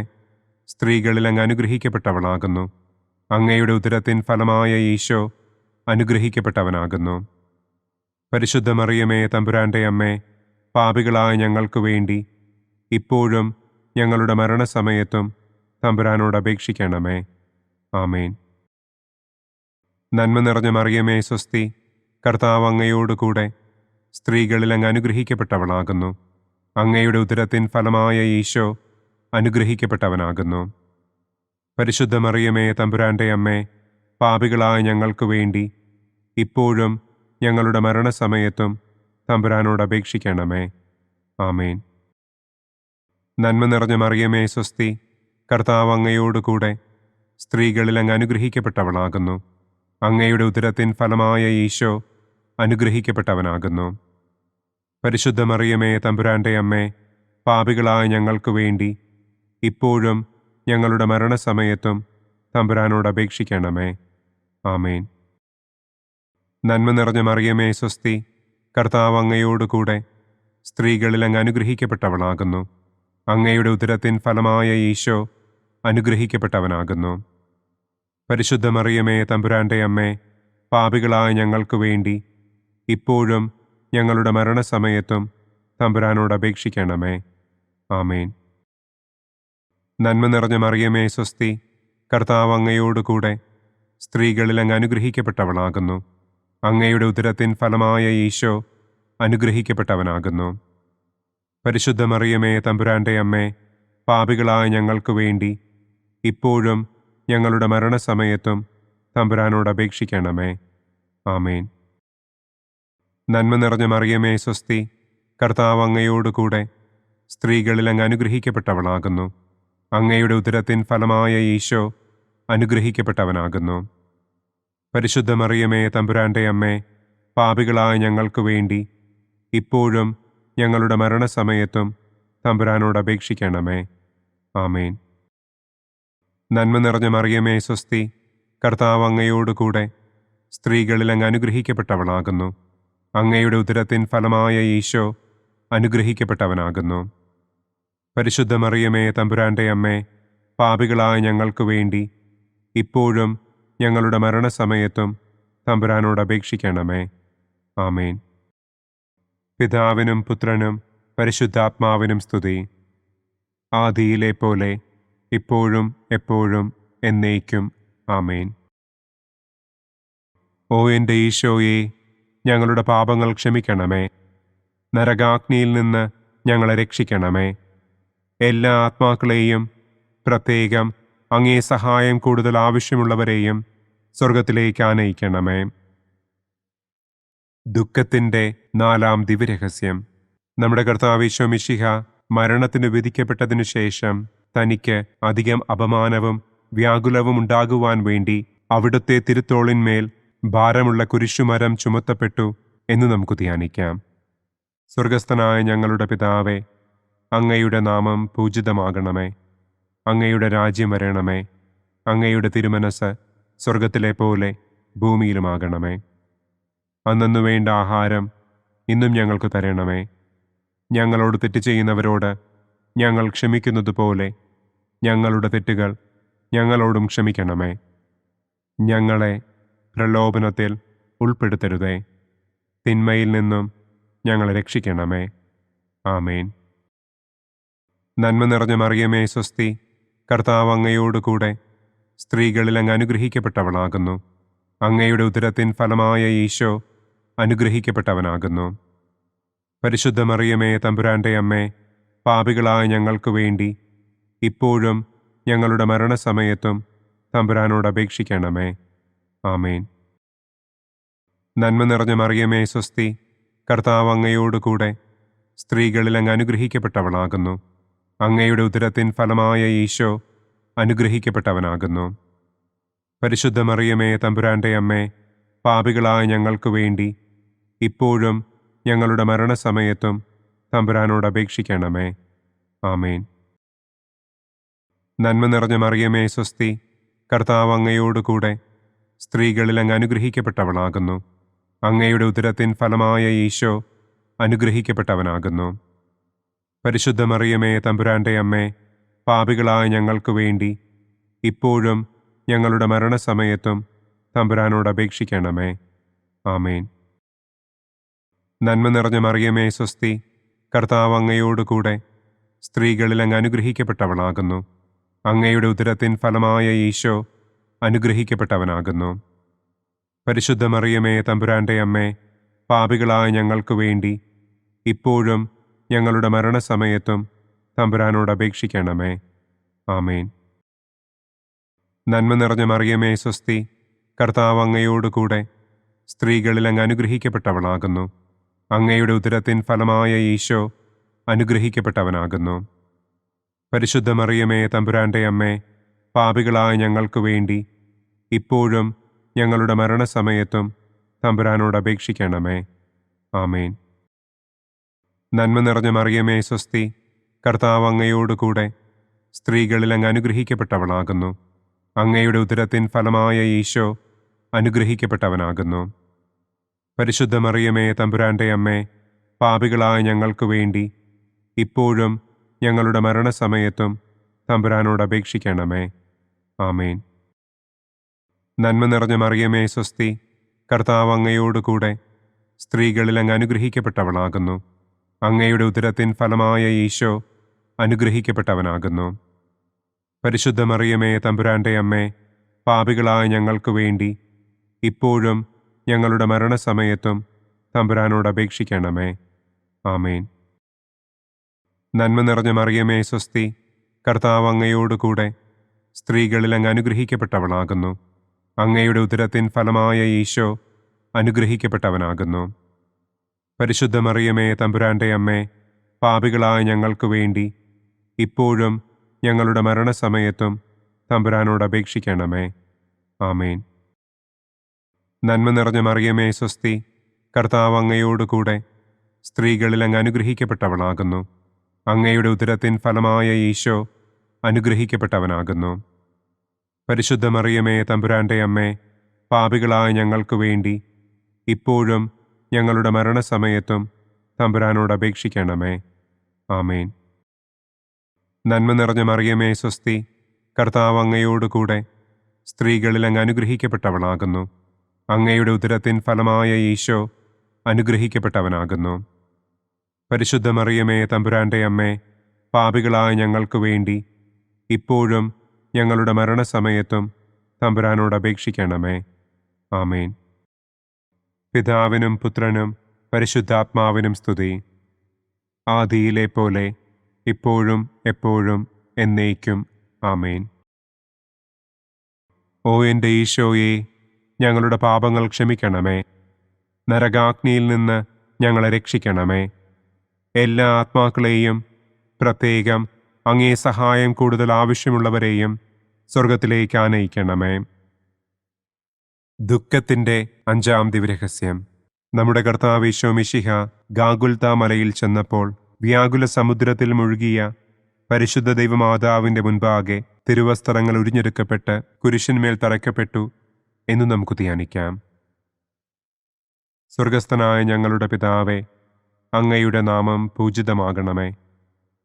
സ്ത്രീകളിൽ അങ്ങ് അനുഗ്രഹിക്കപ്പെട്ടവളാകുന്നു. അങ്ങയുടെ ഉദരത്തിൻ ഫലമായ ഈശോ അനുഗ്രഹിക്കപ്പെട്ടവനാകുന്നു. പരിശുദ്ധ മറിയമേ തമ്പുരാന്റെ അമ്മേ, പാപികളായ ഞങ്ങൾക്ക് വേണ്ടി ഇപ്പോഴും ഞങ്ങളുടെ മരണസമയത്തും തമ്പുരാനോട് അപേക്ഷിക്കണമേ. ആമേൻ. നന്മ നിറഞ്ഞ മറിയമേ സ്വസ്തി, കർത്താവ് അങ്ങയോടുകൂടെ സ്ത്രീകളിൽ അങ്ങ് അനുഗ്രഹിക്കപ്പെട്ടവളാകുന്നു. അങ്ങയുടെ ഉദരത്തിൻ ഫലമായ ഈശോ അനുഗ്രഹിക്കപ്പെട്ടവനാകുന്നു. പരിശുദ്ധ മറിയമേ തമ്പുരാന്റെ അമ്മേ, പാപികളായ ഞങ്ങൾക്ക് വേണ്ടി ഇപ്പോഴും ഞങ്ങളുടെ മരണസമയത്തും തമ്പുരാനോട് അപേക്ഷിക്കണമേ. ആമേൻ. നന്മ നിറഞ്ഞ മറിയമേ സ്വസ്തി, കർത്താവ് അങ്ങയോട് കൂടെ സ്ത്രീകളിൽ അങ്ങ് അനുഗ്രഹിക്കപ്പെട്ടവളാകുന്നു. അങ്ങയുടെ ഉദരത്തിൻ ഫലമായ ഈശോ അനുഗ്രഹിക്കപ്പെട്ടവനാകുന്നു. പരിശുദ്ധ മറിയമേ തമ്പുരാന്റെ അമ്മേ, പാപികളായ ഞങ്ങൾക്ക് വേണ്ടി ഇപ്പോഴും ഞങ്ങളുടെ മരണസമയത്തും തമ്പുരാനോട് അപേക്ഷിക്കണമേ. ആമേൻ. നന്മ നിറഞ്ഞ മറിയമേ സ്വസ്തി, കർത്താവ് അങ്ങയോട് കൂടെ സ്ത്രീകളിൽ അങ്ങ് അനുഗ്രഹിക്കപ്പെട്ടവളാകുന്നു. അങ്ങയുടെ ഉദരത്തിൻ ഫലമായ ഈശോ അനുഗ്രഹിക്കപ്പെട്ടവനാകുന്നു. പരിശുദ്ധ മറിയമേ തമ്പുരാന്റെ അമ്മേ, പാപികളായ ഞങ്ങൾക്ക് വേണ്ടി ഇപ്പോഴും ഞങ്ങളുടെ മരണസമയത്തും തമ്പുരാനോട് അപേക്ഷിക്കണമേ. ആമേൻ. നന്മ നിറഞ്ഞ മറിയമേ സ്വസ്തി, കർത്താവ് അങ്ങയോട് കൂടെ സ്ത്രീകളിൽ അങ്ങ് അനുഗ്രഹിക്കപ്പെട്ടവളാകുന്നു. അങ്ങയുടെ ഉദരത്തിൻ ഫലമായ ഈശോ അനുഗ്രഹിക്കപ്പെട്ടവനാകുന്നു. പരിശുദ്ധ മറിയമേ തമ്പുരാന്റെ അമ്മേ, പാപികളായ ഞങ്ങൾക്ക് വേണ്ടി ഇപ്പോഴും ഞങ്ങളുടെ മരണസമയത്തും തമ്പുരാനോട് അപേക്ഷിക്കണമേ. ആമേൻ. നന്മ നിറഞ്ഞ മറിയമേ സ്വസ്തി, കർത്താവ് അങ്ങയോട് കൂടെ സ്ത്രീകളിൽ അങ്ങ് അനുഗ്രഹിക്കപ്പെട്ടവളാകുന്നു. അങ്ങയുടെ ഉദരത്തിൻ ഫലമായ ഈശോ അനുഗ്രഹിക്കപ്പെട്ടവനാകുന്നു. പരിശുദ്ധ മറിയമേ തമ്പുരാന്റെ അമ്മേ, പാപികളായ ഞങ്ങൾക്ക് വേണ്ടി ഇപ്പോഴും ഞങ്ങളുടെ മരണസമയത്തും തമ്പുരാനോട് അപേക്ഷിക്കണമേ. ആമേൻ. നന്മ നിറഞ്ഞ മറിയമേ സ്വസ്തി, കർത്താവ് അങ്ങയോട് കൂടെ സ്ത്രീകളിൽ അങ്ങ് അനുഗ്രഹിക്കപ്പെട്ടവളാകുന്നു. അങ്ങയുടെ ഉദരത്തിൻ ഫലമായ ഈശോ അനുഗ്രഹിക്കപ്പെട്ടവനാകുന്നു. പരിശുദ്ധ മറിയമേ തമ്പുരാന്റെ അമ്മേ, പാപികളായ ഞങ്ങൾക്ക് വേണ്ടി ഇപ്പോഴും ഞങ്ങളുടെ മരണസമയത്തും തമ്പുരാനോട് അപേക്ഷിക്കണമേ. ആമേൻ. പിതാവിനും പുത്രനും പരിശുദ്ധാത്മാവിനും സ്തുതി. ആദിയിലെ പോലെ ഇപ്പോഴും എപ്പോഴും എന്നേക്കും. ആമേൻ. ഓ എൻ്റെ ഈശോയെ, ഞങ്ങളുടെ പാപങ്ങൾ ക്ഷമിക്കണമേ. നരകാഗ്നിയിൽ നിന്ന് ഞങ്ങളെ രക്ഷിക്കണമേ. എല്ലാ ആത്മാക്കളെയും, പ്രത്യേകം അങ്ങേ സഹായം കൂടുതൽ ആവശ്യമുള്ളവരെയും സ്വർഗത്തിലേക്ക് ആനയിക്കണമേ. ദുഃഖത്തിൻ്റെ 4-ാം ദിവ്യരഹസ്യം. നമ്മുടെ കർത്താവ് ഈശോ മിശിഹ മരണത്തിന് വിധിക്കപ്പെട്ടതിനു ശേഷം തനിക്ക് അധികം അപമാനവും വ്യാകുലവും ഉണ്ടാകുവാൻ വേണ്ടി അവിടുത്തെ തിരുത്തോളിന്മേൽ ഭാരമുള്ള കുരിശുമരം ചുമത്തപ്പെട്ടു എന്ന് നമുക്ക് ധ്യാനിക്കാം. സ്വർഗസ്ഥനായ ഞങ്ങളുടെ പിതാവേ, അങ്ങയുടെ നാമം പൂജിതമാകണമേ. അങ്ങയുടെ രാജ്യം വരണമേ. അങ്ങയുടെ തിരുമനസ് സ്വർഗത്തിലെ പോലെ ഭൂമിയിലുമാകണമേ. അന്നന്നു വേണ്ട ആഹാരം ഇന്നും ഞങ്ങൾക്ക് തരണമേ. ഞങ്ങളോട് തെറ്റ് ചെയ്യുന്നവരോട് ഞങ്ങൾ ക്ഷമിക്കുന്നത് പോലെ ഞങ്ങളുടെ തെറ്റുകൾ ഞങ്ങളോടും ക്ഷമിക്കണമേ. ഞങ്ങളെ പ്രലോഭനത്തിൽ ഉൾപ്പെടുത്തരുതേ. തിന്മയിൽ നിന്നും ഞങ്ങളെ രക്ഷിക്കണമേ. ആമേൻ. നന്മ നിറഞ്ഞ മറിയമേ സ്വസ്തി, കർത്താവ് അങ്ങയോട് കൂടെ സ്ത്രീകളിൽ അങ്ങ് അനുഗ്രഹിക്കപ്പെട്ടവളാകുന്നു. അങ്ങയുടെ ഉദരത്തിൻ ഫലമായ ഈശോ അനുഗ്രഹിക്കപ്പെട്ടവനാകുന്നു. പരിശുദ്ധ മറിയമേ തമ്പുരാന്റെ അമ്മേ, പാപികളായ ഞങ്ങൾക്ക് വേണ്ടി ഇപ്പോഴും ഞങ്ങളുടെ മരണസമയത്തും തമ്പുരാനോട് അപേക്ഷിക്കണമേ. ആമേൻ. നന്മ നിറഞ്ഞ മറിയമേ സ്വസ്തി, കർത്താവ് അങ്ങയോട് കൂടെ സ്ത്രീകളിൽ അങ്ങ് അനുഗ്രഹിക്കപ്പെട്ടവളാകുന്നു. അങ്ങയുടെ ഉദരത്തിൻ ഫലമായ ഈശോ അനുഗ്രഹിക്കപ്പെട്ടവനാകുന്നു. പരിശുദ്ധ മറിയമേ തമ്പുരാന്റെ അമ്മേ, പാപികളായ ഞങ്ങൾക്ക് വേണ്ടി ഇപ്പോഴും ഞങ്ങളുടെ മരണസമയത്തും തമ്പുരാനോട് അപേക്ഷിക്കണമേ. ആമേൻ. നന്മ നിറഞ്ഞ മറിയമേ സ്വസ്തി, കർത്താവ് അങ്ങയോട് കൂടെ സ്ത്രീകളിൽ അങ്ങ് അനുഗ്രഹിക്കപ്പെട്ടവളാകുന്നു. അങ്ങയുടെ ഉദരത്തിൻ ഫലമായ ഈശോ അനുഗ്രഹിക്കപ്പെട്ടവനാകുന്നു. പരിശുദ്ധ മറിയമേ തമ്പുരാന്റെ അമ്മേ, പാപികളായ ഞങ്ങൾക്ക് വേണ്ടി ഇപ്പോഴും ഞങ്ങളുടെ മരണസമയത്തും തമ്പുരാനോട് അപേക്ഷിക്കണമേ. ആമേൻ. നന്മ നിറഞ്ഞ മറിയമേ സ്വസ്തി, കർത്താവ് അങ്ങയോട് കൂടെ സ്ത്രീകളിൽ അങ്ങ് അനുഗ്രഹിക്കപ്പെട്ടവളാകുന്നു. അങ്ങയുടെ ഉദരത്തിൻ ഫലമായ ഈശോ അനുഗ്രഹിക്കപ്പെട്ടവനാകുന്നു. പരിശുദ്ധ മറിയമേ തമ്പുരാന്റെ അമ്മേ, പാപികളായ ഞങ്ങൾക്ക് വേണ്ടി ഇപ്പോഴും ഞങ്ങളുടെ മരണസമയത്തും തമ്പുരാനോട് അപേക്ഷിക്കണമേ. ആമേൻ. നന്മ നിറഞ്ഞ മറിയമേ സ്വസ്തി, കർത്താവ് അങ്ങയോട് കൂടെ സ്ത്രീകളിൽ അങ്ങ് അനുഗ്രഹിക്കപ്പെട്ടവളാകുന്നു. അങ്ങയുടെ ഉദരത്തിൻ ഫലമായ ഈശോ അനുഗ്രഹിക്കപ്പെട്ടവനാകുന്നു. പരിശുദ്ധ മറിയമേ, തമ്പുരാന്റെ അമ്മേ, പാപികളായ ഞങ്ങൾക്ക് വേണ്ടി ഇപ്പോഴും ഞങ്ങളുടെ മരണസമയത്തും തമ്പുരാനോട് അപേക്ഷിക്കണമേ. ആമേൻ. നന്മ നിറഞ്ഞ മറിയമേ, സ്വസ്തി. കർത്താവ് അങ്ങയോടുകൂടെ സ്ത്രീകളിൽ അങ്ങ് അനുഗ്രഹിക്കപ്പെട്ടവളാകുന്നു. അങ്ങയുടെ ഉദരത്തിൻ ഫലമായ ഈശോ അനുഗ്രഹിക്കപ്പെട്ടവനാകുന്നു. പരിശുദ്ധ മറിയമേ, തമ്പുരാന്റെ അമ്മേ, പാപികളായ ഞങ്ങൾക്ക് വേണ്ടി ഇപ്പോഴും ഞങ്ങളുടെ മരണസമയത്തും തമ്പുരാനോട് അപേക്ഷിക്കണമേ. ആമേൻ. നന്മ നിറഞ്ഞ മറിയമേ, സ്വസ്തി. കർത്താവ് അങ്ങയോടുകൂടെ സ്ത്രീകളിൽ അങ്ങ് അനുഗ്രഹിക്കപ്പെട്ടവളാകുന്നു. അങ്ങയുടെ ഉദരത്തിൻ ഫലമായ ഈശോ അനുഗ്രഹിക്കപ്പെട്ടവനാകുന്നു. പരിശുദ്ധ മറിയമേ, തമ്പുരാന്റെ അമ്മേ, പാപികളായ ഞങ്ങൾക്ക് വേണ്ടി ഇപ്പോഴും ഞങ്ങളുടെ മരണസമയത്തും തമ്പുരാനോട് അപേക്ഷിക്കണമേ. ആമേൻ. നന്മ നിറഞ്ഞ മറിയമേ, സ്വസ്തി. കർത്താവ് അങ്ങയോടുകൂടെ സ്ത്രീകളിൽ അങ്ങ് അനുഗ്രഹിക്കപ്പെട്ടവളാകുന്നു. അങ്ങയുടെ ഉദരത്തിൻ ഫലമായ ഈശോ അനുഗ്രഹിക്കപ്പെട്ടവനാകുന്നു. പരിശുദ്ധ മറിയമേ, തമ്പുരാന്റെ അമ്മേ, പാപികളായ ഞങ്ങൾക്ക് വേണ്ടി ഇപ്പോഴും ഞങ്ങളുടെ മരണസമയത്തും തമ്പുരാനോട് അപേക്ഷിക്കണമേ. ആമേൻ. നന്മ നിറഞ്ഞ മറിയമേ, സ്വസ്തി. കർത്താവ് അങ്ങയോടുകൂടെ സ്ത്രീകളിൽ അങ്ങ് അനുഗ്രഹിക്കപ്പെട്ടവളാകുന്നു. അങ്ങയുടെ ഉദരത്തിൻ ഫലമായ ഈശോ അനുഗ്രഹിക്കപ്പെട്ടവനാകുന്നു. പരിശുദ്ധ മറിയമേ, തമ്പുരാന്റെ അമ്മേ, പാപികളായ ഞങ്ങൾക്ക് വേണ്ടി ഇപ്പോഴും ഞങ്ങളുടെ മരണസമയത്തും തമ്പുരാനോട് അപേക്ഷിക്കണമേ. ആമേൻ. നന്മ നിറഞ്ഞ മറിയമേ, സ്വസ്തി. കർത്താവ് അങ്ങയോടുകൂടെ സ്ത്രീകളിൽ അങ്ങ് അനുഗ്രഹിക്കപ്പെട്ടവളാകുന്നു. അങ്ങയുടെ ഉദരത്തിൻ ഫലമായ ഈശോ അനുഗ്രഹിക്കപ്പെട്ടവനാകുന്നു. പരിശുദ്ധ മറിയമേ, തമ്പുരാന്റെ അമ്മേ, പാപികളായ ഞങ്ങൾക്ക് വേണ്ടി ഇപ്പോഴും ഞങ്ങളുടെ മരണസമയത്തും തമ്പുരാനോട് അപേക്ഷിക്കണമേ. ആമേൻ. പിതാവിനും പുത്രനും പരിശുദ്ധാത്മാവിനും സ്തുതി. ആദിയിലെ പോലെ ഇപ്പോഴും എപ്പോഴും എന്നേക്കും. ആമേൻ. ഓ എൻ്റെ ഈശോയെ, ഞങ്ങളുടെ പാപങ്ങൾ ക്ഷമിക്കണമേ. നരകാഗ്നിയിൽ നിന്ന് ഞങ്ങളെ രക്ഷിക്കണമേ. എല്ലാ ആത്മാക്കളെയും, പ്രത്യേകം അങ്ങേ സഹായം കൂടുതൽ ആവശ്യമുള്ളവരെയും സ്വർഗത്തിലേക്ക് ആനയിക്കണമേ. ദുഃഖത്തിൻ്റെ 5-ാം ദിവ്യരഹസ്യം. നമ്മുടെ കർത്താവ് ഈശോ മിശിഹ ഗാഗുൽത്ത മലയിൽ ചെന്നപ്പോൾ വ്യാകുല സമുദ്രത്തിൽ മുഴുകിയ പരിശുദ്ധ ദൈവമാതാവിൻ്റെ മുൻപാകെ തിരുവസ്ത്രങ്ങൾ ഉരിഞ്ഞെടുക്കപ്പെട്ട് കുരിശിന്മേൽ തറയ്ക്കപ്പെട്ടു എന്ന് നമുക്ക് ധ്യാനിക്കാം. സ്വർഗസ്ഥനായ ഞങ്ങളുടെ പിതാവേ, അങ്ങയുടെ നാമം പൂജിതമാകണമേ.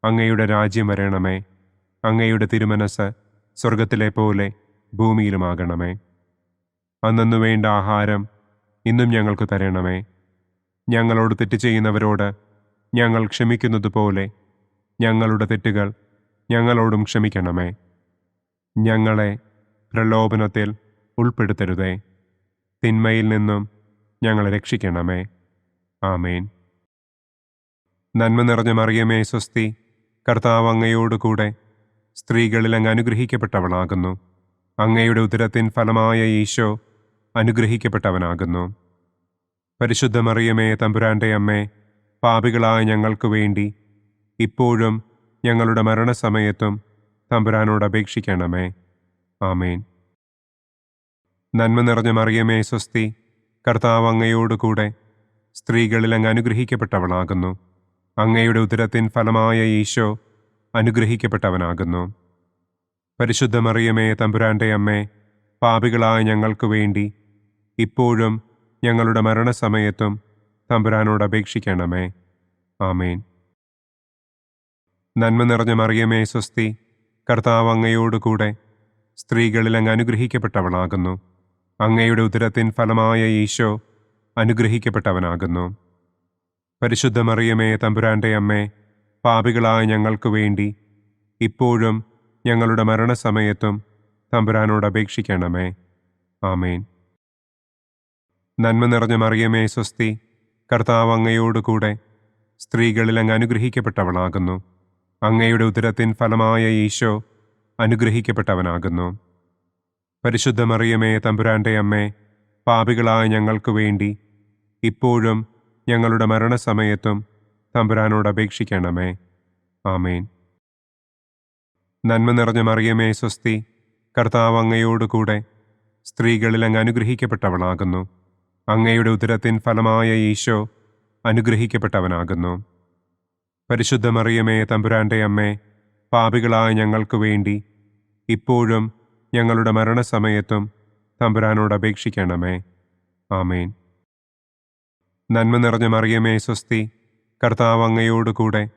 അങ്ങയുടെ രാജ്യം വരണമേ. അങ്ങയുടെ തിരുമനസ് സ്വർഗത്തിലെ പോലെ ഭൂമിയിലുമാകണമേ. അന്നന്നു വേണ്ട ആഹാരം ഇന്നും ഞങ്ങൾക്ക് തരണമേ. ഞങ്ങളോട് തെറ്റ് ചെയ്യുന്നവരോട് ഞങ്ങൾ ക്ഷമിക്കുന്നത് പോലെ ഞങ്ങളുടെ തെറ്റുകൾ ഞങ്ങളോടും ക്ഷമിക്കണമേ. ഞങ്ങളെ പ്രലോഭനത്തിൽ ഉൾപ്പെടുത്തരുതേ. തിന്മയിൽ നിന്നും ഞങ്ങളെ രക്ഷിക്കണമേ. ആമേൻ. നന്മ നിറഞ്ഞ മറിയമേ, സ്വസ്തി. കർത്താവ് അങ്ങയോടുകൂടെ സ്ത്രീകളിൽ അങ്ങ് അനുഗ്രഹിക്കപ്പെട്ടവളാകുന്നു. അങ്ങയുടെ ഉദരത്തിൻ ഫലമായ ഈശോ അനുഗ്രഹിക്കപ്പെട്ടവനാകുന്നു. പരിശുദ്ധ മറിയമേ, തമ്പുരാന്റെ അമ്മേ, പാപികളായ ഞങ്ങൾക്ക് വേണ്ടി ഇപ്പോഴും ഞങ്ങളുടെ മരണസമയത്തും തമ്പുരാനോട് അപേക്ഷിക്കണമേ. ആമേൻ. നന്മ നിറഞ്ഞ മറിയമേ, സ്വസ്തി. കർത്താവ് അങ്ങയോടുകൂടെ സ്ത്രീകളിൽ അങ്ങ് അനുഗ്രഹിക്കപ്പെട്ടവളാകുന്നു. അങ്ങയുടെ ഉദരത്തിൻ ഫലമായ ഈശോ അനുഗ്രഹിക്കപ്പെട്ടവനാകുന്നു. പരിശുദ്ധ മറിയമേ, തമ്പുരാന്റെ അമ്മേ, പാപികളായ ഞങ്ങൾക്ക് വേണ്ടി ഇപ്പോഴും ഞങ്ങളുടെ മരണസമയത്തും തമ്പുരാനോട് അപേക്ഷിക്കണമേ. ആമേൻ. നന്മ നിറഞ്ഞ മറിയമേ, സ്വസ്തി. കർത്താവ് അങ്ങയോടുകൂടെ സ്ത്രീകളിൽ അങ്ങ് അനുഗ്രഹിക്കപ്പെട്ടവളാകുന്നു. അങ്ങയുടെ ഉദരത്തിൻ ഫലമായ ഈശോ അനുഗ്രഹിക്കപ്പെട്ടവനാകുന്നു. പരിശുദ്ധ മറിയമേ, തമ്പുരാന്റെ അമ്മേ, പാപികളായ ഞങ്ങൾക്ക് വേണ്ടി ഇപ്പോഴും ഞങ്ങളുടെ മരണസമയത്തും തമ്പുരാനോട് അപേക്ഷിക്കണമേ. ആമേൻ. നന്മ നിറഞ്ഞ മറിയമേ, സ്വസ്തി. കർത്താവ് അങ്ങയോടുകൂടെ സ്ത്രീകളിൽ അങ്ങ് അനുഗ്രഹിക്കപ്പെട്ടവളാകുന്നു. അങ്ങയുടെ ഉദരത്തിൻ ഫലമായ ഈശോ അനുഗ്രഹിക്കപ്പെട്ടവനാകുന്നു. പരിശുദ്ധ മറിയമേ, തമ്പുരാന്റെ അമ്മേ, പാപികളായ ഞങ്ങൾക്ക് വേണ്ടി ഇപ്പോഴും ഞങ്ങളുടെ മരണസമയത്തും തമ്പുരാനോട് അപേക്ഷിക്കണമേ. ആമേൻ. നന്മ നിറഞ്ഞ മറിയമേ സ്വസ്തി, കർത്താവ് അങ്ങയോടുകൂടെ സ്ത്രീകളിൽ അങ്ങ് അനുഗ്രഹിക്കപ്പെട്ടവളാകുന്നു. അങ്ങയുടെ ഉദരത്തിൻ ഫലമായ ഈശോ അനുഗ്രഹിക്കപ്പെട്ടവനാകുന്നു. പരിശുദ്ധ മറിയമേ തമ്പുരാന്റെ അമ്മേ, പാപികളായ ഞങ്ങൾക്ക് വേണ്ടി ഇപ്പോഴും ഞങ്ങളുടെ മരണസമയത്തും തമ്പുരാനോട് അപേക്ഷിക്കണമേ. ആമേൻ. നന്മ നിറഞ്ഞ മറിയമേ സ്വസ്തി, കർത്താവ് അങ്ങയോടുകൂടെ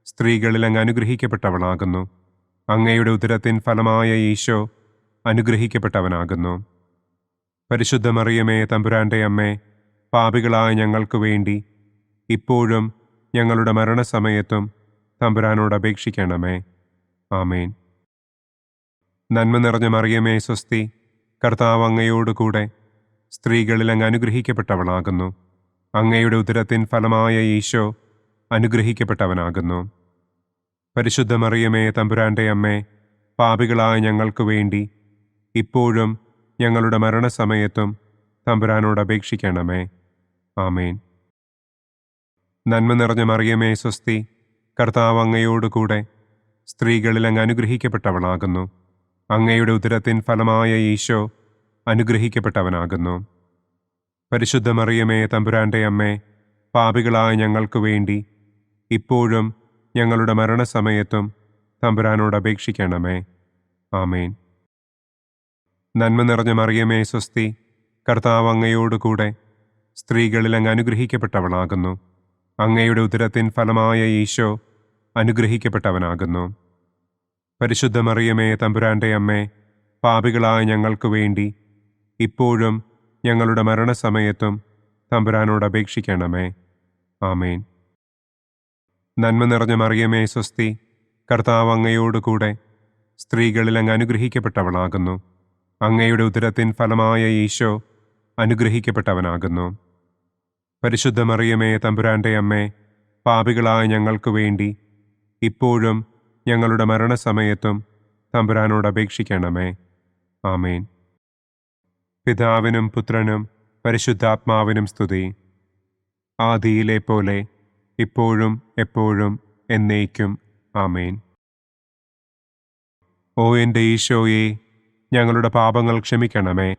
സ്ത്രീകളിൽ അങ്ങ് അനുഗ്രഹിക്കപ്പെട്ടവളാകുന്നു. അങ്ങയുടെ ഉദരത്തിൻ ഫലമായ ഈശോ അനുഗ്രഹിക്കപ്പെട്ടവനാകുന്നു. പരിശുദ്ധ മറിയമേ തമ്പുരാന്റെ അമ്മേ, പാപികളായ ഞങ്ങൾക്ക് വേണ്ടി ഇപ്പോഴും ഞങ്ങളുടെ മരണസമയത്തും തമ്പുരാനോട് അപേക്ഷിക്കണമേ. ആമേൻ. നന്മ നിറഞ്ഞ മറിയമേ സ്വസ്തി, കർത്താവ് അങ്ങയോടുകൂടെ സ്ത്രീകളിൽ അങ്ങ് അനുഗ്രഹിക്കപ്പെട്ടവളാകുന്നു. അങ്ങയുടെ ഉദരത്തിൻ ഫലമായ ഈശോ അനുഗ്രഹിക്കപ്പെട്ടവനാകുന്നു. പരിശുദ്ധ മറിയമേ തമ്പുരാന്റെ അമ്മേ, പാപികളായ ഞങ്ങൾക്ക് വേണ്ടി ഇപ്പോഴും ഞങ്ങളുടെ മരണസമയത്തും തമ്പുരാനോട് അപേക്ഷിക്കണമേ. ആമേൻ. നന്മ നിറഞ്ഞ മറിയമേ സ്വസ്തി, കർത്താവ് അങ്ങയോടുകൂടെ സ്ത്രീകളിൽ അങ്ങ് അനുഗ്രഹിക്കപ്പെട്ടവളാകുന്നു. അങ്ങയുടെ ഉദരത്തിൻ ഫലമായ ഈശോ അനുഗ്രഹിക്കപ്പെട്ടവനാകുന്നു. പരിശുദ്ധ മറിയമേ തമ്പുരാന്റെ അമ്മേ, പാപികളായ ഞങ്ങൾക്ക് വേണ്ടി ഇപ്പോഴും ഞങ്ങളുടെ മരണസമയത്തും തമ്പുരാനോട് അപേക്ഷിക്കണമേ. ആമേൻ. നന്മ നിറഞ്ഞ മറിയമേ സ്വസ്തി, കർത്താവ് അങ്ങയോടുകൂടെ സ്ത്രീകളിൽ അങ്ങ് അനുഗ്രഹിക്കപ്പെട്ടവളാകുന്നു. അങ്ങയുടെ ഉദരത്തിൻ ഫലമായ ഈശോ അനുഗ്രഹിക്കപ്പെട്ടവനാകുന്നു. പരിശുദ്ധ മറിയമേ തമ്പുരാന്റെ അമ്മേ, പാപികളായ ഞങ്ങൾക്ക് വേണ്ടി ഇപ്പോഴും ഞങ്ങളുടെ മരണസമയത്തും തമ്പുരാനോട് അപേക്ഷിക്കണമേ. ആമേൻ. നന്മ നിറഞ്ഞ മറിയമേ സ്വസ്തി, കർത്താവ് അങ്ങയോടുകൂടെ സ്ത്രീകളിൽ അങ്ങ് അനുഗ്രഹിക്കപ്പെട്ടവളാകുന്നു. അങ്ങയുടെ ഉദരത്തിൻ ഫലമായ ഈശോ അനുഗ്രഹിക്കപ്പെട്ടവനാകുന്നു. പരിശുദ്ധ മറിയമേ തമ്പുരാന്റെ അമ്മേ, പാപികളായ ഞങ്ങൾക്ക് വേണ്ടി ഇപ്പോഴും ഞങ്ങളുടെ മരണസമയത്തും തമ്പുരാനോട് അപേക്ഷിക്കണമേ. ആമേൻ. പിതാവിനും പുത്രനും പരിശുദ്ധാത്മാവിനും സ്തുതി. ആദിയിലെ പോലെ ഇപ്പോഴും എപ്പോഴും എന്നേക്കും. ആമേൻ. ഓ എൻ്റെ ഈശോയെ, ഞങ്ങളുടെ പാപങ്ങൾ ക്ഷമിക്കണമേ.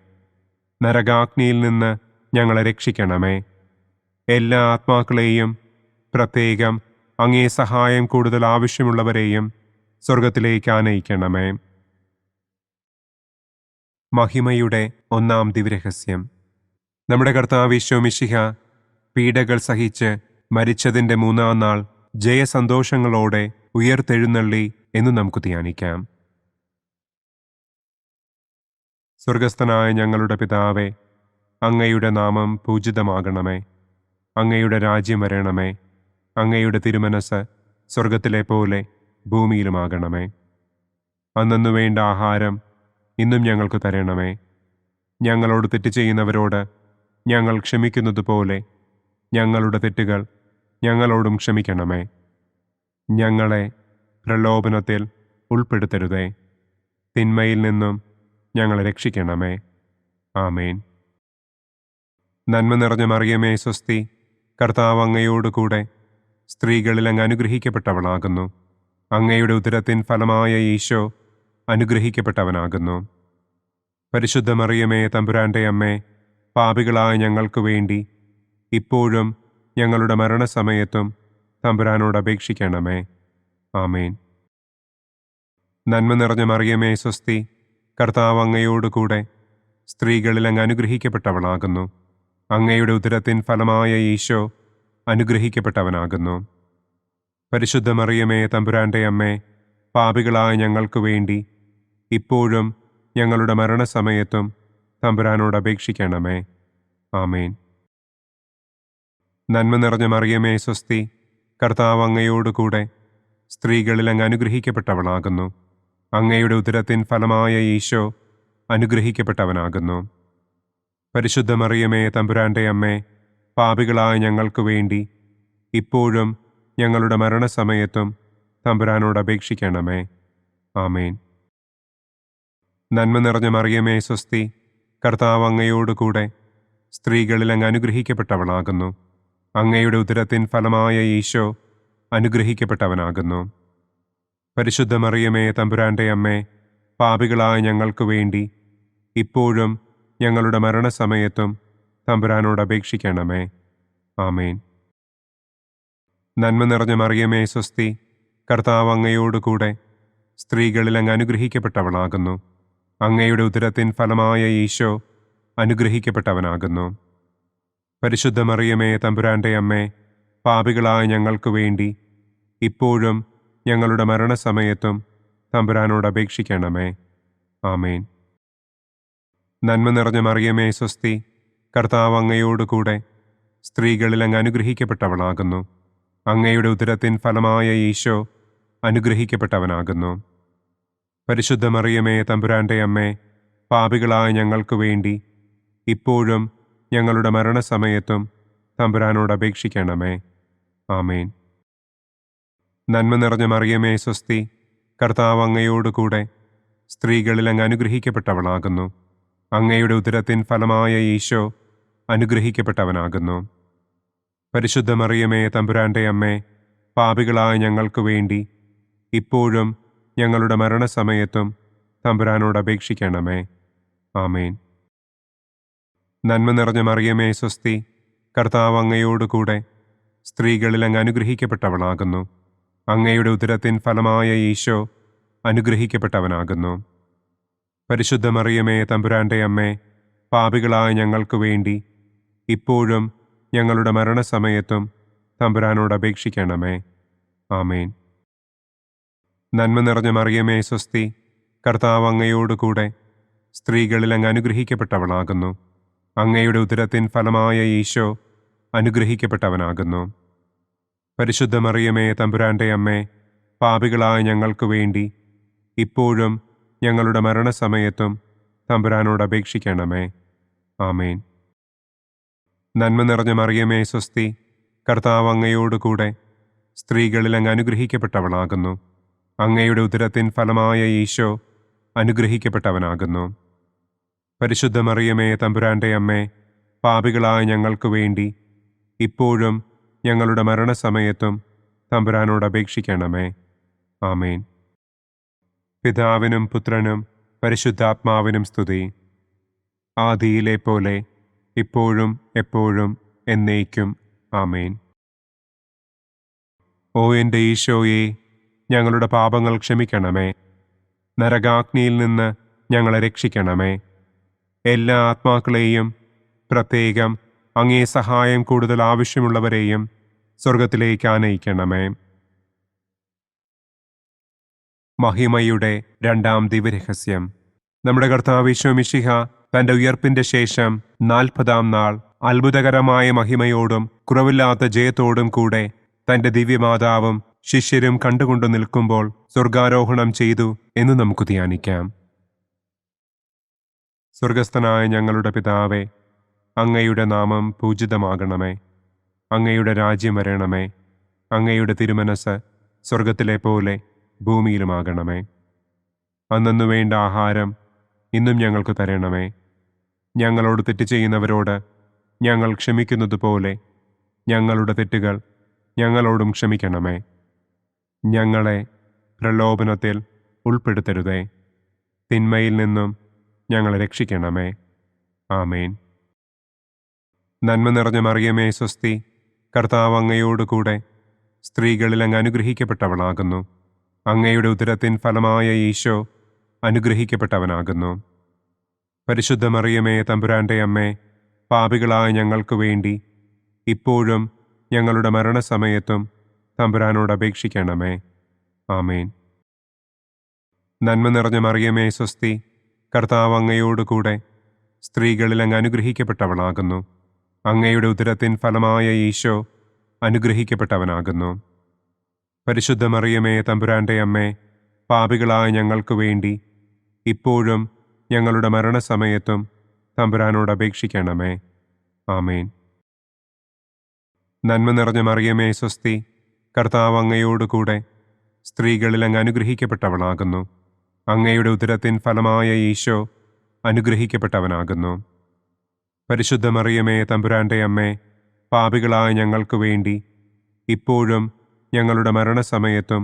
നരകാഗ്നിയിൽ നിന്ന് ഞങ്ങളെ രക്ഷിക്കണമേ. എല്ലാ ആത്മാക്കളെയും, പ്രത്യേകം അങ്ങേ സഹായം കൂടുതൽ ആവശ്യമുള്ളവരെയും സ്വർഗത്തിലേക്ക് ആനയിക്കണമേ. മഹിമയുടെ ഒന്നാം ദിവ്യരഹസ്യം. നമ്മുടെ കർത്താവ് ഈശോ മിശിഹ പീഡകൾ സഹിച്ച് മരിച്ചതിൻ്റെ മൂന്നാം നാൾ ജയസന്തോഷങ്ങളോടെ ഉയർത്തെഴുന്നള്ളി എന്ന് നമുക്ക് ധ്യാനിക്കാം. സ്വർഗസ്ഥനായ ഞങ്ങളുടെ പിതാവേ, അങ്ങയുടെ നാമം പൂജിതമാകണമേ. അങ്ങയുടെ രാജ്യം വരണമേ. അങ്ങയുടെ തിരുമനസ് സ്വർഗത്തിലെ പോലെ ഭൂമിയിലുമാകണമേ. അന്നന്നു വേണ്ട ആഹാരം ഇന്നും ഞങ്ങൾക്ക് തരണമേ. ഞങ്ങളോട് തെറ്റ് ചെയ്യുന്നവരോട് ഞങ്ങൾ ക്ഷമിക്കുന്നത് പോലെ ഞങ്ങളുടെ തെറ്റുകൾ ഞങ്ങളോടും ക്ഷമിക്കണമേ. ഞങ്ങളെ പ്രലോഭനത്തിൽ ഉൾപ്പെടുത്തരുതേ. തിന്മയിൽ നിന്നും ഞങ്ങളെ രക്ഷിക്കണമേ. ആമേൻ. നന്മ നിറഞ്ഞ മറിയമേ സ്വസ്തി, കർത്താവ് അങ്ങയോടുകൂടെ സ്ത്രീകളിൽ അങ്ങ് അനുഗ്രഹിക്കപ്പെട്ടവളാകുന്നു. അങ്ങയുടെ ഉദരത്തിൻ ഫലമായ ഈശോ അനുഗ്രഹിക്കപ്പെട്ടവനാകുന്നു. പരിശുദ്ധ മറിയമേ തമ്പുരാന്റെ അമ്മേ, പാപികളായ ഞങ്ങൾക്ക് വേണ്ടി ഇപ്പോഴും ഞങ്ങളുടെ മരണസമയത്തും തമ്പുരാനോട് അപേക്ഷിക്കണമേ. ആമേൻ. നന്മ നിറഞ്ഞ മറിയമേ സ്വസ്തി, കർത്താവ് അങ്ങയോടുകൂടെ സ്ത്രീകളിൽ അങ്ങ് അനുഗ്രഹിക്കപ്പെട്ടവളാകുന്നു. അങ്ങയുടെ ഉദരത്തിൻ ഫലമായ ഈശോ അനുഗ്രഹിക്കപ്പെട്ടവനാകുന്നു. പരിശുദ്ധ മറിയമേ തമ്പുരാന്റെ അമ്മേ, പാപികളായ ഞങ്ങൾക്ക് വേണ്ടി ഇപ്പോഴും ഞങ്ങളുടെ മരണസമയത്തും തമ്പുരാനോട് അപേക്ഷിക്കണമേ. ആമേൻ. നന്മ നിറഞ്ഞ മറിയമേ സ്വസ്തി, കർത്താവ് അങ്ങയോടുകൂടെ സ്ത്രീകളിൽ അങ്ങ് അനുഗ്രഹിക്കപ്പെട്ടവളാകുന്നു. അങ്ങയുടെ ഉദരത്തിൻ ഫലമായ ഈശോ അനുഗ്രഹിക്കപ്പെട്ടവനാകുന്നു. പരിശുദ്ധ മറിയമേ തമ്പുരാന്റെ അമ്മേ, പാപികളായ ഞങ്ങൾക്ക് വേണ്ടി ഇപ്പോഴും ഞങ്ങളുടെ മരണസമയത്തും തമ്പുരാനോട് അപേക്ഷിക്കണമേ. ആമേൻ. നന്മ നിറഞ്ഞ മറിയമേ സ്വസ്തി, കർത്താവ് അങ്ങയോടുകൂടെ സ്ത്രീകളിൽ അങ്ങ് അനുഗ്രഹിക്കപ്പെട്ടവളാകുന്നു. അങ്ങയുടെ ഉദരത്തിൻ ഫലമായ ഈശോ അനുഗ്രഹിക്കപ്പെട്ടവനാകുന്നു. പരിശുദ്ധ മറിയമേ, തമ്പുരാന്റെ അമ്മേ, പാപികളായ ഞങ്ങൾക്ക് വേണ്ടി ഇപ്പോഴും ഞങ്ങളുടെ മരണസമയത്തും തമ്പുരാനോട് അപേക്ഷിക്കണമേ. ആമേൻ. നന്മ നിറഞ്ഞ മറിയമേ, സ്വസ്തി. കർത്താവ് അങ്ങയോടുകൂടെ സ്ത്രീകളിൽ അങ്ങ് അനുഗ്രഹിക്കപ്പെട്ടവളാകുന്നു. അങ്ങയുടെ ഉദരത്തിൻ ഫലമായ ഈശോ അനുഗ്രഹിക്കപ്പെട്ടവനാകുന്നു. പരിശുദ്ധ മറിയമേ, തമ്പുരാന്റെ അമ്മേ, പാപികളായ ഞങ്ങൾക്ക് വേണ്ടി ഇപ്പോഴും ഞങ്ങളുടെ മരണസമയത്തും തമ്പുരാനോട് അപേക്ഷിക്കണമേ. ആമേൻ. നന്മ നിറഞ്ഞ മറിയമേ, സ്വസ്തി. കർത്താവ് അങ്ങയോടുകൂടെ സ്ത്രീകളിൽ അങ്ങ് അനുഗ്രഹിക്കപ്പെട്ടവളാകുന്നു. അങ്ങയുടെ ഉദരത്തിൻ ഫലമായ ഈശോ അനുഗ്രഹിക്കപ്പെട്ടവനാകുന്നു. പരിശുദ്ധ മറിയമേ, തമ്പുരാന്റെ അമ്മേ, പാപികളായ ഞങ്ങൾക്ക് വേണ്ടി ഇപ്പോഴും ഞങ്ങളുടെ മരണസമയത്തും തമ്പുരാനോട് അപേക്ഷിക്കണമേ. ആമേൻ. നന്മ നിറഞ്ഞ മറിയമേ, സ്വസ്തി. കർത്താവ് അങ്ങയോടുകൂടെ സ്ത്രീകളിൽ അങ്ങ് അനുഗ്രഹിക്കപ്പെട്ടവളാകുന്നു. അങ്ങയുടെ ഉദരത്തിൻ ഫലമായ ഈശോ അനുഗ്രഹിക്കപ്പെട്ടവനാകുന്നു. പരിശുദ്ധ മറിയമേ, തമ്പുരാന്റെ അമ്മേ, പാപികളായ ഞങ്ങൾക്ക് വേണ്ടി ഇപ്പോഴും ഞങ്ങളുടെ മരണസമയത്തും തമ്പുരാനോട് അപേക്ഷിക്കണമേ. ആമേൻ. നന്മ നിറഞ്ഞ മറിയമേ, സ്വസ്തി. കർത്താവ് അങ്ങയോടുകൂടെ സ്ത്രീകളിൽ അങ്ങ് അനുഗ്രഹിക്കപ്പെട്ടവളാകുന്നു. അങ്ങയുടെ ഉദരത്തിൻ ഫലമായ ഈശോ അനുഗ്രഹിക്കപ്പെട്ടവനാകുന്നു. പരിശുദ്ധ മറിയമേ, തമ്പുരാന്റെ അമ്മേ, പാപികളായ ഞങ്ങൾക്ക് വേണ്ടി ഇപ്പോഴും ഞങ്ങളുടെ മരണസമയത്തും തമ്പുരാനോട് അപേക്ഷിക്കണമേ. ആമേൻ. നന്മ നിറഞ്ഞ മറിയമേ, സ്വസ്തി. കർത്താവ് അങ്ങയോടുകൂടെ സ്ത്രീകളിൽ അങ്ങ് അനുഗ്രഹിക്കപ്പെട്ടവളാകുന്നു. അങ്ങയുടെ ഉദരത്തിൻ ഫലമായ ഈശോ അനുഗ്രഹിക്കപ്പെട്ടവനാകുന്നു. പരിശുദ്ധ മറിയമേ, തമ്പുരാന്റെ അമ്മേ, പാപികളായ ഞങ്ങൾക്ക് വേണ്ടി ഇപ്പോഴും ഞങ്ങളുടെ മരണസമയത്തും തമ്പുരാനോട് അപേക്ഷിക്കണമേ. ആമേൻ. നന്മ നിറഞ്ഞ മറിയമേ, സ്വസ്തി. കർത്താവ് അങ്ങയോടുകൂടെ സ്ത്രീകളിൽ അങ്ങ് അനുഗ്രഹിക്കപ്പെട്ടവളാകുന്നു. അങ്ങയുടെ ഉദരത്തിൻ ഫലമായ ഈശോ അനുഗ്രഹിക്കപ്പെട്ടവനാകുന്നു. പരിശുദ്ധ മറിയമേ, തമ്പുരാന്റെ അമ്മേ, പാപികളായ ഞങ്ങൾക്ക് വേണ്ടി ഇപ്പോഴും ഞങ്ങളുടെ മരണസമയത്തും തമ്പുരാനോട് അപേക്ഷിക്കണമേ. ആമേൻ. പിതാവിനും പുത്രനും പരിശുദ്ധാത്മാവിനും സ്തുതി. ആദിയിലെ പോലെ ഇപ്പോഴും എപ്പോഴും എന്നേക്കും. ആമേൻ. ഓ എൻ്റെ ഈശോയെ, ഞങ്ങളുടെ പാപങ്ങൾ ക്ഷമിക്കണമേ. നരകാഗ്നിയിൽ നിന്ന് ഞങ്ങളെ രക്ഷിക്കണമേ. എല്ലാ ആത്മാക്കളെയും, പ്രത്യേകം അങ്ങേ സഹായം കൂടുതൽ ആവശ്യമുള്ളവരെയും സ്വർഗത്തിലേക്ക് ആനയിക്കണമേ. മഹിമയുടെ രണ്ടാം ദിവ്യരഹസ്യം. നമ്മുടെ കർത്താവ് ഈശോ മിശിഹ തന്റെ ഉയർപ്പിന്റെ ശേഷം 40-ാം നാൾ അത്ഭുതകരമായ മഹിമയോടും കുറവില്ലാത്ത ജയത്തോടും കൂടെ തന്റെ ദിവ്യമാതാവും ശിഷ്യരും കണ്ടുകൊണ്ടു നിൽക്കുമ്പോൾ സ്വർഗാരോഹണം ചെയ്തു എന്ന് നമുക്ക് ധ്യാനിക്കാം. സ്വർഗസ്ഥനായ ഞങ്ങളുടെ പിതാവേ, അങ്ങയുടെ നാമം പൂജിതമാകണമേ. അങ്ങയുടെ രാജ്യം വരണമേ. അങ്ങയുടെ തിരുമനസ് സ്വർഗത്തിലെ പോലെ ഭൂമിയിലുമാകണമേ. അന്നു വേണ്ട ആഹാരം ഇന്നും ഞങ്ങൾക്ക് തരണമേ. ഞങ്ങളോട് തെറ്റ് ചെയ്യുന്നവരോട് ഞങ്ങൾ ക്ഷമിക്കുന്നത് പോലെ ഞങ്ങളുടെ തെറ്റുകൾ ഞങ്ങളോടും ക്ഷമിക്കണമേ. ഞങ്ങളെ പ്രലോഭനത്തിൽ ഉൾപ്പെടുത്തരുതേ. തിന്മയിൽ നിന്നും ഞങ്ങളെ രക്ഷിക്കണമേ. ആമേൻ. നന്മ നിറഞ്ഞ മറിയമേ, സ്വസ്തി. കർത്താവ് അങ്ങയോടുകൂടെ സ്ത്രീകളിൽ അങ്ങ് അനുഗ്രഹിക്കപ്പെട്ടവളാകുന്നു. അങ്ങയുടെ ഉദരത്തിൻ ഫലമായ ഈശോ അനുഗ്രഹിക്കപ്പെട്ടവനാകുന്നു. പരിശുദ്ധ മറിയമേ, തമ്പുരാന്റെ അമ്മേ, പാപികളായ ഞങ്ങൾക്ക് വേണ്ടി ഇപ്പോഴും ഞങ്ങളുടെ മരണസമയത്തും തമ്പുരാനോട് അപേക്ഷിക്കണമേ. ആമേൻ. നന്മ നിറഞ്ഞ മറിയമേ, സ്വസ്തി. കർത്താവ് അങ്ങയോടുകൂടെ സ്ത്രീകളിൽ അങ്ങ് അനുഗ്രഹിക്കപ്പെട്ടവളാകുന്നു. അങ്ങയുടെ ഉദരത്തിൻ ഫലമായ ഈശോ അനുഗ്രഹിക്കപ്പെട്ടവനാകുന്നു. പരിശുദ്ധ മറിയമേ, തമ്പുരാന്റെ അമ്മേ, പാപികളായ ഞങ്ങൾക്ക് വേണ്ടി ഇപ്പോഴും ഞങ്ങളുടെ മരണസമയത്തും തമ്പുരാനോട് അപേക്ഷിക്കണമേ. ആമേൻ. നന്മ നിറഞ്ഞ മറിയമേ, സ്വസ്തി. കർത്താവ് അങ്ങയോടുകൂടെ സ്ത്രീകളിൽ അങ്ങ് അനുഗ്രഹിക്കപ്പെട്ടവളാകുന്നു. അങ്ങയുടെ ഉദരത്തിൻ ഫലമായ ഈശോ അനുഗ്രഹിക്കപ്പെട്ടവനാകുന്നു. പരിശുദ്ധ മറിയമേ തമ്പുരാന്റെ അമ്മേ, പാപികളായ ഞങ്ങൾക്ക് വേണ്ടി ഇപ്പോഴും ഞങ്ങളുടെ മരണസമയത്തും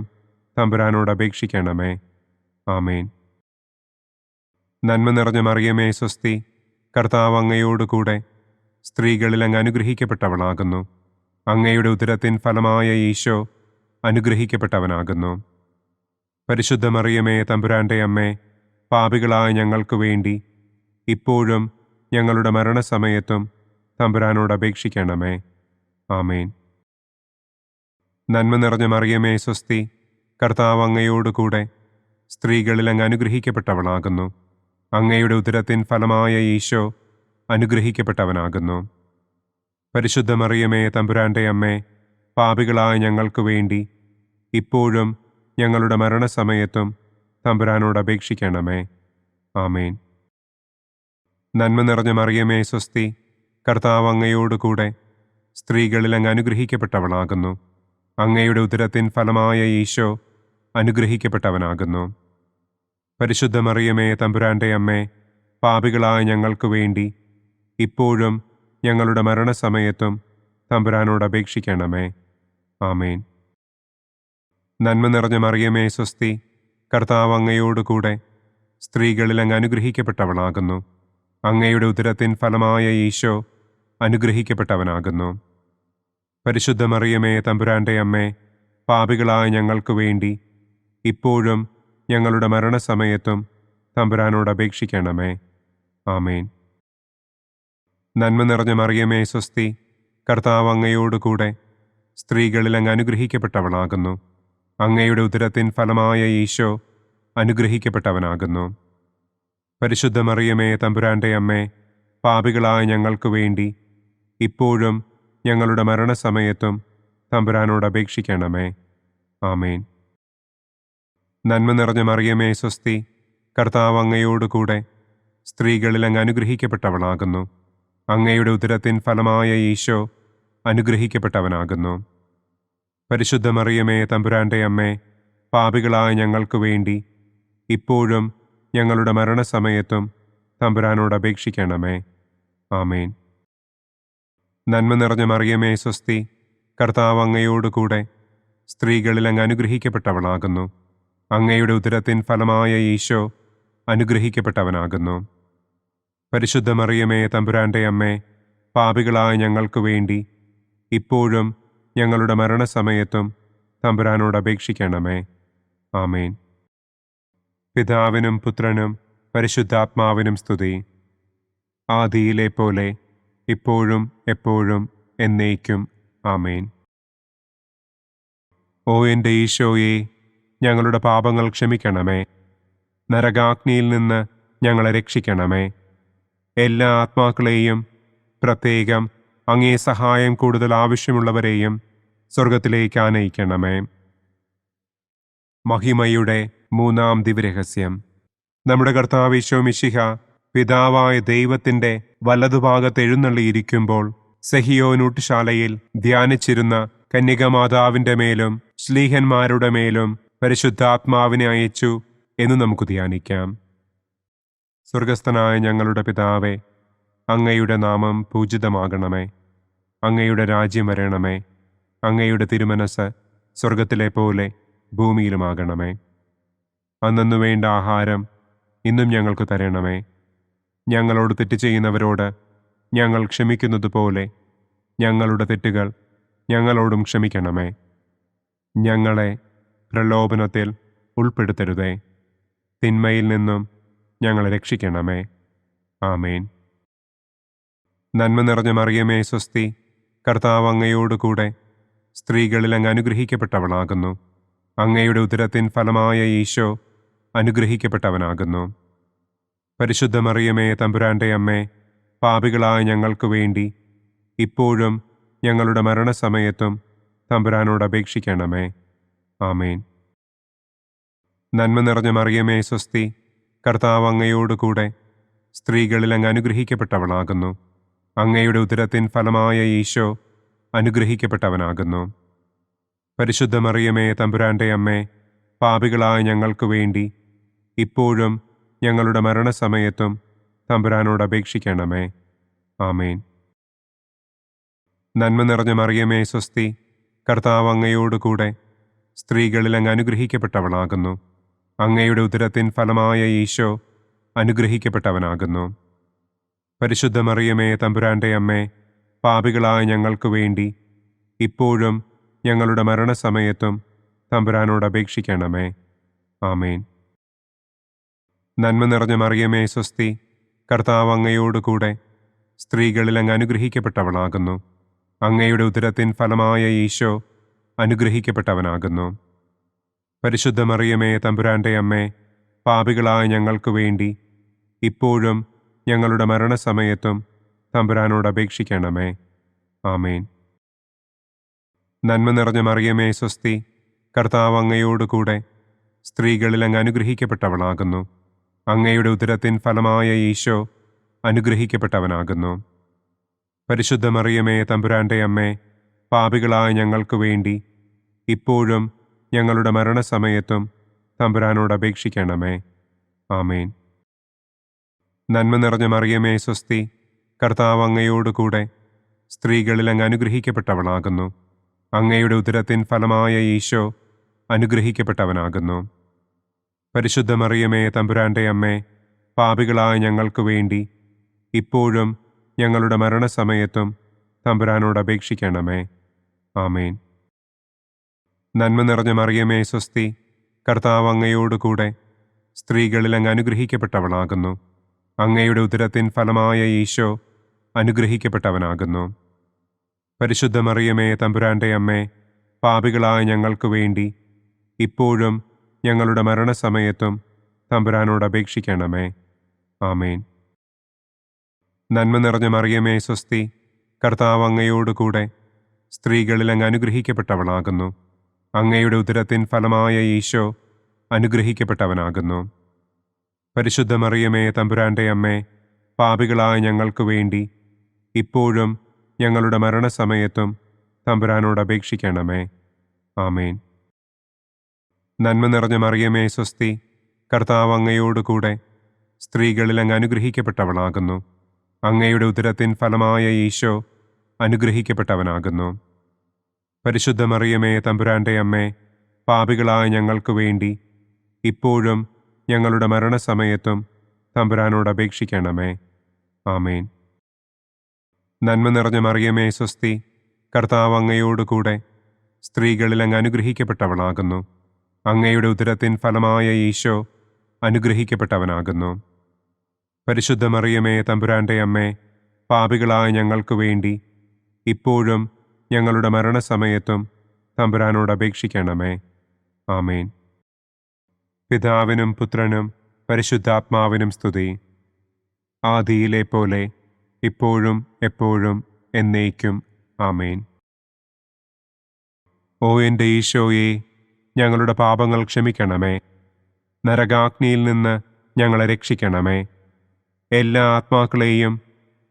തമ്പുരാനോട് അപേക്ഷിക്കണമേ. ആമേൻ. നന്മ നിറഞ്ഞ മറിയമേ സ്വസ്തി, കർത്താവ് അങ്ങയോടുകൂടെ സ്ത്രീകളിൽ അങ്ങ് അനുഗ്രഹിക്കപ്പെട്ടവളാകുന്നു. അങ്ങയുടെ ഉദരത്തിൻ ഫലമായ ഈശോ അനുഗ്രഹിക്കപ്പെട്ടവനാകുന്നു. പരിശുദ്ധ മറിയമേ തമ്പുരാന്റെ അമ്മേ, പാപികളായ ഞങ്ങൾക്ക് വേണ്ടി ഇപ്പോഴും ഞങ്ങളുടെ മരണസമയത്തും തമ്പുരാനോട് അപേക്ഷിക്കണമേ. ആമേൻ. നന്മ നിറഞ്ഞ മറിയമേ സ്വസ്തി, കർത്താവ് അങ്ങയോടുകൂടെ സ്ത്രീകളിൽ അങ്ങ് അനുഗ്രഹിക്കപ്പെട്ടവളാകുന്നു. അങ്ങയുടെ ഉദരത്തിൻ ഫലമായ ഈശോ അനുഗ്രഹിക്കപ്പെട്ടവനാകുന്നു. പരിശുദ്ധ മറിയമേ തമ്പുരാന്റെ അമ്മേ, പാപികളായ ഞങ്ങൾക്ക് വേണ്ടി ഇപ്പോഴും ഞങ്ങളുടെ മരണസമയത്തും തമ്പുരാനോട് അപേക്ഷിക്കണമേ. ആമേൻ. നന്മ നിറഞ്ഞ മറിയമേ സ്വസ്തി, കർത്താവ് അങ്ങയോടുകൂടെ സ്ത്രീകളിൽ അങ്ങ് അനുഗ്രഹിക്കപ്പെട്ടവളാകുന്നു. അങ്ങയുടെ ഉദരത്തിൻ ഫലമായ ഈശോ അനുഗ്രഹിക്കപ്പെട്ടവനാകുന്നു. പരിശുദ്ധ മറിയമേ തമ്പുരാന്റെ അമ്മേ, പാപികളായ ഞങ്ങൾക്ക് വേണ്ടി ഇപ്പോഴും ഞങ്ങളുടെ മരണസമയത്തും തമ്പുരാനോട് അപേക്ഷിക്കണമേ. ആമേൻ. നന്മ നിറഞ്ഞ മറിയമേ സ്വസ്തി, കർത്താവ് അങ്ങയോടുകൂടെ സ്ത്രീകളിൽ അങ്ങ് അനുഗ്രഹിക്കപ്പെട്ടവളാകുന്നു. അങ്ങയുടെ ഉദരത്തിൻ ഫലമായ ഈശോ അനുഗ്രഹിക്കപ്പെട്ടവനാകുന്നു. പരിശുദ്ധ മറിയമേ തമ്പുരാന്റെ അമ്മേ, പാപികളായ ഞങ്ങൾക്ക് വേണ്ടി ഇപ്പോഴും ഞങ്ങളുടെ മരണസമയത്തും തമ്പുരാനോട് അപേക്ഷിക്കണമേ. ആമേൻ. നന്മ നിറഞ്ഞ മറിയമേ സ്വസ്തി, കർത്താവ് അങ്ങയോടുകൂടെ സ്ത്രീകളിൽ അങ്ങ് അനുഗ്രഹിക്കപ്പെട്ടവളാകുന്നു. അങ്ങയുടെ ഉദരത്തിൻ ഫലമായ ഈശോ അനുഗ്രഹിക്കപ്പെട്ടവനാകുന്നു. പരിശുദ്ധ മറിയമേ തമ്പുരാന്റെ അമ്മേ, പാപികളായ ഞങ്ങൾക്ക് വേണ്ടി ഇപ്പോഴും ഞങ്ങളുടെ മരണസമയത്തും തമ്പുരാനോട് അപേക്ഷിക്കണമേ. ആമേൻ. നന്മ നിറഞ്ഞ മറിയമേ സ്വസ്തി, കർത്താവ് അങ്ങയോടുകൂടെ സ്ത്രീകളിൽ അങ്ങ് അനുഗ്രഹിക്കപ്പെട്ടവളാകുന്നു. അങ്ങയുടെ ഉദരത്തിൻ ഫലമായ ഈശോ അനുഗ്രഹിക്കപ്പെട്ടവനാകുന്നു. പരിശുദ്ധ മറിയമേ തമ്പുരാന്റെ അമ്മേ, പാപികളായ ഞങ്ങൾക്ക് വേണ്ടി ഇപ്പോഴും ഞങ്ങളുടെ മരണസമയത്തും തമ്പുരാനോട് അപേക്ഷിക്കണമേ. ആമേൻ. നന്മ നിറഞ്ഞ മറിയമേ സ്വസ്തി, കർത്താവ് അങ്ങയോടുകൂടെ സ്ത്രീകളിൽ അങ്ങ് അനുഗ്രഹിക്കപ്പെട്ടവളാകുന്നു. അങ്ങയുടെ ഉദരത്തിൻ ഫലമായ ഈശോ അനുഗ്രഹിക്കപ്പെട്ടവനാകുന്നു. പരിശുദ്ധ മറിയമേ തമ്പുരാന്റെ അമ്മേ, പാപികളായ ഞങ്ങൾക്ക് വേണ്ടി ഇപ്പോഴും ഞങ്ങളുടെ മരണസമയത്തും തമ്പുരാനോട് അപേക്ഷിക്കണമേ. ആമേൻ. പിതാവിനും പുത്രനും പരിശുദ്ധാത്മാവിനും സ്തുതി. ആദിയിലെ പോലെ ഇപ്പോഴും എപ്പോഴും എന്നേക്കും. ആമേൻ. ഓ എൻ്റെ ഈശോയെ, ഞങ്ങളുടെ പാപങ്ങൾ ക്ഷമിക്കണമേ. നരകാഗ്നിയിൽ നിന്ന് ഞങ്ങളെ രക്ഷിക്കണമേ. എല്ലാ ആത്മാക്കളെയും, പ്രത്യേകം അങ്ങേ സഹായം കൂടുതൽ ആവശ്യമുള്ളവരെയും സ്വർഗത്തിലേക്ക് ആനയിക്കണമേ. മഹിമയുടെ മൂന്നാം ദിവ്യരഹസ്യം. നമ്മുടെ കർത്താവ് ഈശോ മിശിഹ പിതാവായ ദൈവത്തിൻ്റെ വലതുഭാഗത്ത് എഴുന്നള്ളിയിരിക്കുമ്പോൾ സെഹിയോനൂട്ടുശാലയിൽ ധ്യാനിച്ചിരുന്ന കന്യകമാതാവിൻ്റെ മേലും ശ്ലീഹന്മാരുടെ മേലും പരിശുദ്ധാത്മാവിനെ അയച്ചു എന്ന് നമുക്ക് ധ്യാനിക്കാം. സ്വർഗസ്ഥനായ ഞങ്ങളുടെ പിതാവേ, അങ്ങയുടെ നാമം പൂജിതമാകണമേ. അങ്ങയുടെ രാജ്യം വരണമേ. അങ്ങയുടെ തിരുമനസ് സ്വർഗത്തിലെ പോലെ ഭൂമിയിലുമാകണമേ. അന്നു വേണ്ട ആഹാരം ഇന്നും ഞങ്ങൾക്ക് തരണമേ. ഞങ്ങളോട് തെറ്റ് ചെയ്യുന്നവരോട് ഞങ്ങൾ ക്ഷമിക്കുന്നത് പോലെ ഞങ്ങളുടെ തെറ്റുകൾ ഞങ്ങളോടും ക്ഷമിക്കണമേ. ഞങ്ങളെ പ്രലോഭനത്തിൽ ഉൾപ്പെടുത്തരുതേ. തിന്മയിൽ നിന്നും ഞങ്ങളെ രക്ഷിക്കണമേ. ആമേൻ. നന്മ നിറഞ്ഞ മറിയമേ സ്വസ്തി, കർത്താവ് അങ്ങയോടുകൂടെ സ്ത്രീകളിൽ അങ്ങ് അനുഗ്രഹിക്കപ്പെട്ടവളാകുന്നു. അങ്ങയുടെ ഉദരത്തിൻ ഫലമായ ഈശോ അനുഗ്രഹിക്കപ്പെട്ടവനാകുന്നു. പരിശുദ്ധ മറിയമേ തമ്പുരാന്റെ അമ്മേ, പാപികളായ ഞങ്ങൾക്ക് വേണ്ടി ഇപ്പോഴും ഞങ്ങളുടെ മരണസമയത്തും തമ്പുരാനോട് അപേക്ഷിക്കണമേ. ആമേൻ. നന്മ നിറഞ്ഞ മറിയമേ സ്വസ്തി, കർത്താവ് അങ്ങയോടുകൂടെ സ്ത്രീകളിൽ അങ്ങ് അനുഗ്രഹിക്കപ്പെട്ടവളാകുന്നു. അങ്ങയുടെ ഉദരത്തിൻ ഫലമായ ഈശോ അനുഗ്രഹിക്കപ്പെട്ടവനാകുന്നു. പരിശുദ്ധ മറിയമേ തമ്പുരാന്റെ അമ്മേ, പാപികളായ ഞങ്ങൾക്ക് വേണ്ടി ഇപ്പോഴും ഞങ്ങളുടെ മരണസമയത്തും തമ്പുരാനോട് അപേക്ഷിക്കണമേ. ആമേൻ. നന്മ നിറഞ്ഞ മറിയമേ സ്വസ്തി, കർത്താവ് അങ്ങയോടുകൂടെ സ്ത്രീകളിൽ അങ്ങ് അനുഗ്രഹിക്കപ്പെട്ടവളാകുന്നു. അങ്ങയുടെ ഉദരത്തിൻ ഫലമായ ഈശോ അനുഗ്രഹിക്കപ്പെട്ടവനാകുന്നു. പരിശുദ്ധ മറിയമേ തമ്പുരാന്റെ അമ്മേ, പാപികളായ ഞങ്ങൾക്ക് വേണ്ടി ഇപ്പോഴും ഞങ്ങളുടെ മരണസമയത്തും തമ്പുരാനോട് അപേക്ഷിക്കണമേ. ആമേൻ. നന്മ നിറഞ്ഞ മറിയമേ സ്വസ്തി, കർത്താവ് അങ്ങയോടുകൂടെ സ്ത്രീകളിൽ അങ്ങ് അനുഗ്രഹിക്കപ്പെട്ടവളാകുന്നു. അങ്ങയുടെ ഉദരത്തിൻ ഫലമായ ഈശോ അനുഗ്രഹിക്കപ്പെട്ടവനാകുന്നു. പരിശുദ്ധ മറിയമേ തമ്പുരാന്റെ അമ്മേ, പാപികളായ ഞങ്ങൾക്ക് വേണ്ടി ഇപ്പോഴും ഞങ്ങളുടെ മരണസമയത്തും തമ്പുരാനോട് അപേക്ഷിക്കണമേ. ആമേൻ. നന്മ നിറഞ്ഞ മറിയമേ സ്വസ്തി, കർത്താവ് അങ്ങയോടുകൂടെ സ്ത്രീകളിൽ അങ്ങ് അനുഗ്രഹിക്കപ്പെട്ടവളാകുന്നു. അങ്ങയുടെ ഉദരത്തിൻ ഫലമായ ഈശോ അനുഗ്രഹിക്കപ്പെട്ടവനാകുന്നു. പരിശുദ്ധ മറിയമേ തമ്പുരാന്റെ അമ്മേ, പാപികളായ ഞങ്ങൾക്ക് വേണ്ടി ഇപ്പോഴും ഞങ്ങളുടെ മരണസമയത്തും തമ്പുരാനോട് അപേക്ഷിക്കണമേ. ആമേൻ. നന്മ നിറഞ്ഞ മറിയമേ സ്വസ്തി, കർത്താവ് അങ്ങയോടുകൂടെ സ്ത്രീകളിൽ അങ്ങ് അനുഗ്രഹിക്കപ്പെട്ടവളാകുന്നു. അങ്ങയുടെ ഉദരത്തിൻ ഫലമായ ഈശോ അനുഗ്രഹിക്കപ്പെട്ടവനാകുന്നു. പരിശുദ്ധ മറിയമേ തമ്പുരാന്റെ അമ്മേ, പാപികളായ ഞങ്ങൾക്ക് വേണ്ടി ഇപ്പോഴും ഞങ്ങളുടെ മരണസമയത്തും തമ്പുരാനോട് അപേക്ഷിക്കണമേ. ആമേൻ. നന്മ നിറഞ്ഞ മറിയമേ സ്വസ്തി, കർത്താവ് അങ്ങയോടുകൂടെ സ്ത്രീകളിൽ അങ്ങ് അനുഗ്രഹിക്കപ്പെട്ടവളാകുന്നു. അങ്ങയുടെ ഉദരത്തിൻ ഫലമായ ഈശോ അനുഗ്രഹിക്കപ്പെട്ടവനാകുന്നു. പരിശുദ്ധ മറിയമേ തമ്പുരാന്റെ അമ്മേ, പാപികളായ ഞങ്ങൾക്ക് വേണ്ടി ഇപ്പോഴും ഞങ്ങളുടെ മരണസമയത്തും തമ്പുരാനോട് അപേക്ഷിക്കണമേ. ആമേൻ. നന്മ നിറഞ്ഞ മറിയമേ സ്വസ്തി, കർത്താവ് അങ്ങയോടുകൂടെ സ്ത്രീകളിൽ അങ്ങ് അനുഗ്രഹിക്കപ്പെട്ടവളാകുന്നു. അങ്ങയുടെ ഉദരത്തിൻ ഫലമായ ഈശോ അനുഗ്രഹിക്കപ്പെട്ടവനാകുന്നു. പരിശുദ്ധ മറിയമേ തമ്പുരാന്റെ അമ്മേ, പാപികളായ ഞങ്ങൾക്ക് വേണ്ടി ഇപ്പോഴും ഞങ്ങളുടെ മരണസമയത്തും തമ്പുരാനോട് അപേക്ഷിക്കണമേ. ആമേൻ. നന്മ നിറഞ്ഞ മറിയമേ സ്വസ്തി, കർത്താവ് അങ്ങയോടുകൂടെ സ്ത്രീകളിൽ അങ്ങ് അനുഗ്രഹിക്കപ്പെട്ടവളാകുന്നു. അങ്ങയുടെ ഉദരത്തിൻ ഫലമായ ഈശോ അനുഗ്രഹിക്കപ്പെട്ടവനാകുന്നു. പരിശുദ്ധ മറിയമേ തമ്പുരാന്റെ അമ്മേ, പാപികളായ ഞങ്ങൾക്ക് വേണ്ടി ഇപ്പോഴും ഞങ്ങളുടെ മരണസമയത്തും തമ്പുരാനോട് അപേക്ഷിക്കണമേ. ആമേൻ. നന്മ നിറഞ്ഞ മറിയമേ സ്വസ്തി, കർത്താവ് അങ്ങയോടുകൂടെ സ്ത്രീകളിൽ അങ്ങ് അനുഗ്രഹിക്കപ്പെട്ടവളാകുന്നു. അങ്ങയുടെ ഉദരത്തിൻ ഫലമായ ഈശോ അനുഗ്രഹിക്കപ്പെട്ടവനാകുന്നു. പരിശുദ്ധ മറിയമേ തമ്പുരാന്റെ അമ്മേ, പാപികളായ ഞങ്ങൾക്ക് വേണ്ടി ഇപ്പോഴും ഞങ്ങളുടെ മരണസമയത്തും തമ്പുരാനോട് അപേക്ഷിക്കണമേ. ആമേൻ. പിതാവിനും പുത്രനും പരിശുദ്ധാത്മാവിനും സ്തുതി. ആദിയിലെ പോലെ ഇപ്പോഴും എപ്പോഴും എന്നേക്കും. ആമേൻ. ഓ എൻ്റെ ഈശോയെ, ഞങ്ങളുടെ പാപങ്ങൾ ക്ഷമിക്കണമേ. നരകാഗ്നിയിൽ നിന്ന് ഞങ്ങളെ രക്ഷിക്കണമേ. എല്ലാ ആത്മാക്കളെയും,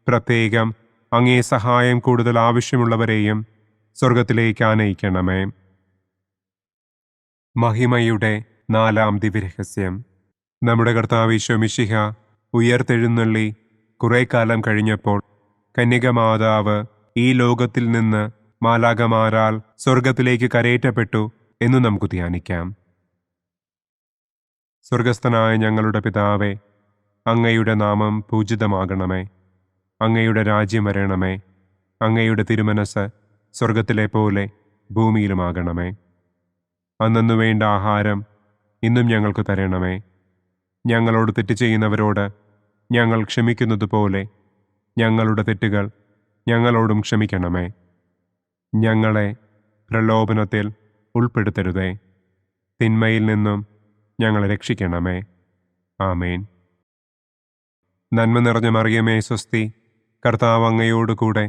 പ്രത്യേകം അങ്ങേ സഹായം കൂടുതൽ ആവശ്യമുള്ളവരെയും സ്വർഗത്തിലേക്ക് ആനയിക്കണമേ. മഹിമയുടെ 4-ാം ദിവ്യരഹസ്യം. നമ്മുടെ കർത്താവ് ഈശോ മിശിഹ ഉയർത്തെഴുന്നള്ളി കുറെ കാലം കഴിഞ്ഞപ്പോൾ കന്യകമാതാവ് ഈ ലോകത്തിൽ നിന്ന് മാലാഖമാരാൽ സ്വർഗത്തിലേക്ക് കരയേറ്റപ്പെട്ടു എന്നു നമുക്ക് ധ്യാനിക്കാം. സ്വർഗസ്ഥനായ ഞങ്ങളുടെ പിതാവേ, അങ്ങയുടെ നാമം പൂജിതമാകണമേ. അങ്ങയുടെ രാജ്യം വരണമേ. അങ്ങയുടെ തിരുമനസ് സ്വർഗത്തിലെ പോലെ ഭൂമിയിലുമാകണമേ. അന്നന്നു വേണ്ട ആഹാരം ഇന്നും ഞങ്ങൾക്ക് തരണമേ. ഞങ്ങളോട് തെറ്റ് ചെയ്യുന്നവരോട് ഞങ്ങൾ ക്ഷമിക്കുന്നത് പോലെ ഞങ്ങളുടെ തെറ്റുകൾ ഞങ്ങളോടും ക്ഷമിക്കണമേ. ഞങ്ങളെ പ്രലോഭനത്തിൽ ഉൾപ്പെടുത്തരുതേ. തിന്മയിൽ നിന്നും ഞങ്ങളെ രക്ഷിക്കണമേ. ആമേൻ. നന്മ നിറഞ്ഞ മറിയമേ സ്വസ്തി, കർത്താവ് അങ്ങയോടുകൂടെ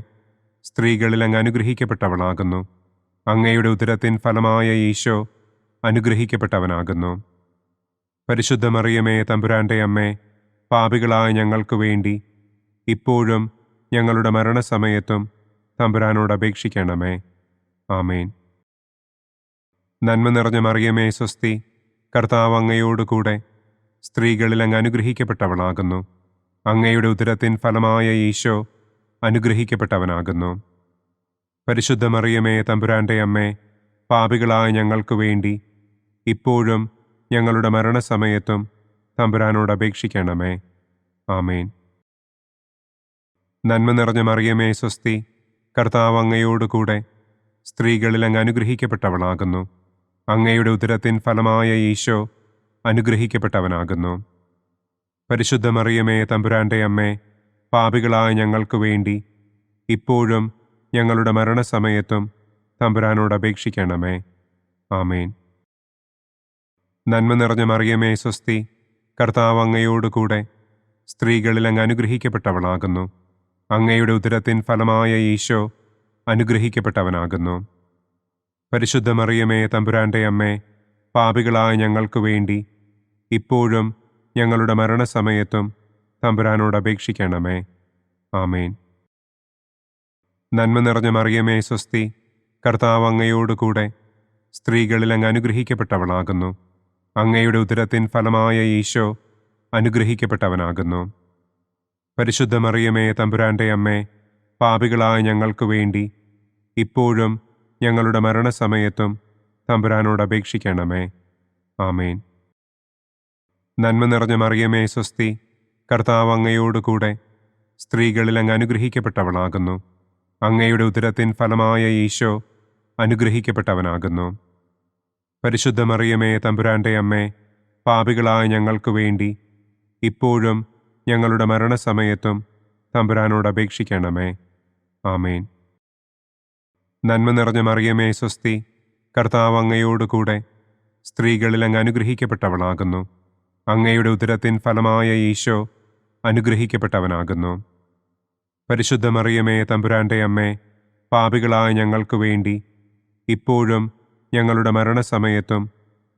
സ്ത്രീകളിൽ അങ്ങ് അനുഗ്രഹിക്കപ്പെട്ടവളാകുന്നു. അങ്ങയുടെ ഉദരത്തിൻ ഫലമായ ഈശോ അനുഗ്രഹിക്കപ്പെട്ടവനാകുന്നു. പരിശുദ്ധ മറിയമേ തമ്പുരാന്റെ അമ്മേ, പാപികളായ ഞങ്ങൾക്ക് വേണ്ടി ഇപ്പോഴും ഞങ്ങളുടെ മരണസമയത്തും തമ്പുരാനോട് അപേക്ഷിക്കണമേ. ആമേൻ. നന്മ നിറഞ്ഞ മറിയമേ സ്വസ്തി, കർത്താവ് അങ്ങയോടുകൂടെ സ്ത്രീകളിൽ അങ്ങ് അനുഗ്രഹിക്കപ്പെട്ടവളാകുന്നു. അങ്ങയുടെ ഉദരത്തിൻ ഫലമായ ഈശോ അനുഗ്രഹിക്കപ്പെട്ടവനാകുന്നു. പരിശുദ്ധ മറിയമേ, തമ്പുരാന്റെ അമ്മേ, പാപികളായ ഞങ്ങൾക്ക് വേണ്ടി ഇപ്പോഴും ഞങ്ങളുടെ മരണസമയത്തും തമ്പുരാനോട് അപേക്ഷിക്കണമേ. ആമേൻ. നന്മ നിറഞ്ഞ മറിയമേ, സ്വസ്തി. കർത്താവ് അങ്ങയോടുകൂടെ സ്ത്രീകളിൽ അങ്ങ് അനുഗ്രഹിക്കപ്പെട്ടവളാകുന്നു. അങ്ങയുടെ ഉദരത്തിൻ ഫലമായ ഈശോ അനുഗ്രഹിക്കപ്പെട്ടവനാകുന്നു. പരിശുദ്ധ മറിയമേ, തമ്പുരാന്റെ അമ്മേ, പാപികളായ ഞങ്ങൾക്ക് വേണ്ടി ഇപ്പോഴും ഞങ്ങളുടെ മരണസമയത്തും തമ്പുരാനോട് അപേക്ഷിക്കണമേ. ആമേൻ. നന്മ നിറഞ്ഞ മറിയമേ, സ്വസ്തി. കർത്താവ് അങ്ങയോടുകൂടെ സ്ത്രീകളിൽ അങ്ങ് അനുഗ്രഹിക്കപ്പെട്ടവളാകുന്നു. അങ്ങയുടെ ഉദരത്തിൻ ഫലമായ ഈശോ അനുഗ്രഹിക്കപ്പെട്ടവനാകുന്നു. പരിശുദ്ധ മറിയമേ, തമ്പുരാന്റെ അമ്മേ, പാപികളായ ഞങ്ങൾക്ക് വേണ്ടി ഇപ്പോഴും ഞങ്ങളുടെ മരണസമയത്തും തമ്പുരാനോട് അപേക്ഷിക്കണമേ. ആമേൻ. നന്മ നിറഞ്ഞ മറിയമേ, സ്വസ്തി. കർത്താവ് അങ്ങയോടുകൂടെ സ്ത്രീകളിൽ അങ്ങ് അനുഗ്രഹിക്കപ്പെട്ടവളാകുന്നു. അങ്ങയുടെ ഉദരത്തിൻ ഫലമായ ഈശോ അനുഗ്രഹിക്കപ്പെട്ടവനാകുന്നു. പരിശുദ്ധ മറിയമേ, തമ്പുരാന്റെ അമ്മേ, പാപികളായ ഞങ്ങൾക്ക് വേണ്ടി ഇപ്പോഴും ഞങ്ങളുടെ മരണസമയത്തും തമ്പുരാനോട് അപേക്ഷിക്കണമേ. ആമേൻ. നന്മ നിറഞ്ഞ മറിയമേ, സ്വസ്തി. കർത്താവ് അങ്ങയോടുകൂടെ സ്ത്രീകളിൽ അങ്ങ് അനുഗ്രഹിക്കപ്പെട്ടവളാകുന്നു. അങ്ങയുടെ ഉദരത്തിൻ ഫലമായ ഈശോ അനുഗ്രഹിക്കപ്പെട്ടവനാകുന്നു. പരിശുദ്ധ മറിയമേ, തമ്പുരാന്റെ അമ്മേ, പാപികളായ ഞങ്ങൾക്ക് വേണ്ടി ഇപ്പോഴും ഞങ്ങളുടെ മരണസമയത്തും തമ്പുരാനോട് അപേക്ഷിക്കണമേ. ആമേൻ. നന്മ നിറഞ്ഞ മറിയമേ, സ്വസ്തി. കർത്താവ് അങ്ങയോടുകൂടെ സ്ത്രീകളിൽ അങ്ങ് അനുഗ്രഹിക്കപ്പെട്ടവളാകുന്നു. അങ്ങയുടെ ഉദരത്തിൻ ഫലമായ ഈശോ അനുഗ്രഹിക്കപ്പെട്ടവനാകുന്നു. പരിശുദ്ധ മറിയമേ, തമ്പുരാന്റെ അമ്മേ, പാപികളായ ഞങ്ങൾക്ക് വേണ്ടി ഇപ്പോഴും ഞങ്ങളുടെ മരണസമയത്തും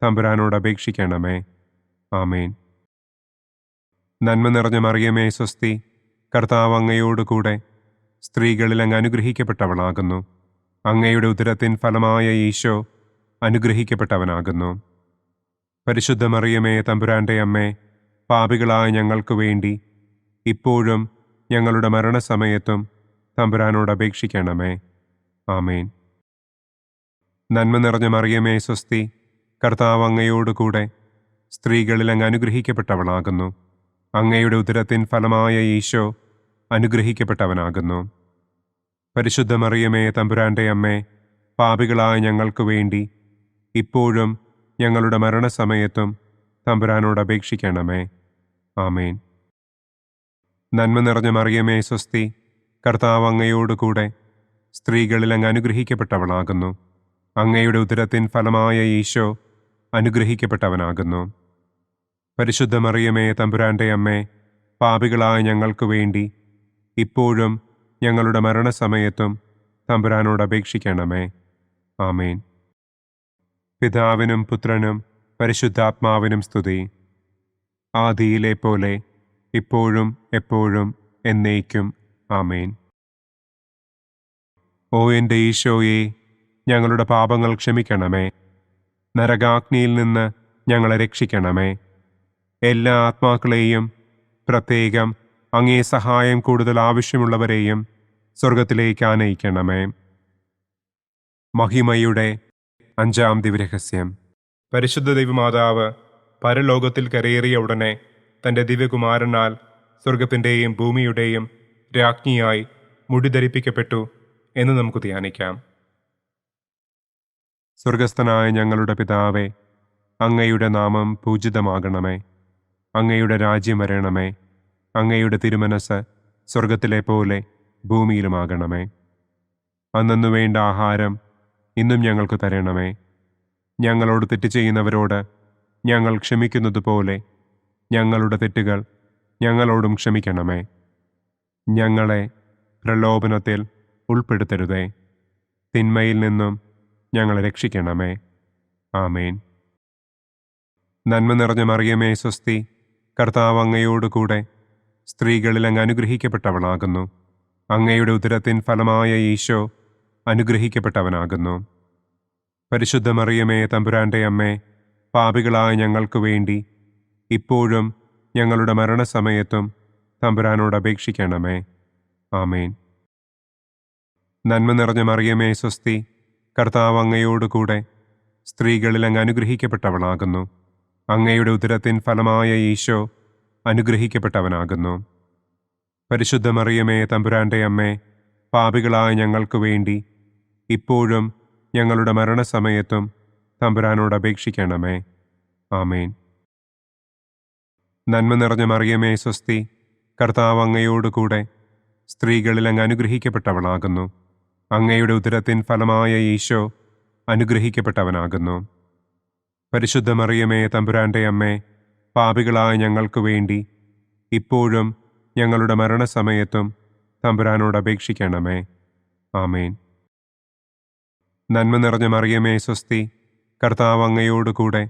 തമ്പുരാനോട് അപേക്ഷിക്കണമേ. ആമേൻ. നന്മ നിറഞ്ഞ മറിയമേ, സ്വസ്തി. കർത്താവ് അങ്ങയോടുകൂടെ സ്ത്രീകളിൽ അങ്ങ് അനുഗ്രഹിക്കപ്പെട്ടവളാകുന്നു. അങ്ങയുടെ ഉദരത്തിൻ ഫലമായ ഈശോ അനുഗ്രഹിക്കപ്പെട്ടവനാകുന്നു. പരിശുദ്ധ മറിയമേ, തമ്പുരാന്റെ അമ്മേ, പാപികളായ ഞങ്ങൾക്ക് വേണ്ടി ഇപ്പോഴും ഞങ്ങളുടെ മരണസമയത്തും തമ്പുരാനോട് അപേക്ഷിക്കണമേ. ആമേൻ. നന്മ നിറഞ്ഞ മറിയമേ, സ്വസ്തി. കർത്താവ് അങ്ങയോടുകൂടെ സ്ത്രീകളിൽ അങ്ങ് അനുഗ്രഹിക്കപ്പെട്ടവളാകുന്നു. അങ്ങയുടെ ഉദരത്തിൻ ഫലമായ ഈശോ അനുഗ്രഹിക്കപ്പെട്ടവനാകുന്നു. പരിശുദ്ധ മറിയമേ, തമ്പുരാന്റെ അമ്മേ, പാപികളായ ഞങ്ങൾക്ക് വേണ്ടി ഇപ്പോഴും ഞങ്ങളുടെ മരണസമയത്തും തമ്പുരാനോട് അപേക്ഷിക്കണമേ. ആമേൻ. നന്മ നിറഞ്ഞ മറിയമേ, സ്വസ്തി. കർത്താവ് അങ്ങയോടുകൂടെ സ്ത്രീകളിൽ അങ്ങ് അനുഗ്രഹിക്കപ്പെട്ടവളാകുന്നു. അങ്ങയുടെ ഉദരത്തിൻ ഫലമായ ഈശോ അനുഗ്രഹിക്കപ്പെട്ടവനാകുന്നു. പരിശുദ്ധ മറിയമേ, തമ്പുരാന്റെ അമ്മേ, പാപികളായ ഞങ്ങൾക്ക് വേണ്ടി ഇപ്പോഴും ഞങ്ങളുടെ മരണസമയത്തും തമ്പുരാനോട് അപേക്ഷിക്കണമേ. ആമേൻ. പിതാവിനും പുത്രനും പരിശുദ്ധാത്മാവിനും സ്തുതി. ആദിയിലെ പോലെ ഇപ്പോഴും എപ്പോഴും എന്നേക്കും. ആമേൻ. ഓ എൻ്റെ ഈശോയെ, ഞങ്ങളുടെ പാപങ്ങൾ ക്ഷമിക്കണമേ. നരകാഗ്നിയിൽ നിന്ന് ഞങ്ങളെ രക്ഷിക്കണമേ. എല്ലാ ആത്മാക്കളെയും, പ്രത്യേകം അങ്ങേ സഹായം കൂടുതൽ ആവശ്യമുള്ളവരെയും സ്വർഗത്തിലേക്ക് ആനയിക്കണമേ. മഹിമയുടെ 5-ാം ദിവ്യരഹസ്യം. പരിശുദ്ധ ദൈവമാതാവ് പരലോകത്തിൽ കരയേറിയ ഉടനെ തൻ്റെ ദിവ്യകുമാരനാൽ സ്വർഗത്തിൻ്റെയും ഭൂമിയുടെയും രാജ്ഞിയായി മുടിധരിപ്പിക്കപ്പെട്ടു എന്ന് നമുക്ക് ധ്യാനിക്കാം. സ്വർഗസ്ഥനായ ഞങ്ങളുടെ പിതാവേ, അങ്ങയുടെ നാമം പൂജിതമാകണമേ. അങ്ങയുടെ രാജ്യം വരണമേ. അങ്ങയുടെ തിരുമനസ് സ്വർഗത്തിലെ പോലെ ഭൂമിയിലുമാകണമേ. അന്നു വേണ്ട ആഹാരം ഇന്നും ഞങ്ങൾക്ക് തരണമേ. ഞങ്ങളോട് തെറ്റ് ചെയ്യുന്നവരോട് ഞങ്ങൾ ക്ഷമിക്കുന്നത് പോലെ ഞങ്ങളുടെ തെറ്റുകൾ ഞങ്ങളോടും ക്ഷമിക്കണമേ. ഞങ്ങളെ പ്രലോഭനത്തിൽ ഉൾപ്പെടുത്തരുതേ. തിന്മയിൽ നിന്നും ഞങ്ങളെ രക്ഷിക്കണമേ. ആമേൻ. നന്മ നിറഞ്ഞ മറിയമേ, സ്വസ്തി. കർത്താവ് അങ്ങയോടുകൂടെ സ്ത്രീകളിൽ അങ്ങ് അനുഗ്രഹിക്കപ്പെട്ടവളാകുന്നു. അങ്ങയുടെ ഉദരത്തിൻ ഫലമായ ഈശോ അനുഗ്രഹിക്കപ്പെട്ടവനാകുന്നു. പരിശുദ്ധ മറിയമേ, തമ്പുരാന്റെ അമ്മേ, പാപികളായ ഞങ്ങൾക്ക് വേണ്ടി ഇപ്പോഴും ഞങ്ങളുടെ മരണസമയത്തും തമ്പുരാനോട് അപേക്ഷിക്കണമേ. ആമേൻ. നന്മ നിറഞ്ഞ മറിയമേ സ്വസ്തി, കർത്താവ് അങ്ങയോടുകൂടെ സ്ത്രീകളിൽ അങ്ങ് അനുഗ്രഹിക്കപ്പെട്ടവളാകുന്നു. അങ്ങയുടെ ഉദരത്തിൻ ഫലമായ ഈശോ അനുഗ്രഹിക്കപ്പെട്ടവനാകുന്നു. പരിശുദ്ധ മറിയമേ തമ്പുരാന്റെ അമ്മേ, പാപികളായ ഞങ്ങൾക്ക് വേണ്ടി ഇപ്പോഴും ഞങ്ങളുടെ മരണസമയത്തും തമ്പുരാനോട് അപേക്ഷിക്കണമേ. ആമേൻ. നന്മ നിറഞ്ഞ മറിയമേ സ്വസ്തി, കർത്താവ് അങ്ങയോടുകൂടെ സ്ത്രീകളിൽ അങ്ങ് അനുഗ്രഹിക്കപ്പെട്ടവളാകുന്നു. അങ്ങയുടെ ഉദരത്തിൻ ഫലമായ ഈശോ അനുഗ്രഹിക്കപ്പെട്ടവനാകുന്നു. പരിശുദ്ധ മറിയമേ തമ്പുരാന്റെ അമ്മേ, പാപികളായ ഞങ്ങൾക്ക് വേണ്ടി ഇപ്പോഴും ഞങ്ങളുടെ മരണസമയത്തും തമ്പുരാനോട് അപേക്ഷിക്കണമേ. ആമേൻ. നന്മ നിറഞ്ഞ മറിയമേ സ്വസ്തി, കർത്താവ് അങ്ങയോടുകൂടെ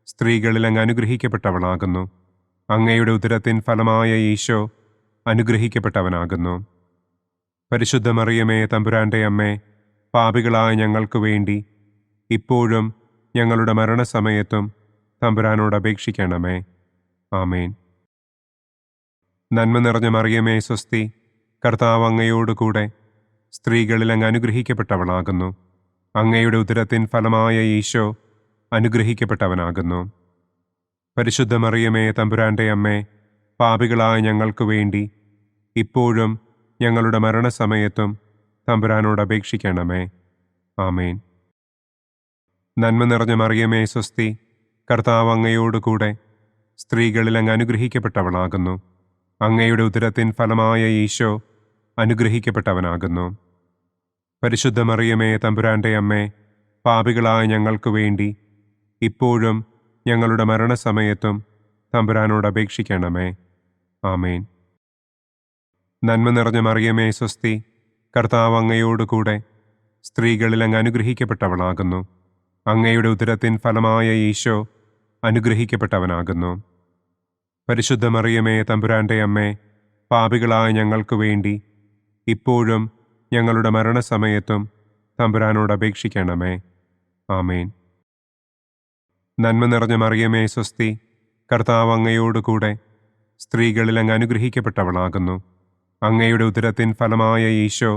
സ്ത്രീകളിൽ അങ്ങ് അനുഗ്രഹിക്കപ്പെട്ടവളാകുന്നു. അങ്ങയുടെ ഉദരത്തിൻ ഫലമായ ഈശോ അനുഗ്രഹിക്കപ്പെട്ടവനാകുന്നു. പരിശുദ്ധ മറിയമേ തമ്പുരാന്റെ അമ്മേ, പാപികളായ ഞങ്ങൾക്ക് വേണ്ടി ഇപ്പോഴും ഞങ്ങളുടെ മരണസമയത്തും തമ്പുരാനോട് അപേക്ഷിക്കണമേ. ആമേൻ. നന്മ നിറഞ്ഞ മറിയമേ സ്വസ്തി, കർത്താവ് അങ്ങയോടുകൂടെ സ്ത്രീകളിൽ അങ്ങ് അനുഗ്രഹിക്കപ്പെട്ടവളാകുന്നു. അങ്ങയുടെ ഉദരത്തിൻ ഫലമായ ഈശോ അനുഗ്രഹിക്കപ്പെട്ടവനാകുന്നു. പരിശുദ്ധ മറിയമേ തമ്പുരാന്റെ അമ്മേ, പാപികളായ ഞങ്ങൾക്ക് വേണ്ടി ഇപ്പോഴും ഞങ്ങളുടെ മരണസമയത്തും തമ്പുരാനോട് അപേക്ഷിക്കണമേ. ആമേൻ. നന്മ നിറഞ്ഞ മറിയമേ സ്വസ്തി, കർത്താവ് അങ്ങയോടുകൂടെ സ്ത്രീകളിൽ അങ്ങ് അനുഗ്രഹിക്കപ്പെട്ടവളാകുന്നു. അങ്ങയുടെ ഉദരത്തിൻ ഫലമായ ഈശോ അനുഗ്രഹിക്കപ്പെട്ടവനാകുന്നു. പരിശുദ്ധ മറിയമേ തമ്പുരാന്റെ അമ്മേ, പാപികളായ ഞങ്ങൾക്ക് വേണ്ടി ഇപ്പോഴും ഞങ്ങളുടെ മരണസമയത്തും തമ്പുരാനോട് അപേക്ഷിക്കണമേ. ആമേൻ. നന്മ നിറഞ്ഞ മറിയമേ സ്വസ്തി, കർത്താവ് അങ്ങയോടുകൂടെ സ്ത്രീകളിൽ അങ്ങ് അനുഗ്രഹിക്കപ്പെട്ടവളാകുന്നു. അങ്ങയുടെ ഉദരത്തിൻ ഫലമായ ഈശോ അനുഗ്രഹിക്കപ്പെട്ടവനാകുന്നു. പരിശുദ്ധ മറിയമേ തമ്പുരാന്റെ അമ്മേ, പാപികളായ ഞങ്ങൾക്ക് വേണ്ടി ഇപ്പോഴും ഞങ്ങളുടെ മരണസമയത്തും തമ്പുരാനോട് അപേക്ഷിക്കണമേ. ആമേൻ. നന്മ നിറഞ്ഞ മറിയമേ സ്വസ്തി, കർത്താവ് അങ്ങയോടുകൂടെ സ്ത്രീകളിൽ അങ്ങ് അനുഗ്രഹിക്കപ്പെട്ടവളാകുന്നു. അങ്ങയുടെ ഉദരത്തിൻ ഫലമായ ഈശോ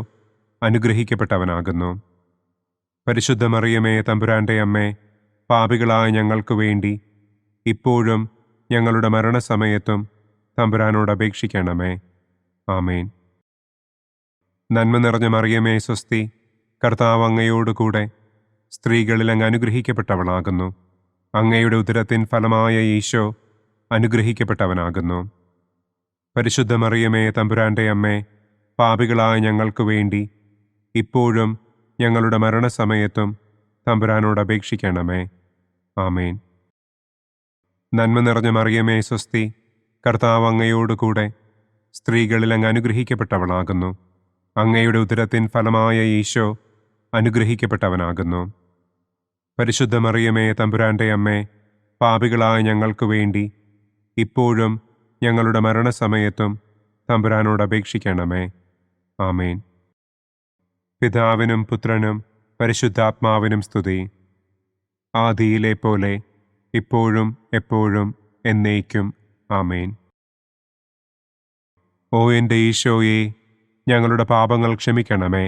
അനുഗ്രഹിക്കപ്പെട്ടവനാകുന്നു. പരിശുദ്ധ മറിയമേ തമ്പുരാന്റെ അമ്മേ, പാപികളായ ഞങ്ങൾക്ക് വേണ്ടി ഇപ്പോഴും ഞങ്ങളുടെ മരണസമയത്തും തമ്പുരാനോട് അപേക്ഷിക്കണമേ. ആമേൻ. നന്മ നിറഞ്ഞ മറിയമേ സ്വസ്തി, കർത്താവ് അങ്ങയോടുകൂടെ സ്ത്രീകളിൽ അങ്ങ് അനുഗ്രഹിക്കപ്പെട്ടവളാകുന്നു. അങ്ങയുടെ ഉദരത്തിൻ ഫലമായ ഈശോ അനുഗ്രഹിക്കപ്പെട്ടവനാകുന്നു. പരിശുദ്ധ മറിയമേ തമ്പുരാന്റെ അമ്മേ, പാപികളായ ഞങ്ങൾക്ക് വേണ്ടി ഇപ്പോഴും ഞങ്ങളുടെ മരണസമയത്തും തമ്പുരാനോട് അപേക്ഷിക്കണമേ. ആമേൻ. നന്മ നിറഞ്ഞ മറിയമേ സ്വസ്തി, കർത്താവ് അങ്ങയോടുകൂടെ സ്ത്രീകളിൽ അങ്ങ് അനുഗ്രഹിക്കപ്പെട്ടവളാകുന്നു. അങ്ങയുടെ ഉദരത്തിൻ ഫലമായ ഈശോ അനുഗ്രഹിക്കപ്പെട്ടവനാകുന്നു. പരിശുദ്ധ മറിയമേ തമ്പുരാന്റെ അമ്മേ, പാപികളായ ഞങ്ങൾക്ക് വേണ്ടി ഇപ്പോഴും ഞങ്ങളുടെ മരണസമയത്തും തമ്പുരാനോട് അപേക്ഷിക്കണമേ. ആമേൻ. പിതാവിനും പുത്രനും പരിശുദ്ധാത്മാവിനും സ്തുതി. ആദിയിലെ പോലെ ഇപ്പോഴും എപ്പോഴും എന്നേക്കും. ആമേൻ. ഓ എൻ്റെ ഈശോയെ, ഞങ്ങളുടെ പാപങ്ങൾ ക്ഷമിക്കണമേ.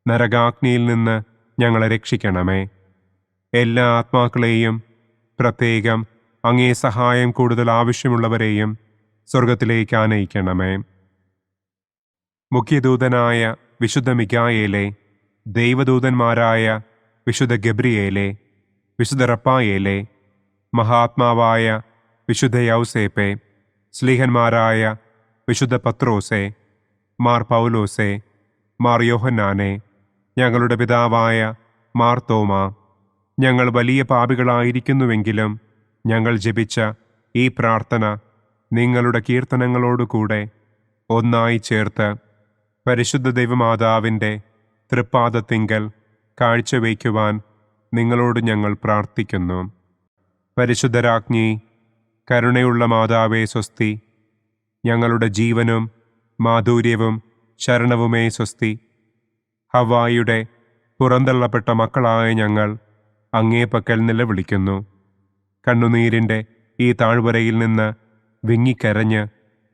നരകാഗ്നിയിൽ നിന്ന് ഞങ്ങളെ രക്ഷിക്കണമേ. എല്ലാ ആത്മാക്കളെയും, പ്രത്യേകം അങ്ങേ സഹായം കൂടുതൽ ആവശ്യമുള്ളവരെയും സ്വർഗത്തിലേക്ക് ആനയിക്കണമേ. മുഖ്യദൂതനായ വിശുദ്ധ മിഖായേലേ, ദൈവദൂതന്മാരായ വിശുദ്ധ ഗബ്രിയേലേ, വിശുദ്ധ റപ്പായേലേ, മഹാത്മാവായ വിശുദ്ധ യൗസേപ്പേ, സ്ലീഹന്മാരായ വിശുദ്ധ പത്രോസേ, മാർ പൗലോസേ, മാർ യോഹന്നാനെ, ഞങ്ങളുടെ പിതാവായ മാർ തോമാ, ഞങ്ങൾ വലിയ പാപികളായിരിക്കുന്നുവെങ്കിലും ഞങ്ങൾ ജപിച്ച ഈ പ്രാർത്ഥന നിങ്ങളുടെ കീർത്തനങ്ങളോടുകൂടെ ഒന്നായി ചേർത്ത് പരിശുദ്ധ ദൈവമാതാവിൻ്റെ തൃപ്പാദത്തിങ്കൽ കാഴ്ചവയ്ക്കുവാൻ നിങ്ങളോട് ഞങ്ങൾ പ്രാർത്ഥിക്കുന്നു. പരിശുദ്ധരാജ്ഞി, കരുണയുള്ള മാതാവേ സ്വസ്തി. ഞങ്ങളുടെ ജീവനും മാധുര്യവും ശരണവുമേ സ്വസ്തി. ഹവ്വായുടെ പുറന്തള്ളപ്പെട്ട മക്കളായ ഞങ്ങൾ അങ്ങേപ്പക്കൽ നിലവിളിക്കുന്നു. കണ്ണുനീരിൻ്റെ ഈ താഴ്വരയിൽ നിന്ന് വിങ്ങിക്കരഞ്ഞ്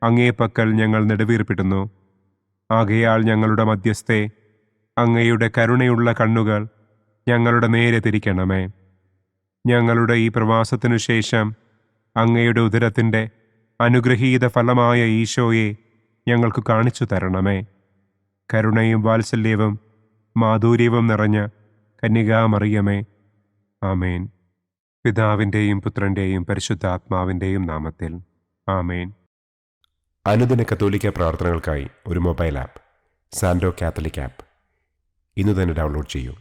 അങ്ങേപ്പക്കൽ ഞങ്ങൾ നെടുവീർപ്പിടുന്നു. ആകയാൽ ഞങ്ങളുടെ മധ്യസ്ഥെ, അങ്ങയുടെ കരുണയുള്ള കണ്ണുകൾ ഞങ്ങളുടെ നേരെ തിരിക്കണമേ. ഞങ്ങളുടെ ഈ പ്രവാസത്തിനു ശേഷം അങ്ങയുടെ ഉദരത്തിൻ്റെ അനുഗ്രഹീത ഫലമായ ഈശോയെ ഞങ്ങൾക്ക് കാണിച്ചു തരണമേ. കരുണയും വാത്സല്യവും മാധുര്യവും നിറഞ്ഞ കന്യകാമറിയമേ, ആമേൻ. പിതാവിൻ്റെയും പുത്രൻ്റെയും പരിശുദ്ധാത്മാവിൻ്റെയും നാമത്തിൽ, ആമേൻ. അനുദിന കത്തോലിക്ക പ്രാർത്ഥനകൾക്കായി ഒരു മൊബൈൽ ആപ്പ്, സാൻഡോ കാത്തലിക് ആപ്പ്, ഇന്ന് തന്നെ ഡൗൺലോഡ് ചെയ്യൂ.